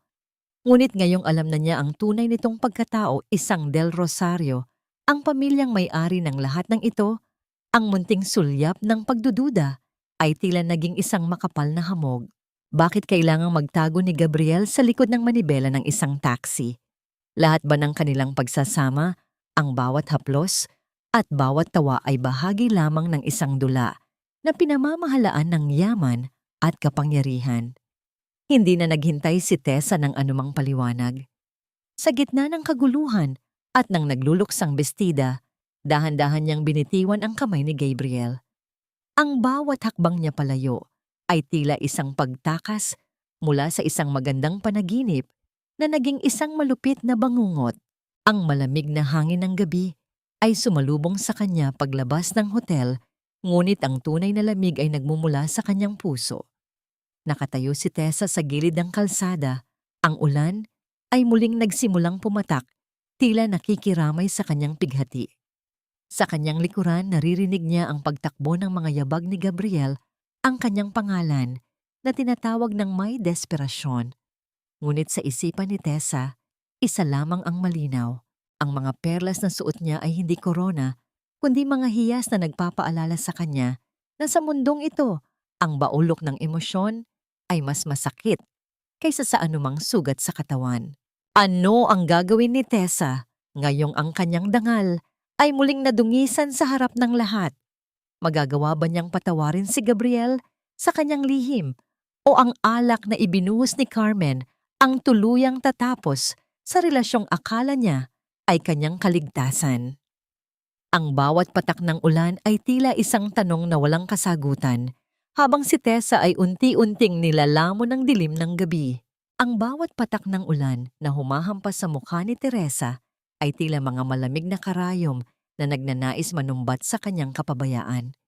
Ngunit ngayong alam na niya ang tunay nitong pagkatao, isang Del Rosario, ang pamilyang may-ari ng lahat ng ito, ang munting sulyap ng pagdududa ay tila naging isang makapal na hamog. Bakit kailangang magtago ni Gabriel sa likod ng manibela ng isang taxi? Lahat ba ng kanilang pagsasama, ang bawat haplos at bawat tawa ay bahagi lamang ng isang dula na pinamamahalaan ng yaman at kapangyarihan? Hindi na naghintay si Tessa ng anumang paliwanag. Sa gitna ng kaguluhan at ng nagluluksang bestida, dahan-dahan niyang binitiwan ang kamay ni Gabriel. Ang bawat hakbang niya palayo ay tila isang pagtakas mula sa isang magandang panaginip na naging isang malupit na bangungot. Ang malamig na hangin ng gabi ay sumalubong sa kanya paglabas ng hotel, ngunit ang tunay na lamig ay nagmumula sa kanyang puso. Nakatayo si Tessa sa gilid ng kalsada. Ang ulan ay muling nagsimulang pumatak, tila nakikiramay sa kanyang pighati. Sa kanyang likuran, naririnig niya ang pagtakbo ng mga yabag ni Gabriel, ang kanyang pangalan na tinatawag ng may desperasyon. Ngunit sa isipan ni Tessa, isa lamang ang malinaw. Ang mga perlas na suot niya ay hindi korona, kundi mga hiyas na nagpapaalala sa kanya na sa mundong ito, ang baulok ng emosyon ay mas masakit kaysa sa anumang sugat sa katawan. Ano ang gagawin ni Tessa ngayong ang kanyang dangal ay muling nadungisan sa harap ng lahat? Magagawa ba niyang patawarin si Gabriel sa kanyang lihim, o ang alak na ibinuhos ni Carmen ang tuluyang tatapos sa relasyong akala niya ay kanyang kaligtasan? Ang bawat patak ng ulan ay tila isang tanong na walang kasagutan, habang si Tessa ay unti-unting nilalamon ng dilim ng gabi. Ang bawat patak ng ulan na humahampas sa mukha ni Teresa ay tila mga malamig na karayom na nagnanais manumbat sa kanyang kapabayaan.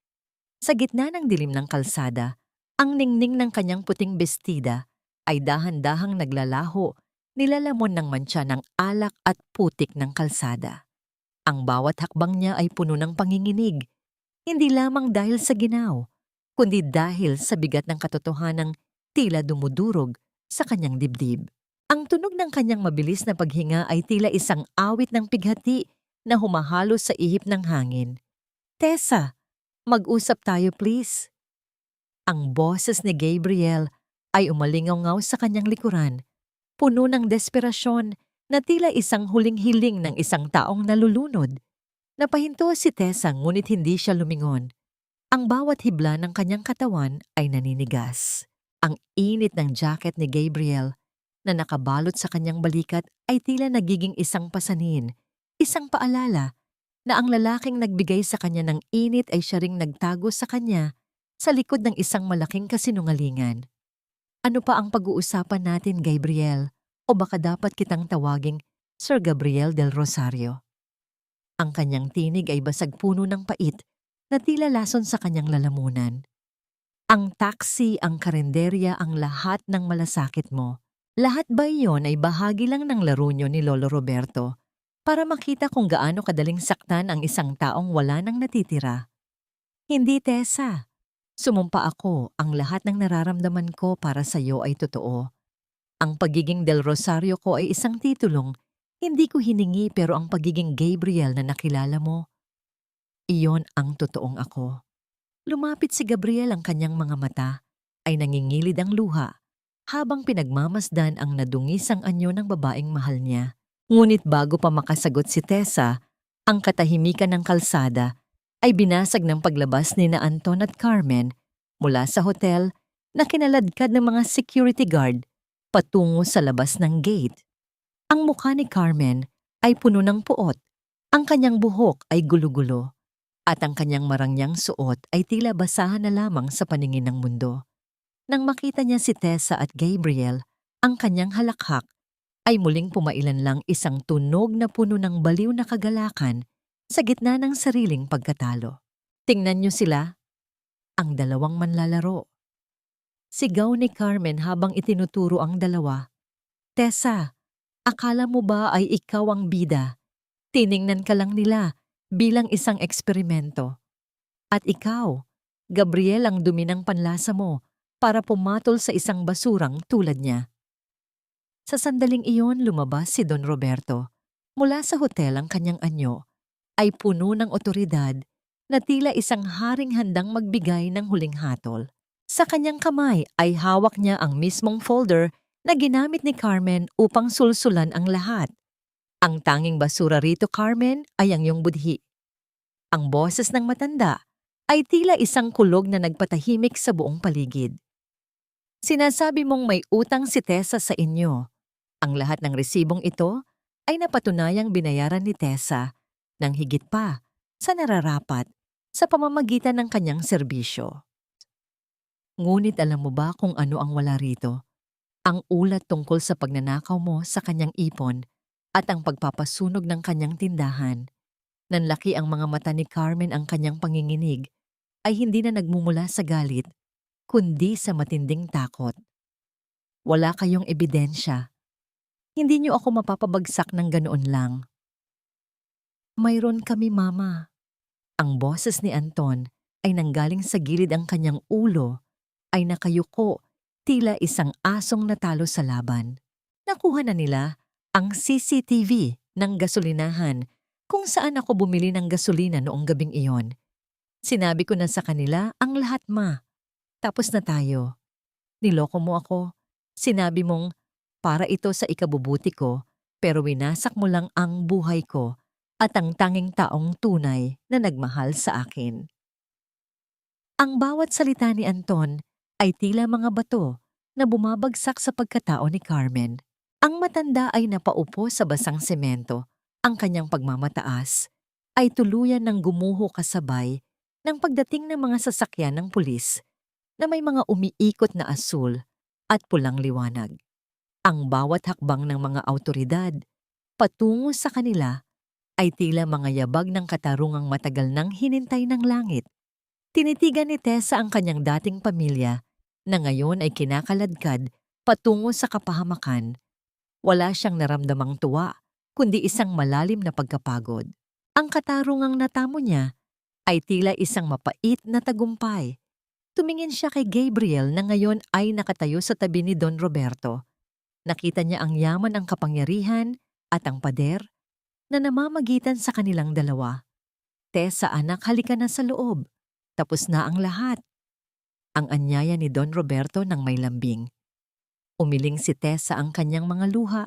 Sa gitna ng dilim ng kalsada, ang ningning ng kanyang puting bestida ay dahan-dahang naglalaho, nilalamon ng mantsa ng alak at putik ng kalsada. Ang bawat hakbang niya ay puno ng panginginig, hindi lamang dahil sa ginaw, kundi dahil sa bigat ng katotohanang tila dumudurog sa kanyang dibdib. Ang tunog ng kanyang mabilis na paghinga ay tila isang awit ng pighati na humahalo sa ihip ng hangin. "Tessa, mag-usap tayo please." Ang boses ni Gabriel ay umalingaw sa kanyang likuran, puno ng desperasyon na tila isang huling hiling ng isang taong nalulunod. Napahinto si Tessa, ngunit hindi siya lumingon. Ang bawat hibla ng kanyang katawan ay naninigas. Ang init ng jacket ni Gabriel na nakabalot sa kanyang balikat ay tila nagiging isang pasanin, isang paalala na ang lalaking nagbigay sa kanya ng init ay siya ring nagtago sa kanya sa likod ng isang malaking kasinungalingan. "Ano pa ang pag-uusapan natin, Gabriel? O baka dapat kitang tawaging Sir Gabriel del Rosario?" Ang kanyang tinig ay basag puno ng pait na tila lason sa kanyang lalamunan. "Ang taxi, ang karenderya, ang lahat ng malasakit mo. Lahat ba iyon ay bahagi lang ng laro niyo ni Lolo Roberto para makita kung gaano kadaling saktan ang isang taong wala nang natitira?" "Hindi, Tessa. Sumumpa ako, ang lahat ng nararamdaman ko para sa iyo ay totoo. Ang pagiging Del Rosario ko ay isang titulong hindi ko hiningi, pero ang pagiging Gabriel na nakilala mo, iyon ang totoong ako." Lumapit si Gabriel, ang kanyang mga mata ay nangingilid ang luha habang pinagmamasdan ang nadungisang anyo ng babaeng mahal niya. Ngunit bago pa makasagot si Tessa, ang katahimikan ng kalsada ay binasag ng paglabas ni na Anton at Carmen mula sa hotel na kinaladkad ng mga security guard patungo sa labas ng gate. Ang mukha ni Carmen ay puno ng puot, ang kanyang buhok ay gulo-gulo, at ang kanyang marangyang suot ay tila basahan na lamang sa paningin ng mundo. Nang makita niya si Tessa at Gabriel, ang kanyang halakhak ay muling pumailan lang isang tunog na puno ng baliw na kagalakan sa gitna ng sariling pagkatalo. Tingnan niyo sila, ang dalawang manlalaro. Sigaw ni Carmen habang itinuturo ang dalawa. Tessa, akala mo ba ay ikaw ang bida? Tiningnan ka lang nila bilang isang eksperimento. At ikaw, Gabriel, ang dumi ng panlasa mo para pumatol sa isang basurang tulad niya. Sa sandaling iyon lumabas si Don Roberto. Mula sa hotel ang kanyang anyo ay puno ng otoridad na tila isang haring handang magbigay ng huling hatol. Sa kanyang kamay ay hawak niya ang mismong folder na ginamit ni Carmen upang sulsulan ang lahat. Ang tanging basura rito, Carmen, ay ang iyong budhi. Ang boses ng matanda ay tila isang kulog na nagpatahimik sa buong paligid. Sinasabi mong may utang si Tessa sa inyo. Ang lahat ng resibong ito ay napatunayang binayaran ni Tessa ng higit pa sa nararapat sa pamamagitan ng kanyang serbisyo. Ngunit alam mo ba kung ano ang wala rito? Ang ulat tungkol sa pagnanakaw mo sa kanyang ipon at ang pagpapasunog ng kanyang tindahan. Nanlaki ang mga mata ni Carmen, ang kanyang panginginig ay hindi na nagmumula sa galit, kundi sa matinding takot. Wala kayong ebidensya. Hindi niyo ako mapapabagsak ng ganoon lang. Mayroon kami, Mama. Ang boses ni Anton ay nanggaling sa gilid, ang kanyang ulo ay nakayuko, tila isang asong natalo sa laban. Nakuha na nila ang CCTV ng gasolinahan kung saan ako bumili ng gasolina noong gabing iyon. Sinabi ko na sa kanila ang lahat, Ma. Tapos na tayo. Niloko mo ako. Sinabi mong para ito sa ikabubuti ko, pero winasak mo lang ang buhay ko at ang tanging taong tunay na nagmahal sa akin. Ang bawat salita ni Anton ay tila mga bato na bumabagsak sa pagkatao ni Carmen. Ang matanda ay napaupo sa basang semento. Ang kanyang pagmamataas ay tuluyan ng gumuho kasabay ng pagdating ng mga sasakyan ng pulis na may mga umiikot na asul at pulang liwanag. Ang bawat hakbang ng mga awtoridad patungo sa kanila ay tila mga yabag ng katarungang matagal nang hinintay ng langit. Tinitigan ni Tessa ang kanyang dating pamilya na ngayon ay kinakaladkad patungo sa kapahamakan. Wala siyang naramdamang tuwa, kundi isang malalim na pagkapagod. Ang katarungang natamo niya ay tila isang mapait na tagumpay. Tumingin siya kay Gabriel na ngayon ay nakatayo sa tabi ni Don Roberto. Nakita niya ang yaman, ang kapangyarihan at ang pader na namamagitan sa kanilang dalawa. Tessa, anak, halika na sa loob. Tapos na ang lahat. Ang anyaya ni Don Roberto nang may lambing. Umiling si Tessa, ang kanyang mga luha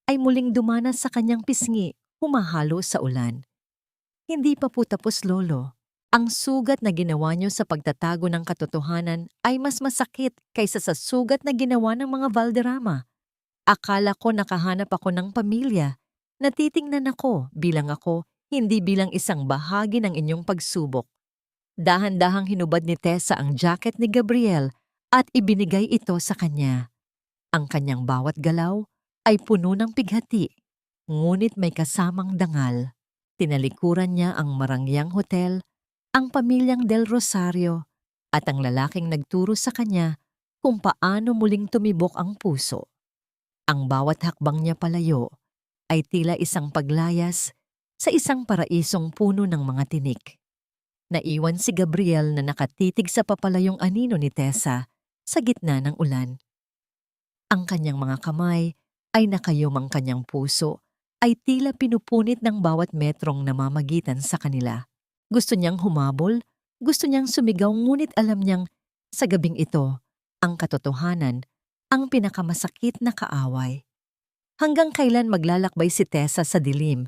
ay muling dumanas sa kanyang pisngi, humahalo sa ulan. Hindi pa po tapos, Lolo. Ang sugat na ginawa niyo sa pagtatago ng katotohanan ay mas masakit kaysa sa sugat na ginawa ng mga Valderrama. Akala ko nakahanap ako ng pamilya. Natitingnan ako, hindi bilang isang bahagi ng inyong pagsubok. Dahan-dahang hinubad ni Tessa ang jacket ni Gabriel at ibinigay ito sa kanya. Ang kanyang bawat galaw ay puno ng pighati, ngunit may kasamang dangal. Tinalikuran niya ang marangyang hotel, ang pamilyang Del Rosario, at ang lalaking nagturo sa kanya kung paano muling tumibok ang puso. Ang bawat hakbang niya palayo ay tila isang paglayas sa isang paraisong puno ng mga tinik. Naiwan si Gabriel na nakatitig sa papalayong anino ni Tessa sa gitna ng ulan. Ang kanyang mga kamay ay nakayom, ang kanyang puso ay tila pinupunit ng bawat metrong namamagitan sa kanila. Gusto niyang humabol, gusto niyang sumigaw, ngunit alam niyang sa gabing ito, ang katotohanan ang pinakamasakit na kaaway. Hanggang kailan maglalakbay si Tessa sa dilim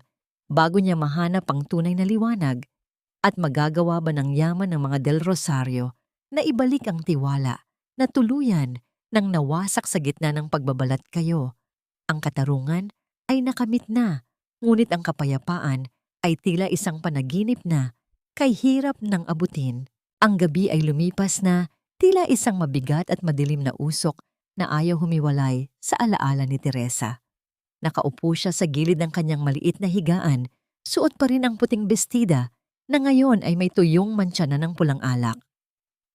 bago niya mahanap ang tunay na liwanag? At magagawa ba ng yaman ng mga Del Rosario na ibalik ang tiwala na tuluyan nang nawasak sa gitna ng pagbabalat kayo? Ang katarungan ay nakamit na, ngunit ang kapayapaan ay tila isang panaginip na kay hirap ng abutin. Ang gabi ay lumipas na, tila isang mabigat at madilim na usok na ayaw humiwalay sa alaala ni Teresa. Nakaupo siya sa gilid ng kanyang maliit na higaan, suot pa rin ang puting bestida na ngayon ay may tuyong mantsa na ng pulang alak.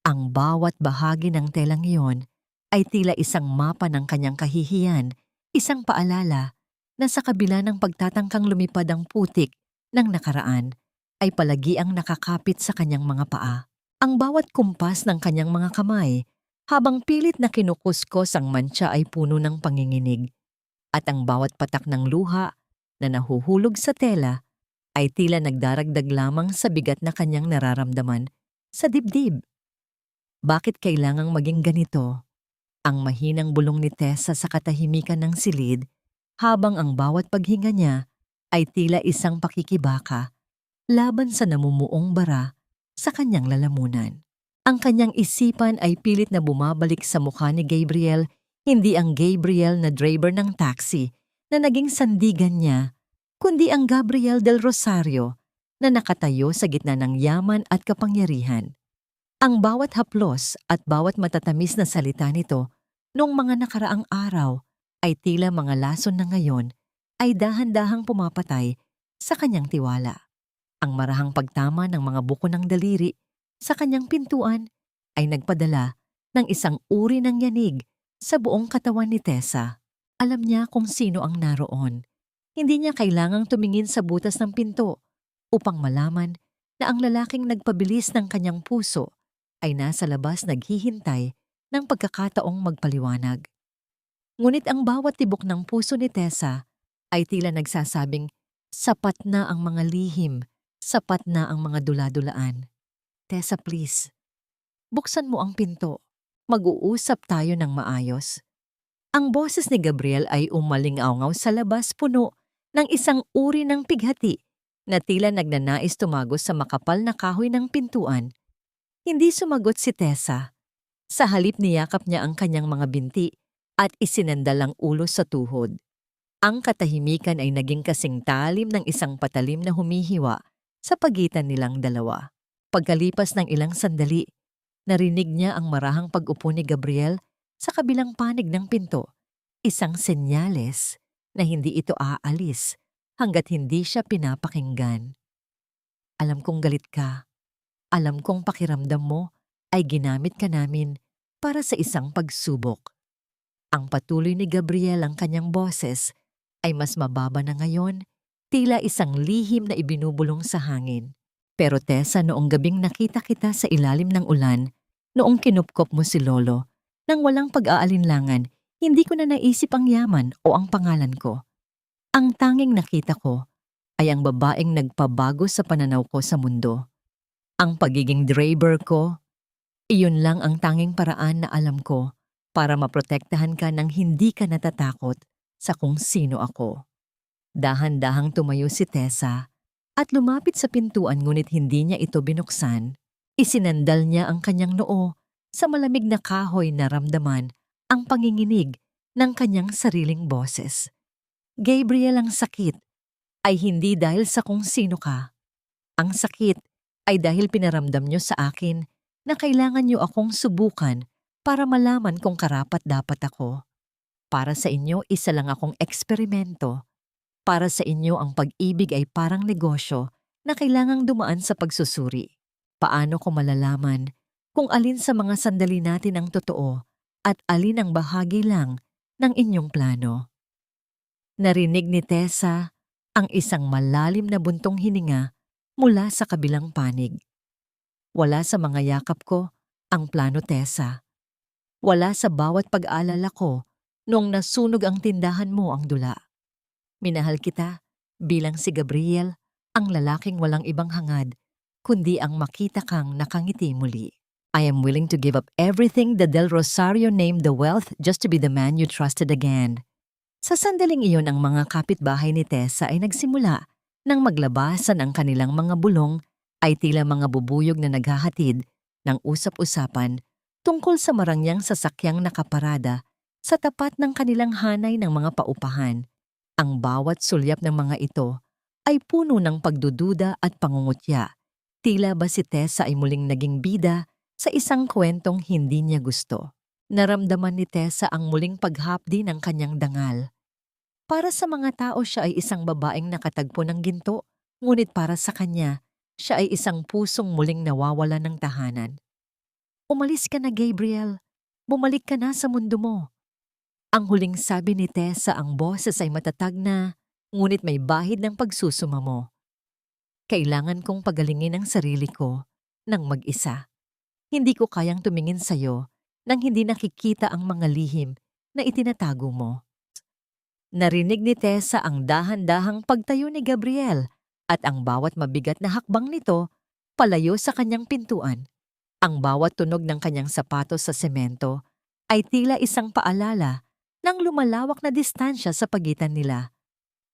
Ang bawat bahagi ng telang iyon ay tila isang mapa ng kanyang kahihiyan, isang paalala na sa kabila ng pagtatangkang lumipad ang putik ng nakaraan ay palagi ang nakakapit sa kanyang mga paa. Ang bawat kumpas ng kanyang mga kamay habang pilit na kinukuskos ang mantsa ay puno ng panginginig. At ang bawat patak ng luha na nahuhulog sa tela ay tila nagdaragdag lamang sa bigat na kanyang nararamdaman sa dibdib. Bakit kailangang maging ganito? Ang mahinang bulong ni Tessa sa katahimikan ng silid habang ang bawat paghinga niya ay tila isang pakikibaka laban sa namumuong bara sa kanyang lalamunan. Ang kanyang isipan ay pilit na bumabalik sa mukha ni Gabriel, hindi ang Gabriel na driver ng taxi na naging sandigan niya, kundi ang Gabriel del Rosario na nakatayo sa gitna ng yaman at kapangyarihan. Ang bawat haplos at bawat matatamis na salita nito noong mga nakaraang araw ay tila mga lason na ngayon ay dahan-dahang pumapatay sa kanyang tiwala. Ang marahang pagtama ng mga buko ng daliri sa kanyang pintuan ay nagpadala ng isang uri ng yanig sa buong katawan ni Tessa. Alam niya kung sino ang naroon. Hindi niya kailangang tumingin sa butas ng pinto upang malaman na ang lalaking nagpabilis ng kanyang puso ay nasa labas naghihintay ng pagkakataong magpaliwanag. Ngunit ang bawat tibok ng puso ni Tessa ay tila nagsasabing, sapat na ang mga lihim, sapat na ang mga dula-dulaan. Tessa, please, buksan mo ang pinto. Mag-uusap tayo ng maayos. Ang boses ni Gabriel ay umalingaw sa labas puno ng isang uri ng pighati na tila nagnanais tumagos sa makapal na kahoy ng pintuan. Hindi sumagot si Tessa. Sa halip niyakap niya ang kanyang mga binti at isinandal ang ulo sa tuhod. Ang katahimikan ay naging kasing talim ng isang patalim na humihiwa sa pagitan nilang dalawa. Pagkalipas ng ilang sandali, narinig niya ang marahang pag-upo ni Gabriel sa kabilang panig ng pinto. Isang senyales na hindi ito aalis hanggat hindi siya pinapakinggan. Alam kong galit ka. Alam kong pakiramdam mo ay ginamit ka namin para sa isang pagsubok. Ang patuloy ni Gabriel ang kanyang boses ay mas mababa na ngayon, tila isang lihim na ibinubulong sa hangin. Pero Tessa, noong gabing nakita kita sa ilalim ng ulan, noong kinupkop mo si Lolo, nang walang pag-aalinlangan, hindi ko na naisip ang yaman o ang pangalan ko. Ang tanging nakita ko ay ang babaeng nagpabago sa pananaw ko sa mundo. Ang pagiging driver ko, iyon lang ang tanging paraan na alam ko para maprotektahan ka nang hindi ka natatakot sa kung sino ako. Dahan-dahang tumayo si Tessa at lumapit sa pintuan ngunit hindi niya ito binuksan. Isinandal niya ang kanyang noo sa malamig na kahoy na ramdaman ang panginginig ng kanyang sariling boses. Gabriel, ang sakit ay hindi dahil sa kung sino ka. Ang sakit ay dahil pinaramdam niyo sa akin na kailangan niyo akong subukan para malaman kung karapat-dapat ako. Para sa inyo, isa lang akong eksperimento. Para sa inyo, ang pag-ibig ay parang negosyo na kailangang dumaan sa pagsusuri. Paano ko malalaman kung alin sa mga sandali natin ang totoo at alin ang bahagi lang ng inyong plano? Narinig ni Tessa ang isang malalim na buntong hininga mula sa kabilang panig. Wala sa mga yakap ko ang plano, Tessa. Wala sa bawat pag-aalala ko noong nasunog ang tindahan mo ang dula. Minahal kita bilang si Gabriel, ang lalaking walang ibang hangad, kundi ang makita kang nakangiti muli. I am willing to give up everything the Del Rosario named the wealth just to be the man you trusted again. Sa sandaling iyon, ang mga kapitbahay ni Tessa ay nagsimula nang maglabasan ang kanilang mga bulong ay tila mga bubuyog na naghahatid ng usap-usapan tungkol sa marangyang sasakyang nakaparada sa tapat ng kanilang hanay ng mga paupahan. Ang bawat sulyap ng mga ito ay puno ng pagdududa at pangungutya. Tila ba si Tessa ay muling naging bida sa isang kwentong hindi niya gusto. Naramdaman ni Tessa ang muling paghapdi ng kanyang dangal. Para sa mga tao siya ay isang babaeng nakatagpo ng ginto, ngunit para sa kanya, siya ay isang pusong muling nawawala ng tahanan. Umalis ka na, Gabriel. Bumalik ka na sa mundo mo. Ang huling sabi ni Tessa, ang boses ay matatag na, ngunit may bahid ng pagsusuma mo. Kailangan kong pagalingin ang sarili ko ng mag-isa. Hindi ko kayang tumingin sa'yo nang hindi nakikita ang mga lihim na itinatago mo. Narinig ni Tessa ang dahan-dahang pagtayo ni Gabriel at ang bawat mabigat na hakbang nito palayo sa kanyang pintuan. Ang bawat tunog ng kanyang sapatos sa semento ay tila isang paalala ng lumalawak na distansya sa pagitan nila.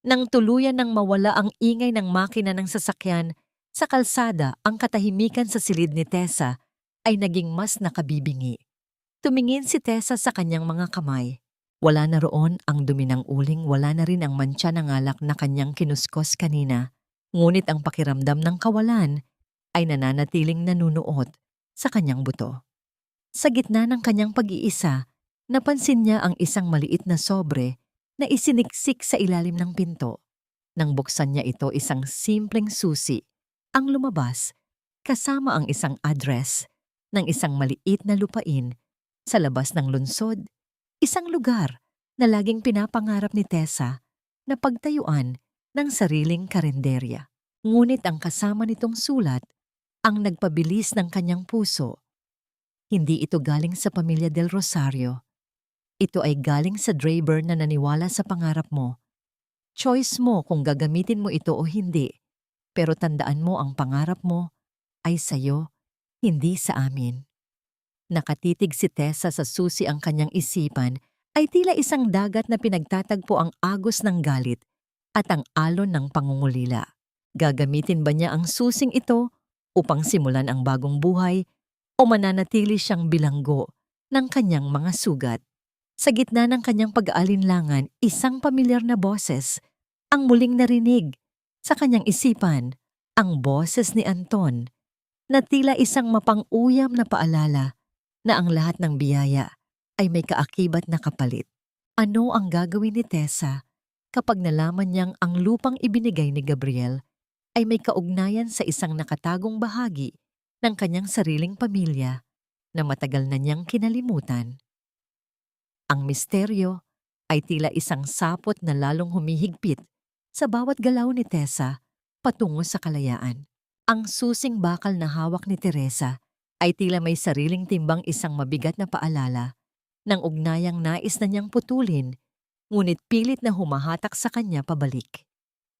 Nang tuluyan ng mawala ang ingay ng makina ng sasakyan, sa kalsada ang katahimikan sa silid ni Tessa ay naging mas nakabibingi. Tumingin si Tessa sa kanyang mga kamay. Wala na roon ang dumi ng uling, wala na rin ang mantsa ng alak na kanyang kinuskos kanina. Ngunit ang pakiramdam ng kawalan ay nananatiling nanunuot sa kanyang buto. Sa gitna ng kanyang pag-iisa, napansin niya ang isang maliit na sobre na isiniksik sa ilalim ng pinto. Nang buksan niya ito, isang simpleng susi ang lumabas kasama ang isang address ng isang maliit na lupain sa labas ng lungsod, isang lugar na laging pinapangarap ni Tessa na pagtayuan ng sariling karenderya. Ngunit ang kasama nitong sulat ang nagpabilis ng kanyang puso. Hindi ito galing sa pamilya Del Rosario. Ito ay galing sa Draper na naniwala sa pangarap mo. Choice mo kung gagamitin mo ito o hindi. Pero tandaan mo, ang pangarap mo ay sa'yo, hindi sa amin. Nakatitig si Tessa sa susi, ang kanyang isipan ay tila isang dagat na pinagtatagpo ang agos ng galit at ang alon ng pangungulila. Gagamitin ba niya ang susing ito upang simulan ang bagong buhay o mananatili siyang bilanggo ng kanyang mga sugat? Sa gitna ng kanyang pag-aalinlangan, isang pamilyar na boses ang muling narinig sa kanyang isipan, ang boses ni Anton, na tila isang mapang-uyam na paalala na ang lahat ng biyaya ay may kaakibat na kapalit. Ano ang gagawin ni Tessa kapag nalaman niyang ang lupang ibinigay ni Gabriel ay may kaugnayan sa isang nakatagong bahagi ng kanyang sariling pamilya na matagal na niyang kinalimutan? Ang misteryo ay tila isang sapot na lalong humihigpit sa bawat galaw ni Tessa patungo sa kalayaan. Ang susing bakal na hawak ni Teresa ay tila may sariling timbang, isang mabigat na paalala ng ugnayang nais na niyang putulin, ngunit pilit na humahatak sa kanya pabalik.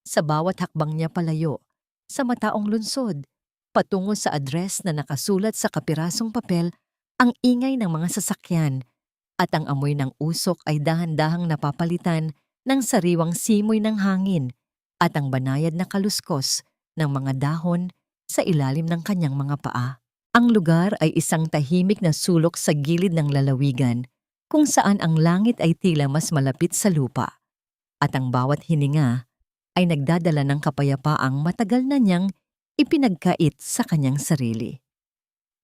Sa bawat hakbang niya palayo sa mataong lungsod, patungo sa address na nakasulat sa kapirasong papel, ang ingay ng mga sasakyan at ang amoy ng usok ay dahan-dahang napapalitan ng sariwang simoy ng hangin at ang banayad na kaluskos ng mga dahon sa ilalim ng kanyang mga paa. Ang lugar ay isang tahimik na sulok sa gilid ng lalawigan, kung saan ang langit ay tila mas malapit sa lupa at ang bawat hininga ay nagdadala ng kapayapaang matagal na niyang ipinagkait sa kanyang sarili.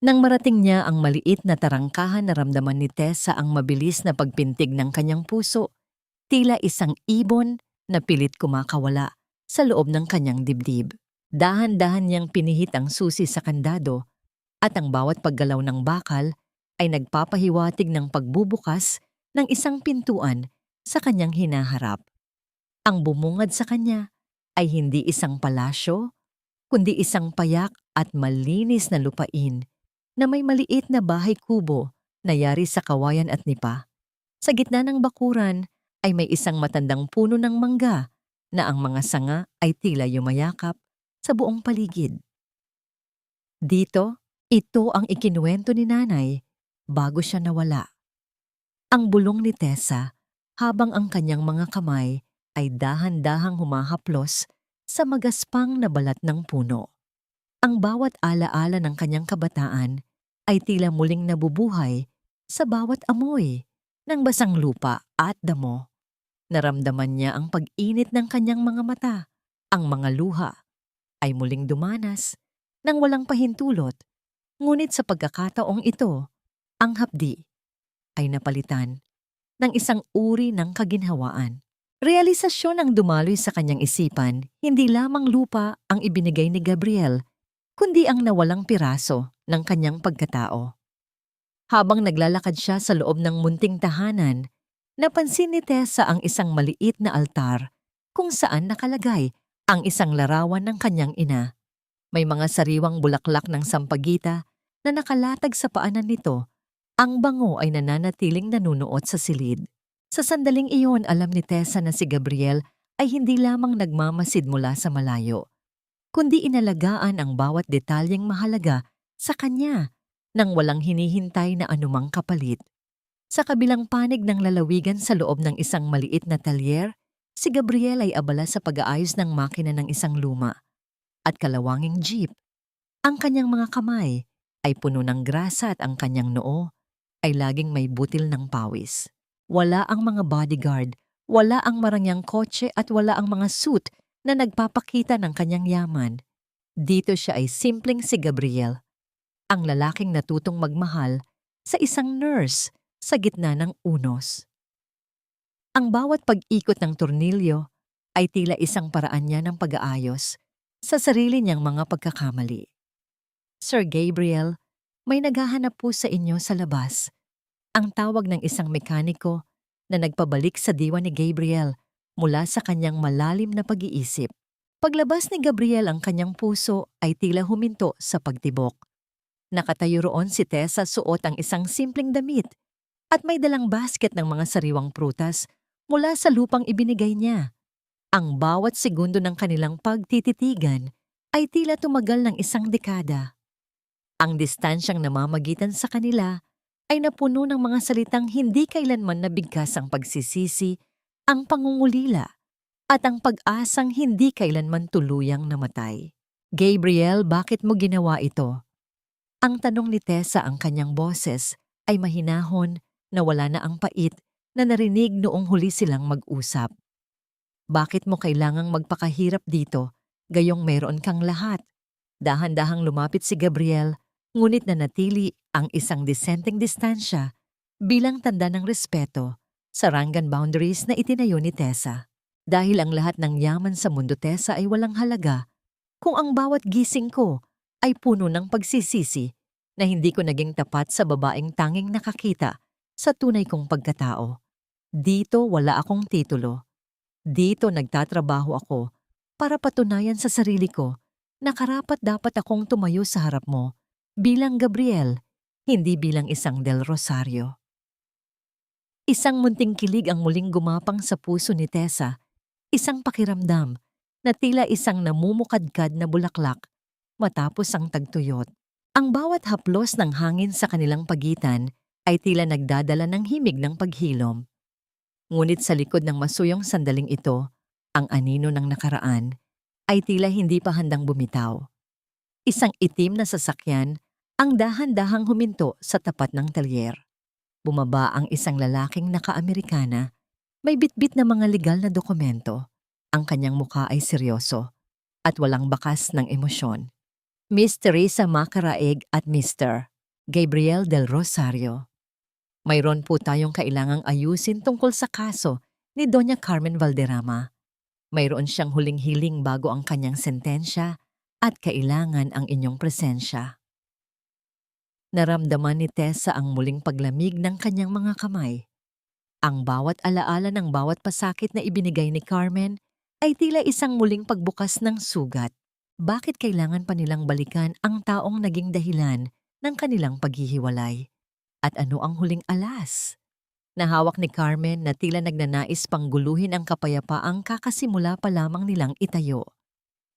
Nang marating niya ang maliit na tarangkahan, naramdaman ni Tessa ang mabilis na pagpintig ng kanyang puso, tila isang ibon na pilit kumakawala sa loob ng kanyang dibdib. Dahan-dahan niyang pinihit ang susi sa kandado at ang bawat paggalaw ng bakal ay nagpapahiwatig ng pagbubukas ng isang pintuan sa kanyang hinaharap. Ang bumungad sa kanya ay hindi isang palasyo, kundi isang payak at malinis na lupain na may maliit na bahay kubo na yari sa kawayan at nipa. Sa gitna ng bakuran ay may isang matandang puno ng mangga na ang mga sanga ay tila yumayakap sa buong paligid. Dito, ito ang ikinuwento ni nanay bago siya nawala. Ang bulong ni Tessa habang ang kanyang mga kamay ay dahan-dahang humahaplos sa magaspang na balat ng puno. Ang bawat alaala ng kanyang kabataan ay tila muling nabubuhay sa bawat amoy ng basang lupa at damo. Naramdaman niya ang pag-init ng kanyang mga mata. Ang mga luha ay muling dumanas nang walang pahintulot. Ngunit sa pagkakataong ito, ang hapdi ay napalitan ng isang uri ng kaginhawaan. Realisasyon ang dumaloy sa kanyang isipan, hindi lamang lupa ang ibinigay ni Gabriel, kundi ang nawalang piraso ng kanyang pagkatao. Habang naglalakad siya sa loob ng munting tahanan, napansin ni Tessa ang isang maliit na altar kung saan nakalagay ang isang larawan ng kanyang ina. May mga sariwang bulaklak ng sampagita na nakalatag sa paanan nito. Ang bango ay nananatiling nanunuot sa silid. Sa sandaling iyon, alam ni Tessa na si Gabriel ay hindi lamang nagmamasid mula sa malayo, kundi inalagaan ang bawat detalyeng mahalaga sa kanya nang walang hinihintay na anumang kapalit. Sa kabilang panig ng lalawigan sa loob ng isang maliit na talyer, si Gabriel ay abala sa pag-aayos ng makina ng isang luma at kalawanging jeep. Ang kanyang mga kamay ay puno ng grasa at ang kanyang noo ay laging may butil ng pawis. Wala ang mga bodyguard, wala ang marangyang kotse at wala ang mga suit na nagpapakita ng kanyang yaman. Dito siya ay simpleng si Gabriel, ang lalaking natutong magmahal sa isang nurse sa gitna ng unos. Ang bawat pag-ikot ng tornilyo ay tila isang paraan niya ng pag-aayos sa sarili niyang mga pagkakamali. Sir Gabriel, may naghahanap po sa inyo sa labas. Ang tawag ng isang mekaniko na nagpabalik sa diwa ni Gabriel mula sa kanyang malalim na pag-iisip. Paglabas ni Gabriel, ang kanyang puso ay tila huminto sa pagtibok. Nakatayo roon si Tessa, suot ang isang simpleng damit at may dalang basket ng mga sariwang prutas mula sa lupang ibinigay niya. Ang bawat segundo ng kanilang pagtititigan ay tila tumagal ng isang dekada. Ang distansyang namamagitan sa kanila ay napuno ng mga salitang hindi kailanman nabigkas ang pagsisisi, ang pangungulila, at ang pag-asang hindi kailanman tuluyang namatay. Gabriel, bakit mo ginawa ito? Ang tanong ni Tessa, ang kanyang boses ay mahinahon na wala na ang pait na narinig noong huli silang mag-usap. Bakit mo kailangang magpakahirap dito, gayong meron kang lahat? Dahan-dahang lumapit si Gabriel, ngunit nanatili ang isang disenteng distansya bilang tanda ng respeto sa rangan boundaries na itinayo ni Tessa. Dahil ang lahat ng yaman sa mundo, Tessa, ay walang halaga kung ang bawat gising ko ay puno ng pagsisisi na hindi ko naging tapat sa babaeng tanging nakakita sa tunay kong pagkatao. Dito wala akong titulo. Dito nagtatrabaho ako para patunayan sa sarili ko na karapat-dapat akong tumayo sa harap mo bilang Gabriel, hindi bilang isang Del Rosario. Isang munting kilig ang muling gumapang sa puso ni Tessa, isang pakiramdam na tila isang namumukadkad na bulaklak matapos ang tagtuyot. Ang bawat haplos ng hangin sa kanilang pagitan ay tila nagdadala ng himig ng paghilom. Ngunit sa likod ng masuyong sandaling ito, ang anino ng nakaraan ay tila hindi pa handang bumitaw. Isang itim na sasakyan ang dahan-dahang huminto sa tapat ng talyer. Bumaba ang isang lalaking naka-Amerikana, may bitbit na mga legal na dokumento. Ang kanyang mukha ay seryoso at walang bakas ng emosyon. Miss Teresa Macaraeg at Mr. Gabriel Del Rosario. Mayroon po tayong kailangang ayusin tungkol sa kaso ni Doña Carmen Valderrama. Mayroon siyang huling hiling bago ang kanyang sentensya at kailangan ang inyong presensya. Naramdaman ni Tessa ang muling paglamig ng kanyang mga kamay. Ang bawat alaala ng bawat pasakit na ibinigay ni Carmen ay tila isang muling pagbukas ng sugat. Bakit kailangan pa nilang balikan ang taong naging dahilan ng kanilang paghihiwalay? At ano ang huling alas? Nahawak ni Carmen na tila nagnanais pang guluhin ang kapayapaang kakasimula pa lamang nilang itayo.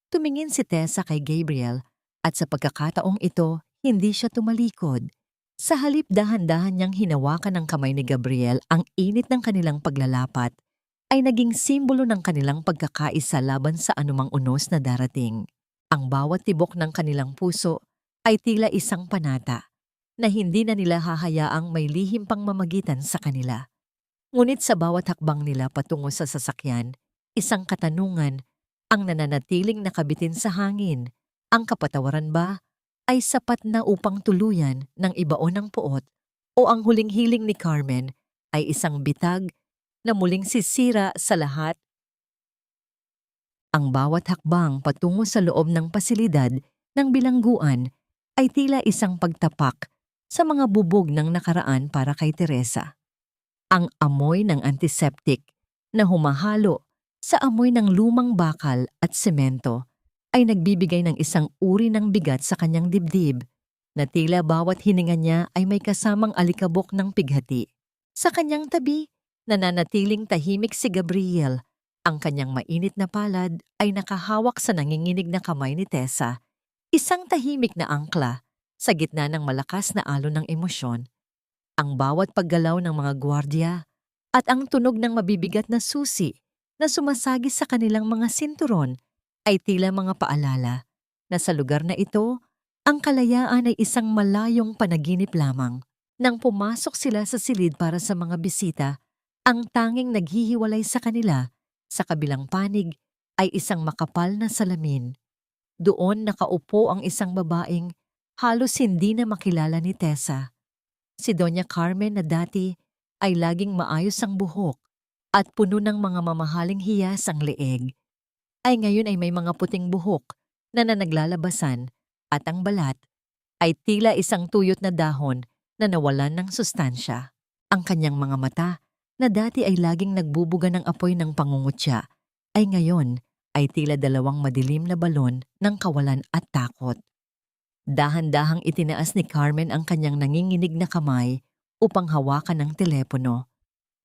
Tumingin si Tessa kay Gabriel at sa pagkakataong ito, hindi siya tumalikod. Sa halip, dahan-dahan niyang hinawakan ng kamay ni Gabriel. Ang init ng kanilang paglalapat ay naging simbolo ng kanilang pagkakaisa laban sa anumang unos na darating. Ang bawat tibok ng kanilang puso ay tila isang panata na hindi na nila hahayaang may lihim pang mamagitan sa kanila. Ngunit sa bawat hakbang nila patungo sa sasakyan, isang katanungan ang nananatiling nakabitin sa hangin. Ang kapatawaran ba ay sapat na upang tuluyan ng ibaon ng puot, o ang huling hiling ni Carmen ay isang bitag na muling sisira sa lahat. Ang bawat hakbang patungo sa loob ng pasilidad ng bilangguan ay tila isang pagtapak sa mga bubog ng nakaraan para kay Teresa. Ang amoy ng antiseptic na humahalo sa amoy ng lumang bakal at semento ay nagbibigay ng isang uri ng bigat sa kanyang dibdib na tila bawat hininga niya ay may kasamang alikabok ng pighati. Sa kanyang tabi, nananatiling tahimik si Gabriel. Ang kanyang mainit na palad ay nakahawak sa nanginginig na kamay ni Tessa, isang tahimik na angkla sa gitna ng malakas na alon ng emosyon. Ang bawat paggalaw ng mga gwardiya at ang tunog ng mabibigat na susi na sumasagis sa kanilang mga sinturon ay tila mga paalala na sa lugar na ito, ang kalayaan ay isang malayong panaginip lamang. Nang pumasok sila sa silid para sa mga bisita, ang tanging naghihiwalay sa kanila sa kabilang panig ay isang makapal na salamin. Doon nakaupo ang isang babaeng halos hindi na makilala ni Tessa. Si Doña Carmen na dati ay laging maayos ang buhok at puno ng mga mamahaling hiyas ang leeg, ay ngayon ay may mga puting buhok na naglalabasan at ang balat ay tila isang tuyot na dahon na nawalan ng sustansya. Ang kanyang mga mata na dati ay laging nagbubuga ng apoy ng pangungutya ay ngayon ay tila dalawang madilim na balon ng kawalan at takot. Dahan-dahang itinaas ni Carmen ang kanyang nanginginig na kamay upang hawakan ang telepono.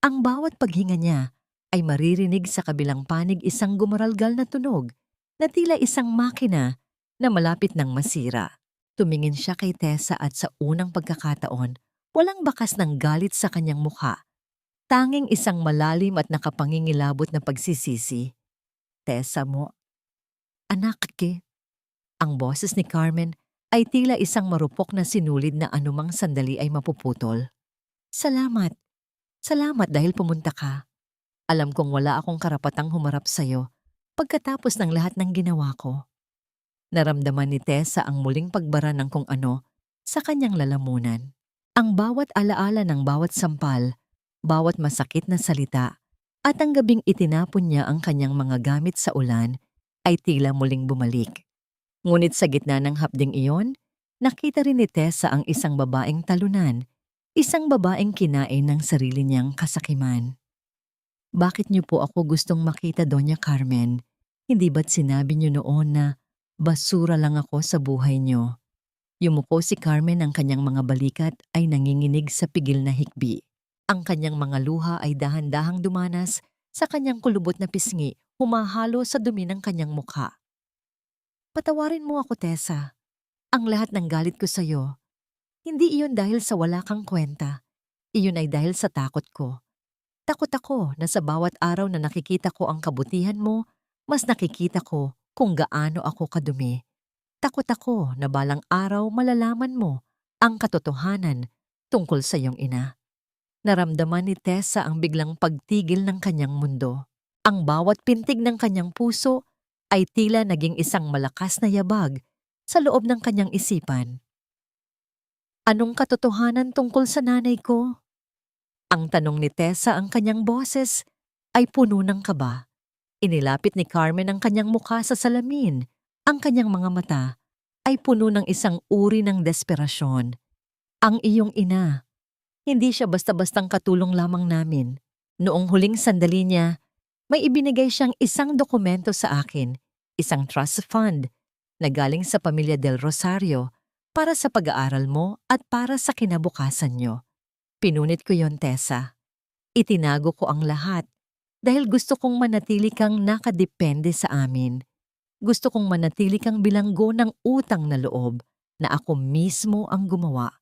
Ang bawat paghinga niya ay maririnig sa kabilang panig isang gumaralgal na tunog na tila isang makina na malapit ng masira. Tumingin siya kay Tessa at sa unang pagkakataon, walang bakas ng galit sa kanyang mukha. Tanging isang malalim at nakapangingilabot na pagsisisi. Tessa mo, anak ke. Ang boses ni Carmen ay tila isang marupok na sinulid na anumang sandali ay mapuputol. Salamat. Salamat dahil pumunta ka. Alam kong wala akong karapatang humarap sa'yo pagkatapos ng lahat ng ginawa ko. Naramdaman ni Tessa ang muling pagbara ng kung ano sa kanyang lalamunan. Ang bawat alaala ng bawat sampal, bawat masakit na salita, at ang gabing itinapon niya ang kanyang mga gamit sa ulan ay tila muling bumalik. Ngunit sa gitna ng hapding iyon, nakita rin ni Tessa ang isang babaeng talunan, isang babaeng kinain ng sarili niyang kasakiman. Bakit niyo po ako gustong makita, Doña Carmen? Hindi ba't sinabi niyo noon na basura lang ako sa buhay niyo? Yumuko si Carmen, ang kanyang mga balikat ay nanginginig sa pigil na hikbi. Ang kanyang mga luha ay dahan-dahang dumanas sa kanyang kulubot na pisngi, humahalo sa dumi ng kanyang mukha. Patawarin mo ako, Tessa. Ang lahat ng galit ko sa'yo, hindi iyon dahil sa wala kang kwenta. Iyon ay dahil sa takot ko. Takot ako na sa bawat araw na nakikita ko ang kabutihan mo, mas nakikita ko kung gaano ako kadumi. Takot ako na balang araw malalaman mo ang katotohanan tungkol sa iyong ina. Naramdaman ni Tessa ang biglang pagtigil ng kanyang mundo. Ang bawat pintig ng kanyang puso ay tila naging isang malakas na yabag sa loob ng kanyang isipan. Anong katotohanan tungkol sa nanay ko? Ang tanong ni Tessa, ang kanyang boses ay puno ng kaba. Inilapit ni Carmen ang kanyang mukha sa salamin. Ang kanyang mga mata ay puno ng isang uri ng desperasyon. Ang iyong ina, hindi siya basta-bastang katulong lamang namin. Noong huling sandali niya, may ibinigay siyang isang dokumento sa akin, isang trust fund na galing sa pamilya Del Rosario para sa pag-aaral mo at para sa kinabukasan niyo. Pinunit ko yon, Tessa. Itinago ko ang lahat dahil gusto kong manatili kang nakadepende sa amin. Gusto kong manatili kang bilanggo ng utang na loob na ako mismo ang gumawa.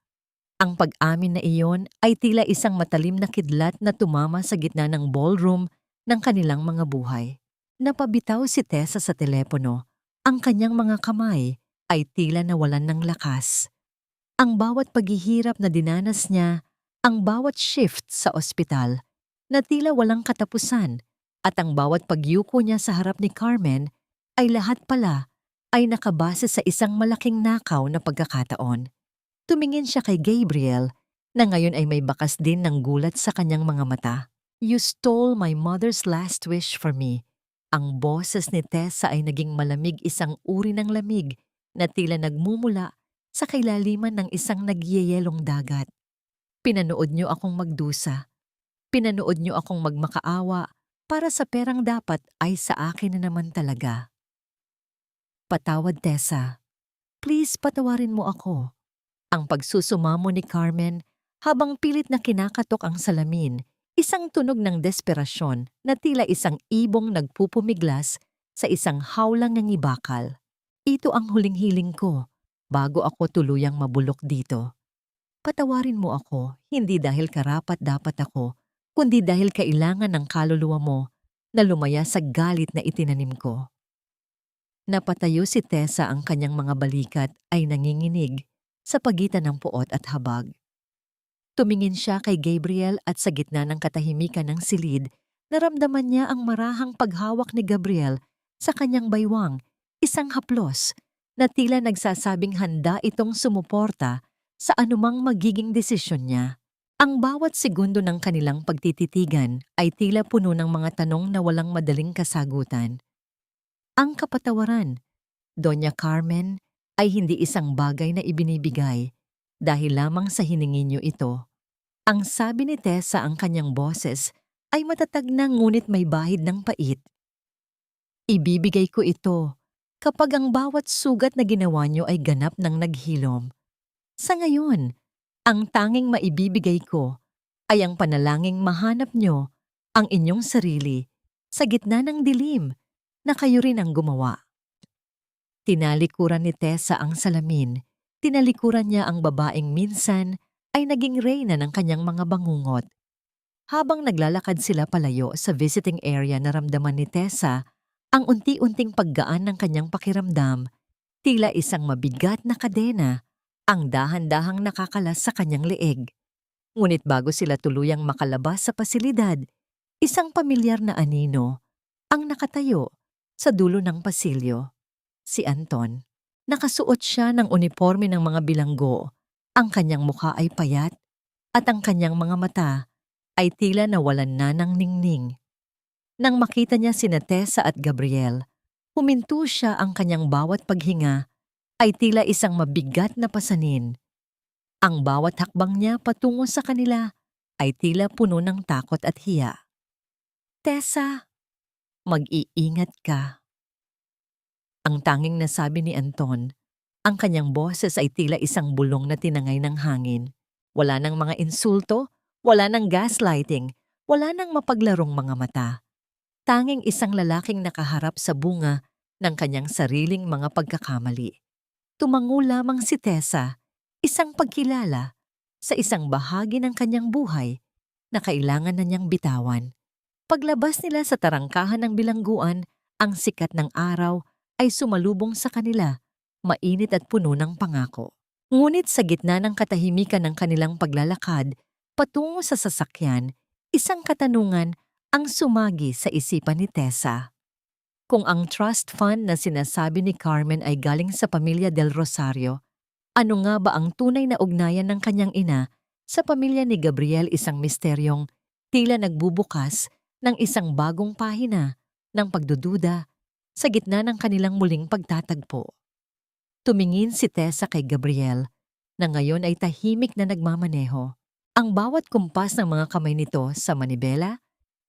Ang pag-amin na iyon ay tila isang matalim na kidlat na tumama sa gitna ng ballroom ng kanilang mga buhay. Napabitaw si Tessa sa telepono. Ang kanyang mga kamay ay tila nawalan ng lakas. Ang bawat paghihirap na dinanas niya, ang bawat shift sa ospital na tila walang katapusan, at ang bawat pagyuko niya sa harap ni Carmen ay lahat pala ay nakabase sa isang malaking nakaw na pagkakataon. Tumingin siya kay Gabriel na ngayon ay may bakas din ng gulat sa kanyang mga mata. You stole my mother's last wish for me. Ang boses ni Tessa ay naging malamig, isang uri ng lamig na tila nagmumula sa kailaliman ng isang nagyeyelong dagat. Pinanood niyo akong magdusa. Pinanood niyo akong magmakaawa para sa perang dapat ay sa akin na naman talaga. Patawad, Tessa. Please patawarin mo ako. Ang pagsusumamo ni Carmen habang pilit na kinakatok ang salamin, isang tunog ng desperasyon na tila isang ibong nagpupumiglas sa isang hawlang ngibakal. Ito ang huling hiling ko bago ako tuluyang mabulok dito. Patawarin mo ako, hindi dahil karapat-dapat ako, kundi dahil kailangan ng kaluluwa mo na lumaya sa galit na itinanim ko. Napatayo si Tessa, ang kanyang mga balikat ay nanginginig sa pagitan ng puot at habag. Tumingin siya kay Gabriel at sa gitna ng katahimikan ng silid, naramdaman niya ang marahang paghawak ni Gabriel sa kanyang baywang, isang haplos na tila nagsasabing handa itong sumuporta sa anumang magiging desisyon niya. Ang bawat segundo ng kanilang pagtititigan ay tila puno ng mga tanong na walang madaling kasagutan. Ang kapatawaran, Doña Carmen, ay hindi isang bagay na ibinibigay dahil lamang sa hiningi niyo ito. Ang sabi ni Tessa, ang kanyang boses ay matatag na ngunit may bahid ng pait. Ibibigay ko ito kapag ang bawat sugat na ginawa niyo ay ganap ng naghilom. Sa ngayon, ang tanging maibibigay ko ay ang panalangin mahanap niyo ang inyong sarili sa gitna ng dilim na kayo rin ang gumawa. Tinalikuran ni Tessa ang salamin. Tinalikuran niya ang babaeng minsan ay naging reyna ng kanyang mga bangungot. Habang naglalakad sila palayo sa visiting area, naramdaman ni Tessa ang unti-unting paggaan ng kanyang pakiramdam, tila isang mabigat na kadena ang dahan-dahang nakakalas sa kanyang leeg. Ngunit bago sila tuluyang makalabas sa pasilidad, isang pamilyar na anino ang nakatayo sa dulo ng pasilyo. Si Anton. Nakasuot siya ng uniforme ng mga bilanggo. Ang kanyang mukha ay payat at ang kanyang mga mata ay tila nawalan na ng ningning. Nang makita niya sina Tessa at Gabriel, huminto siya, ang kanyang bawat paghinga ay tila isang mabigat na pasanin. Ang bawat hakbang niya patungo sa kanila ay tila puno ng takot at hiya. Tessa, mag-iingat ka. Ang tanging nasabi ni Anton, ang kanyang boses ay tila isang bulong na tinangay ng hangin. Wala nang mga insulto, wala nang gaslighting, wala nang mapaglarong mga mata. Tanging isang lalaking nakaharap sa bunga ng kanyang sariling mga pagkakamali. Tumango lamang si Tessa, isang pagkilala sa isang bahagi ng kanyang buhay na kailangan na niyang bitawan. Paglabas nila sa tarangkahan ng bilangguan, ang sikat ng araw ay sumalubong sa kanila, mainit at puno ng pangako. Ngunit sa gitna ng katahimikan ng kanilang paglalakad patungo sa sasakyan, isang katanungan ang sumagi sa isipan ni Tessa. Kung ang trust fund na sinasabi ni Carmen ay galing sa pamilya Del Rosario, ano nga ba ang tunay na ugnayan ng kanyang ina sa pamilya ni Gabriel? Isang misteryong tila nagbubukas ng isang bagong pahina ng pagdududa sa gitna ng kanilang muling pagtatagpo. Tumingin si Tessa kay Gabriel na ngayon ay tahimik na nagmamaneho. Ang bawat kumpas ng mga kamay nito sa manibela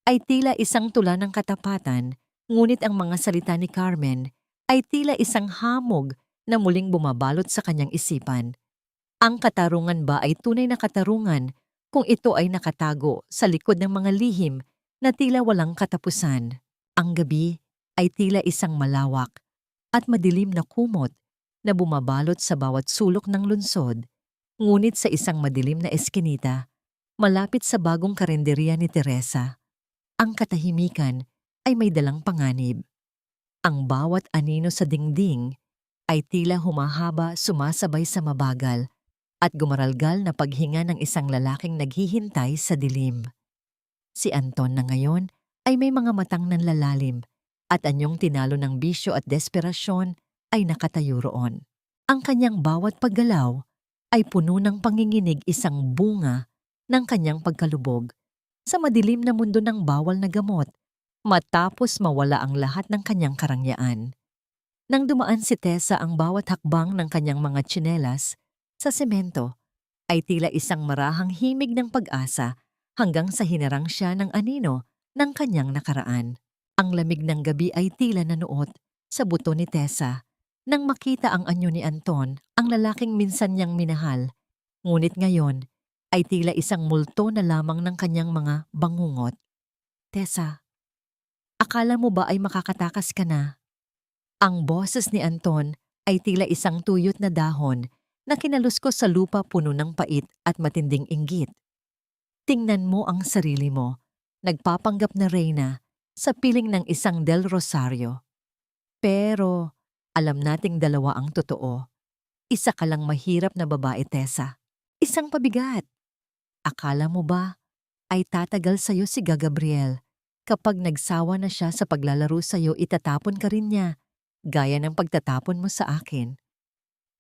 ay tila isang tula ng katapatan, ngunit ang mga salita ni Carmen ay tila isang hamog na muling bumabalot sa kanyang isipan. Ang katarungan ba ay tunay na katarungan kung ito ay nakatago sa likod ng mga lihim na tila walang katapusan? Ang gabi ay tila isang malawak at madilim na kumot na bumabalot sa bawat sulok ng lungsod, ngunit sa isang madilim na eskinita, malapit sa bagong karenderya ni Teresa, ang katahimikan ay may dalang panganib. Ang bawat anino sa dingding ay tila humahaba, sumasabay sa mabagal at gumaralgal na paghinga ng isang lalaking naghihintay sa dilim. Si Anton na ngayon ay may mga matang nanlalalim at anyong tinalo ng bisyo at desperasyon ay nakatayo roon. Ang kanyang bawat paggalaw ay puno ng panginginig, isang bunga ng kanyang pagkalubog sa madilim na mundo ng bawal na gamot matapos mawala ang lahat ng kanyang karangyaan. Nang dumaan si Tessa ang bawat hakbang ng kanyang mga tsinelas sa semento, ay tila isang marahang himig ng pag-asa hanggang sa hinarang siya ng anino ng kanyang nakaraan. Ang lamig ng gabi ay tila nanuot sa buto ni Tessa nang makita ang anyo ni Anton, ang lalaking minsan niyang minahal. Ngunit ngayon ay tila isang multo na lamang ng kanyang mga bangungot. Tessa, akala mo ba ay makakatakas ka na? Ang boses ni Anton ay tila isang tuyot na dahon na kinaluskos sa lupa puno ng pait at matinding inggit. Tingnan mo ang sarili mo, nagpapanggap na reyna sa piling ng isang Del Rosario. Pero alam nating dalawa ang totoo. Isa ka lang mahirap na babae, Tessa. Isang pabigat. Akala mo ba ay tatagal sa'yo si Gabriel? Kapag nagsawa na siya sa paglalaro sa'yo, itatapon ka rin niya, gaya ng pagtatapon mo sa akin.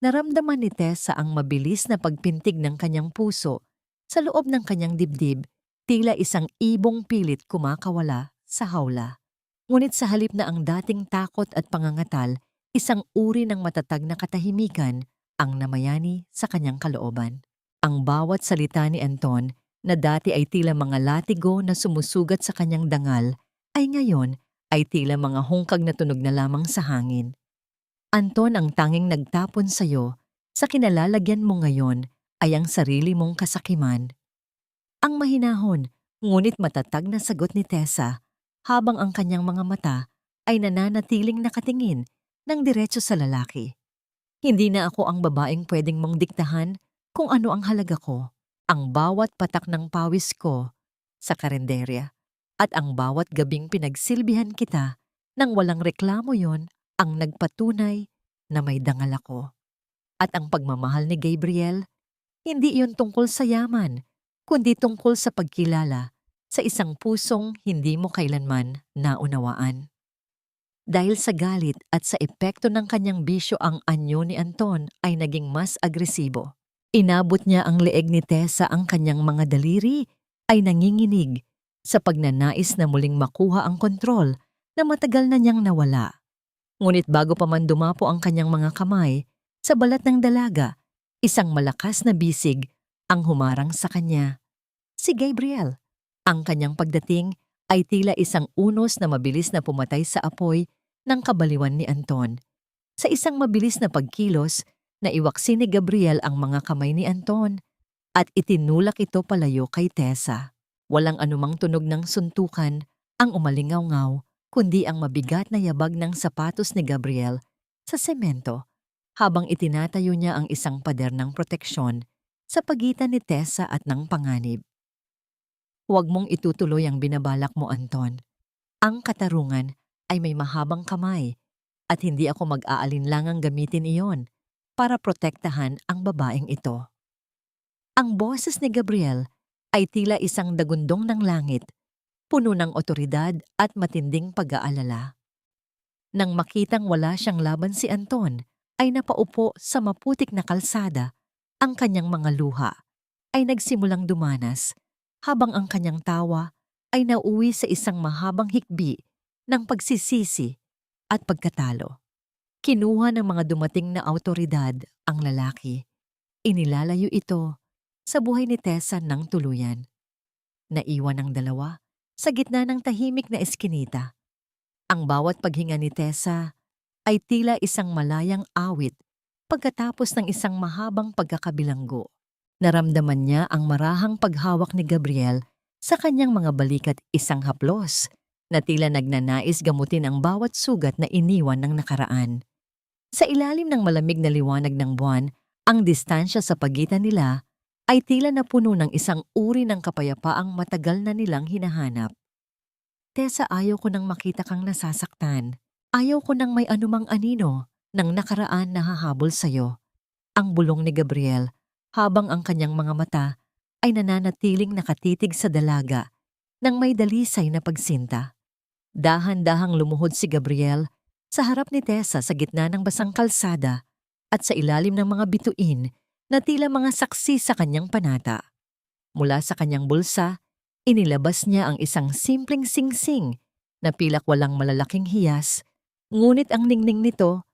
Naramdaman ni Tessa ang mabilis na pagpintig ng kanyang puso sa loob ng kanyang dibdib, tila isang ibong pilit kumakawala sa hawla. Ngunit sa halip na ang dating takot at pangangatal, isang uri ng matatag na katahimikan ang namayani sa kanyang kalooban. Ang bawat salita ni Anton na dati ay tila mga latigo na sumusugat sa kanyang dangal, ay ngayon ay tila mga hungkag na tunog na lamang sa hangin. Anton, ang tanging nagtapon sa'yo, sa kinalalagyan mo ngayon ay ang sarili mong kasakiman. Ang mahinahon, ngunit matatag na sagot ni Tessa, habang ang kanyang mga mata ay nananatiling nakatingin ng diretso sa lalaki. Hindi na ako ang babaeng pwedeng mong diktahan kung ano ang halaga ko. Ang bawat patak ng pawis ko sa karenderya at ang bawat gabing pinagsilbihan kita nang walang reklamo yon ang nagpatunay na may dangal ako. At ang pagmamahal ni Gabriel, hindi iyon tungkol sa yaman, kundi tungkol sa pagkilala sa isang pusong hindi mo kailanman naunawaan. Dahil sa galit at sa epekto ng kanyang bisyo, ang anyo ni Anton ay naging mas agresibo. Inabot niya ang leeg ni Tessa, ang kanyang mga daliri ay nanginginig sa pagnanais na muling makuha ang kontrol na matagal na niyang nawala. Ngunit bago pa man dumapo ang kanyang mga kamay sa balat ng dalaga, isang malakas na bisig ang humarang sa kanya. Si Gabriel. Ang kanyang pagdating ay tila isang unos na mabilis na pumatay sa apoy ng kabaliwan ni Anton. Sa isang mabilis na pagkilos, naiwaksi ni Gabriel ang mga kamay ni Anton at itinulak ito palayo kay Tessa. Walang anumang tunog ng suntukan ang umalingaw-ngaw, kundi ang mabigat na yabag ng sapatos ni Gabriel sa semento habang itinatayo niya ang isang pader ng proteksyon sa pagitan ni Tessa at ng panganib. Huwag mong itutuloy ang binabalak mo, Anton. Ang katarungan ay may mahabang kamay at hindi ako mag-aalinlangang gamitin iyon para protektahan ang babaeng ito. Ang boses ni Gabriel ay tila isang dagundong ng langit, puno ng otoridad at matinding pag-aalala. Nang makitang wala siyang laban si Anton, ay napaupo sa maputik na kalsada. Ang kanyang mga luha ay nagsimulang dumanas, habang ang kanyang tawa ay nauwi sa isang mahabang hikbi ng pagsisisi at pagkatalo. Kinuha ng mga dumating na awtoridad ang lalaki. Inilalayo ito sa buhay ni Tessa ng tuluyan. Naiwan ang dalawa sa gitna ng tahimik na eskinita. Ang bawat paghinga ni Tessa ay tila isang malayang awit pagkatapos ng isang mahabang pagkakabilanggo. Naramdaman niya ang marahang paghawak ni Gabriel sa kanyang mga balikat, isang haplos na tila nagnanais gamutin ang bawat sugat na iniwan ng nakaraan. Sa ilalim ng malamig na liwanag ng buwan, ang distansya sa pagitan nila ay tila napuno ng isang uri ng kapayapaang matagal na nilang hinahanap. Tessa, ayaw ko nang makita kang nasasaktan. Ayaw ko nang may anumang anino ng nakaraan na hahabol sa'yo. Ang bulong ni Gabriel habang ang kanyang mga mata ay nananatiling nakatitig sa dalaga ng may dalisay na pagsinta. Dahan-dahang lumuhod si Gabriel sa harap ni Tessa sa gitna ng basang kalsada at sa ilalim ng mga bituin na tila mga saksi sa kanyang panata. Mula sa kanyang bulsa, Inilabas niya ang isang simpleng singsing na pilak walang malalaking hiyas, ngunit ang ningning nito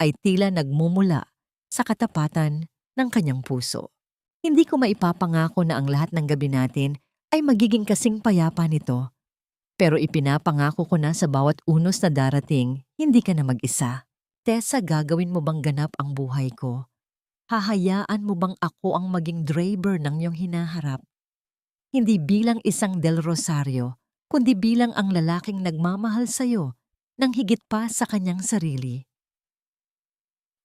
ay tila nagmumula sa katapatan ng kanyang puso. Hindi ko maipapangako na ang lahat ng gabi natin ay magiging kasing payapa nito, pero ipinapangako ko na sa bawat unos na darating, hindi ka na mag-isa. Tessa, gagawin mo bang ganap ang buhay ko? Hahayaan mo bang ako ang maging driver ng iyong hinaharap? Hindi bilang isang Del Rosario, kundi bilang ang lalaking nagmamahal sa'yo nang higit pa sa kanyang sarili.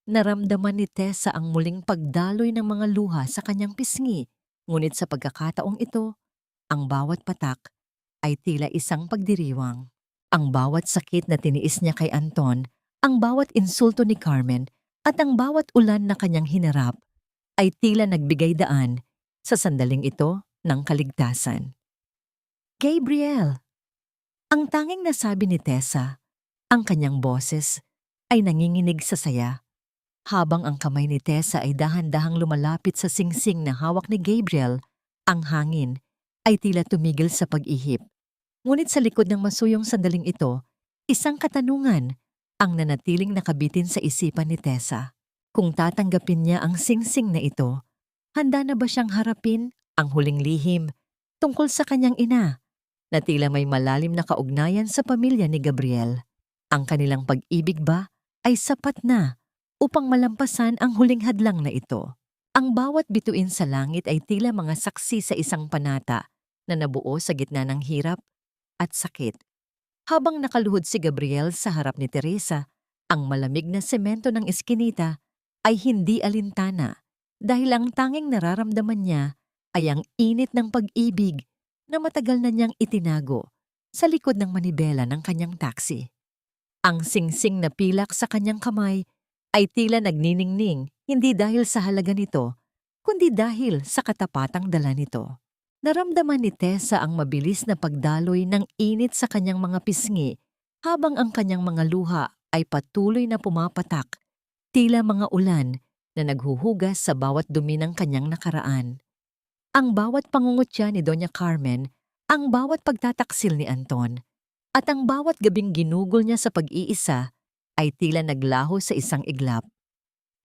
Naramdaman ni Tessa ang muling pagdaloy ng mga luha sa kanyang pisngi, ngunit sa pagkakataong ito, ang bawat patak ay tila isang pagdiriwang. Ang bawat sakit na tiniis niya kay Anton, ang bawat insulto ni Carmen, at ang bawat ulan na kanyang hinarap ay tila nagbigay daan sa sandaling ito ng kaligtasan. Gabriel! Ang tanging nasabi ni Tessa, ang kanyang boses ay nanginginig sa saya. Habang ang kamay ni Tessa ay dahan-dahang lumalapit sa singsing na hawak ni Gabriel, ang hangin ay tila tumigil sa pag-ihip. Ngunit sa likod ng masuyong sandaling ito, isang katanungan ang nanatiling nakabitin sa isipan ni Tessa. Kung tatanggapin niya ang singsing na ito, handa na ba siyang harapin ang huling lihim tungkol sa kanyang ina na tila may malalim na kaugnayan sa pamilya ni Gabriel? Ang kanilang pag-ibig ba ay sapat na upang malampasan ang huling hadlang na ito? Ang bawat bituin sa langit ay tila mga saksi sa isang panata na nabuo sa gitna ng hirap at sakit. Habang nakaluhod si Gabriel sa harap ni Teresa, ang malamig na semento ng eskinita ay hindi alintana dahil ang tanging nararamdaman niya ay ang init ng pag-ibig na matagal na niyang itinago sa likod ng manibela ng kanyang taxi. Ang singsing na pilak sa kanyang kamay ay tila nagniningning hindi dahil sa halaga nito, kundi dahil sa katapatang dala nito. Naramdaman ni Tessa ang mabilis na pagdaloy ng init sa kanyang mga pisngi habang ang kanyang mga luha ay patuloy na pumapatak, tila mga ulan na naghuhugas sa bawat dumi ng kanyang nakaraan. Ang bawat pangungutya ni Doña Carmen, ang bawat pagtataksil ni Anton, at ang bawat gabing ginugol niya sa pag-iisa ay tila naglaho sa isang iglap.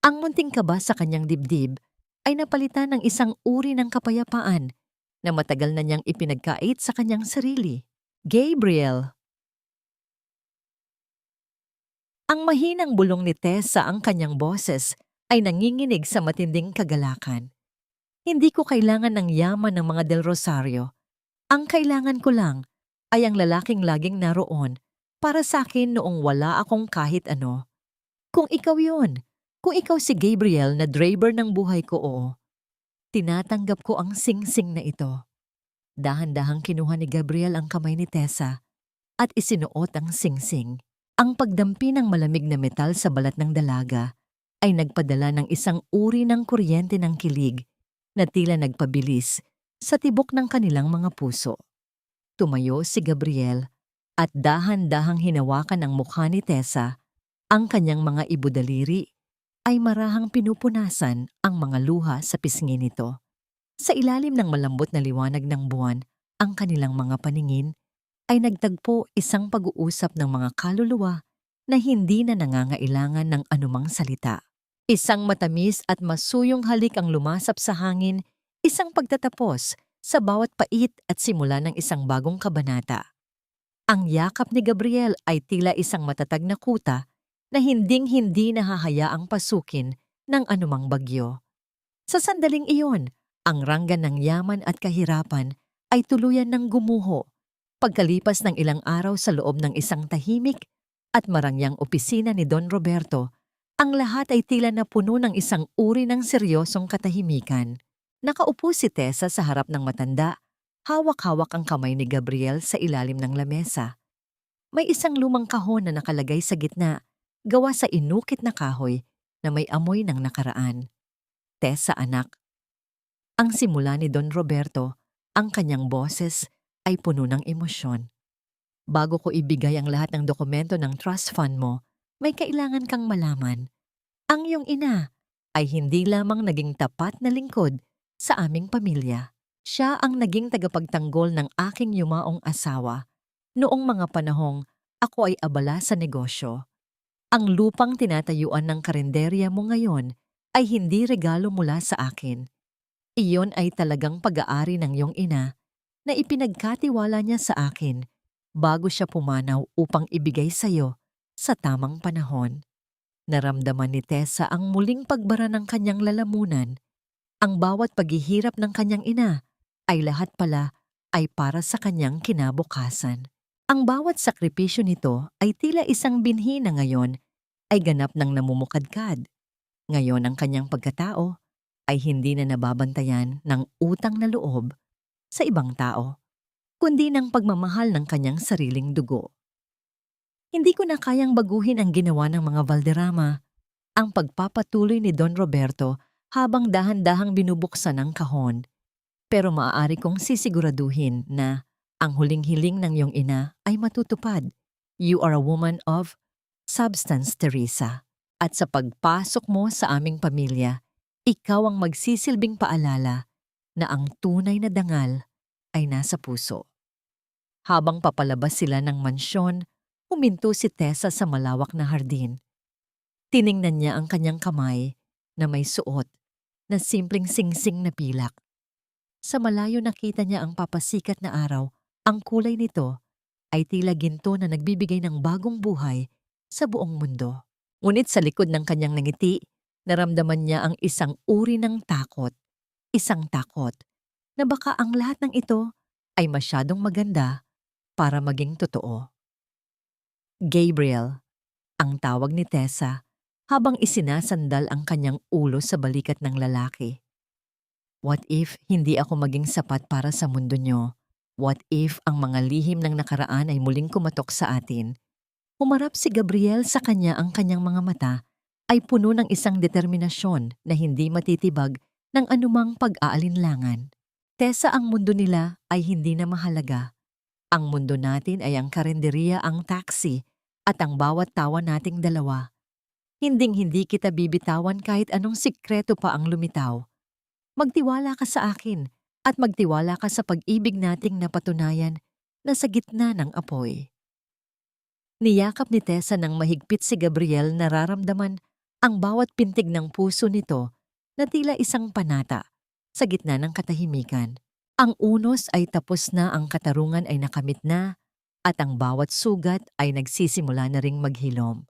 Ang munting kaba sa kanyang dibdib ay napalitan ng isang uri ng kapayapaan na matagal na niyang ipinagkait sa kanyang sarili. Gabriel! Ang mahinang bulong ni Tessa ang kanyang boses ay nanginginig sa matinding kagalakan. Hindi ko kailangan ng yaman ng mga Del Rosario. Ang kailangan ko lang ay ang lalaking laging naroon para sa akin noong wala akong kahit ano. Kung ikaw yun, kung ikaw si Gabriel na driver ng buhay ko, oo. Tinatanggap ko ang singsing na ito. Dahan-dahang kinuha ni Gabriel ang kamay ni Tessa at isinuot ang singsing. Ang pagdampi ng malamig na metal sa balat ng dalaga ay nagpadala ng isang uri ng kuryente ng kilig na tila nagpabilis sa tibok ng kanilang mga puso. Tumayo si Gabriel at dahan-dahang hinawakan ang mukha ni Tessa. Ang kanyang mga ibudaliri ay marahang pinupunasan ang mga luha sa pisngi nito. Sa ilalim ng malambot na liwanag ng buwan, ang kanilang mga paningin ay nagtagpo isang pag-uusap ng mga kaluluwa na hindi na nangangailangan ng anumang salita. Isang matamis at masuyong halik ang lumasap sa hangin, isang pagtatapos sa bawat pait at simula ng isang bagong kabanata. Ang yakap ni Gabriel ay tila isang matatag na kuta na hinding-hindi nahahayaang pasukin ng anumang bagyo. Sa sandaling iyon, ang ranggan ng yaman at kahirapan ay tuluyan ng gumuho. Pagkalipas ng ilang araw sa loob ng isang tahimik at marangyang opisina ni Don Roberto, ang lahat ay tila napuno ng isang uri ng seryosong katahimikan. Nakaupo si Tessa sa harap ng matanda, hawak-hawak ang kamay ni Gabriel sa ilalim ng lamesa. May isang lumang kahon na nakalagay sa gitna, gawa sa inukit na kahoy na may amoy ng nakaraan. Tessa, anak. Ang simula ni Don Roberto, ang kanyang boses ay puno ng emosyon. Bago ko ibigay ang lahat ng dokumento ng trust fund mo, may kailangan kang malaman. Ang iyong ina ay hindi lamang naging tapat na lingkod sa aming pamilya. Siya ang naging tagapagtanggol ng aking yumaong asawa noong mga panahong ako ay abala sa negosyo. Ang lupang tinatayuan ng karinderya mo ngayon ay hindi regalo mula sa akin. Iyon ay talagang pag-aari ng iyong ina na ipinagkatiwala niya sa akin bago siya pumanaw upang ibigay sa iyo sa tamang panahon. Naramdaman ni Tessa ang muling pagbara ng kanyang lalamunan. Ang bawat paghihirap ng kanyang ina ay lahat pala ay para sa kanyang kinabukasan. Ang bawat sakripisyo nito ay tila isang binhi na ngayon ay ganap ng namumukadkad. Ngayon ang kanyang pagkatao ay hindi na nababantayan ng utang na loob sa ibang tao, kundi ng pagmamahal ng kanyang sariling dugo. Hindi ko na kayang baguhin ang ginawa ng mga Valderrama, ang pagpapatuloy ni Don Roberto habang dahan-dahang binubuksan ang kahon. Pero maaari kong sisiguraduhin na ang huling hiling ng iyong ina ay matutupad. You are a woman of substance, Teresa. At sa pagpasok mo sa aming pamilya, ikaw ang magsisilbing paalala na ang tunay na dangal ay nasa puso. Habang papalabas sila ng mansyon, huminto si Tessa sa malawak na hardin. Tiningnan niya ang kanyang kamay na may suot na simpleng singsing na pilak. Sa malayo nakita niya ang papasikat na araw. Ang kulay nito ay tila ginto na nagbibigay ng bagong buhay sa buong mundo. Ngunit sa likod ng kanyang nangiti, naramdaman niya ang isang uri ng takot. Isang takot na baka ang lahat ng ito ay masyadong maganda para maging totoo. Gabriel, ang tawag ni Tessa habang isinasandal ang kanyang ulo sa balikat ng lalaki. What if hindi ako maging sapat para sa mundo niyo? What if ang mga lihim ng nakaraan ay muling kumatok sa atin? Humarap si Gabriel sa kanya, ang kanyang mga mata ay puno ng isang determinasyon na hindi matitibag ng anumang pag-aalinlangan. Tessa, ang mundo nila ay hindi na mahalaga. Ang mundo natin ay ang karenderiya, ang taxi, at ang bawat tawa nating dalawa. Hinding-hindi kita bibitawan kahit anong sikreto pa ang lumitaw. Magtiwala ka sa akin at magtiwala ka sa pag-ibig nating napatunayan na sa gitna ng apoy. Niyakap ni Tessa ng mahigpit si Gabriel, nararamdaman ang bawat pintig ng puso nito na tila isang panata sa gitna ng katahimikan. Ang unos ay tapos na, ang katarungan ay nakamit na, at ang bawat sugat ay nagsisimula na ring maghilom.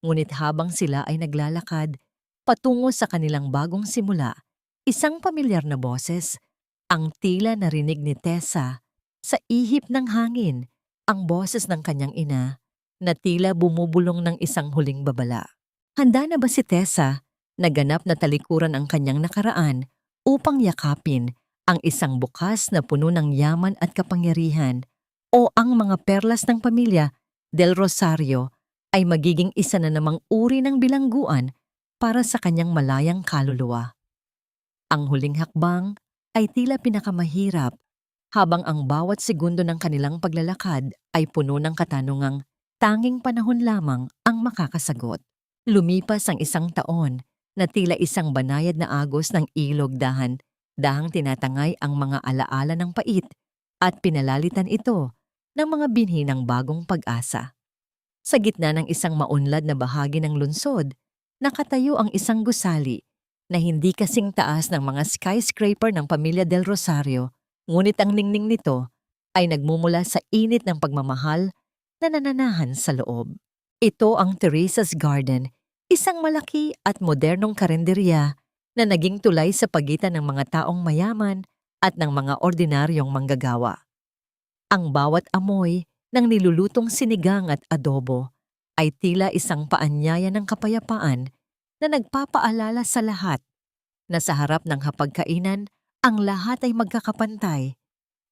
Ngunit habang sila ay naglalakad patungo sa kanilang bagong simula, isang pamilyar na boses ang tila narinig ni Tessa sa ihip ng hangin, ang boses ng kanyang ina na tila bumubulong ng isang huling babala. Handa na ba si Tessa na ganap na talikuran ang kanyang nakaraan upang yakapin ang isang bukas na puno ng yaman at kapangyarihan, o ang mga perlas ng pamilya Del Rosario ay magiging isa na namang uri ng bilangguan para sa kanyang malayang kaluluwa? Ang huling hakbang ay tila pinakamahirap, habang ang bawat segundo ng kanilang paglalakad ay puno ng katanungang tanging panahon lamang ang makakasagot. Lumipas ang isang taon na tila isang banayad na agos ng ilog, dahang tinatangay ang mga alaala ng pait at pinalalitan ito ng mga binhi ng bagong pag-asa. Sa gitna ng isang maunlad na bahagi ng lungsod, nakatayo ang isang gusali na hindi kasing taas ng mga skyscraper ng pamilya Del Rosario, ngunit ang ningning nito ay nagmumula sa init ng pagmamahal na nananahan sa loob. Ito ang Teresa's Garden, isang malaki at modernong karenderya na naging tulay sa pagitan ng mga taong mayaman at ng mga ordinaryong manggagawa. Ang bawat amoy ng nilulutong sinigang at adobo ay tila isang paanyaya ng kapayapaan na nagpapaalala sa lahat na sa harap ng hapagkainan, ang lahat ay magkakapantay.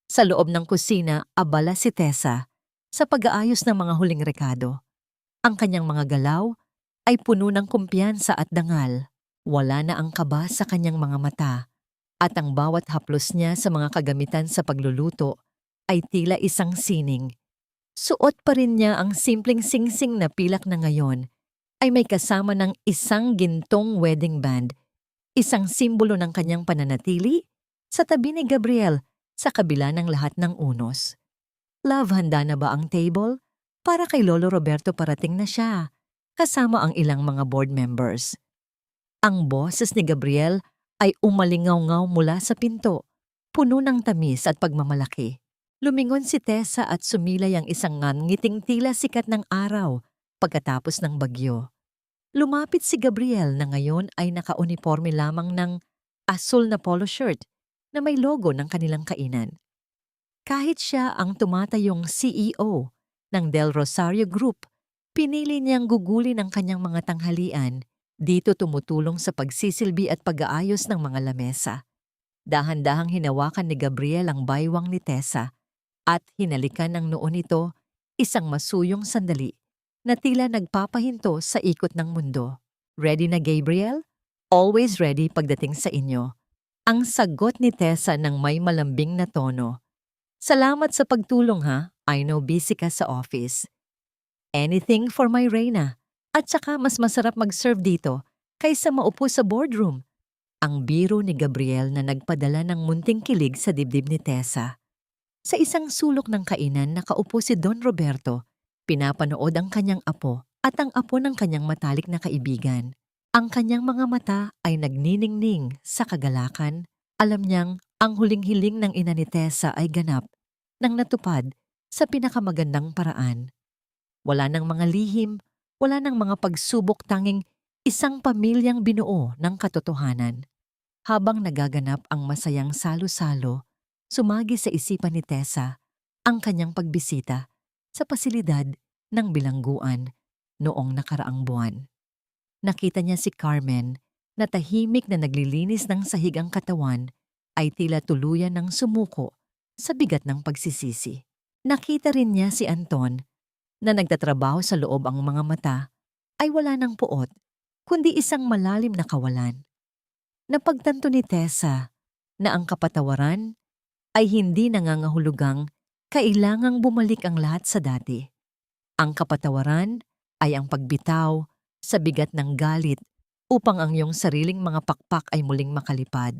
Sa loob ng kusina, abala si Tessa sa pag-aayos ng mga huling rekado. Ang kanyang mga galaw ay puno ng kumpiyansa at dangal. Wala na ang kaba sa kanyang mga mata, at ang bawat haplos niya sa mga kagamitan sa pagluluto ay tila isang sining. Suot pa rin niya ang simpleng singsing na pilak na ngayon ay may kasama ng isang gintong wedding band, isang simbolo ng kanyang pananatili sa tabi ni Gabriel, sa kabila ng lahat ng unos. Love, handa na ba ang table? Para kay Lolo Roberto parating na siya, kasama ang ilang mga board members. Ang boses ni Gabriel ay umalingaw-ngaw mula sa pinto, puno ng tamis at pagmamalaki. Lumingon si Tessa at sumilay ang isang ngiting tila sikat ng araw pagkatapos ng bagyo. Lumapit si Gabriel na ngayon ay nakauniforme lamang ng asul na polo shirt na may logo ng kanilang kainan. Kahit siya ang tumatayong CEO ng Del Rosario Group, pinili niyang gugulin ang kanyang mga tanghalian dito tumutulong sa pagsisilbi at pag-aayos ng mga lamesa. Dahan-dahang hinawakan ni Gabriel ang baywang ni Tessa at hinalikan ng noo nito isang masuyong sandali na tila nagpapahinto sa ikot ng mundo. Ready na, Gabriel? Always ready pagdating sa inyo. Ang sagot ni Tessa ng may malambing na tono. Salamat sa pagtulong ha, I know busy ka sa office. Anything for my Reyna. At saka mas masarap mag-serve dito kaysa maupo sa boardroom. Ang biro ni Gabriel na nagpadala ng munting kilig sa dibdib ni Tessa. Sa isang sulok ng kainan nakaupo si Don Roberto, pinapanood ang kanyang apo at ang apo ng kanyang matalik na kaibigan. Ang kanyang mga mata ay nagniningning sa kagalakan. Alam niyang ang huling hiling ng ina ni Tessa ay ganap nang natupad sa pinakamagandang paraan. Wala nang mga lihim, wala nang mga pagsubok, tanging isang pamilyang binuo ng katotohanan. Habang nagaganap ang masayang salo-salo, sumagi sa isipan ni Tessa ang kanyang pagbisita sa pasilidad ng bilangguan noong nakaraang buwan. Nakita niya si Carmen na tahimik na naglilinis ng sahig ang katawan ay tila tuluyan ng sumuko sa bigat ng pagsisisi. Nakita rin niya si Anton na nagtatrabaho sa loob, ang mga mata ay wala ng puot, kundi isang malalim na kawalan. Napagtanto ni Tessa na ang kapatawaran ay hindi nangangahulugang kailangang bumalik ang lahat sa dati. Ang kapatawaran ay ang pagbitaw sa bigat ng galit upang ang iyong sariling mga pakpak ay muling makalipad.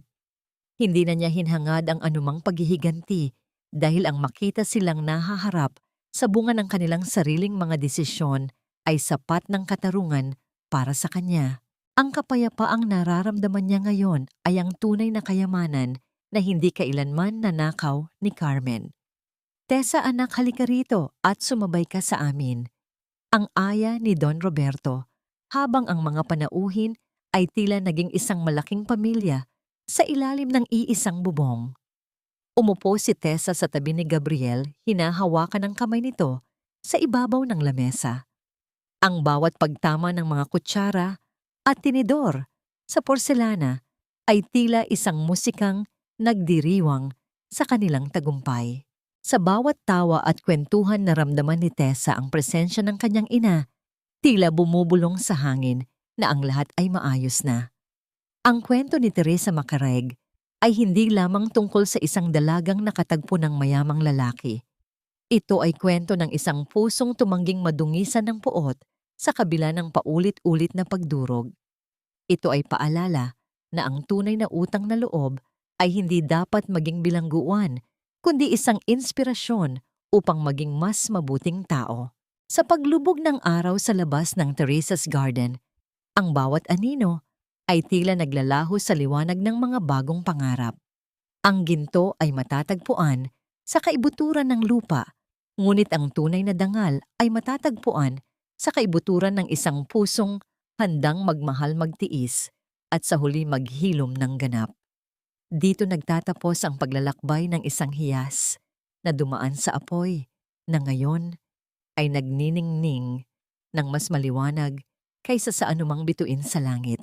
Hindi na niya hinhangad ang anumang paghihiganti dahil ang makita silang nahaharap sa bunga ng kanilang sariling mga desisyon ay sapat ng katarungan para sa kanya. Ang kapayapaang nararamdaman niya ngayon ay ang tunay na kayamanan na hindi kailanman nanakaw ni Carmen. Tessa, anak, halika rito at sumabay ka sa amin. Ang aya ni Don Roberto, habang ang mga panauhin ay tila naging isang malaking pamilya sa ilalim ng iisang bubong. Umupo si Tessa sa tabi ni Gabriel, hinahawakan ang kamay nito sa ibabaw ng lamesa. Ang bawat pagtama ng mga kutsara at tinidor sa porselana ay tila isang musikang nagdiriwang sa kanilang tagumpay. Sa bawat tawa at kwentuhan naramdaman ni Tessa ang presensya ng kanyang ina, tila bumubulong sa hangin na ang lahat ay maayos na. Ang kwento ni Teresa Macareg ay hindi lamang tungkol sa isang dalagang nakatagpo ng mayamang lalaki. Ito ay kwento ng isang pusong tumangging madungisan ng puot sa kabila ng paulit-ulit na pagdurog. Ito ay paalala na ang tunay na utang na loob ay hindi dapat maging bilangguan, kundi isang inspirasyon upang maging mas mabuting tao. Sa paglubog ng araw sa labas ng Teresa's Garden, ang bawat anino ay tila naglalaho sa liwanag ng mga bagong pangarap. Ang ginto ay matatagpuan sa kaibuturan ng lupa, ngunit ang tunay na dangal ay matatagpuan sa kaibuturan ng isang pusong handang magmahal, magtiis, at sa huli maghilom ng ganap. Dito nagtatapos ang paglalakbay ng isang hiyas na dumaan sa apoy na ngayon ay nagniningning ng mas maliwanag kaysa sa anumang bituin sa langit.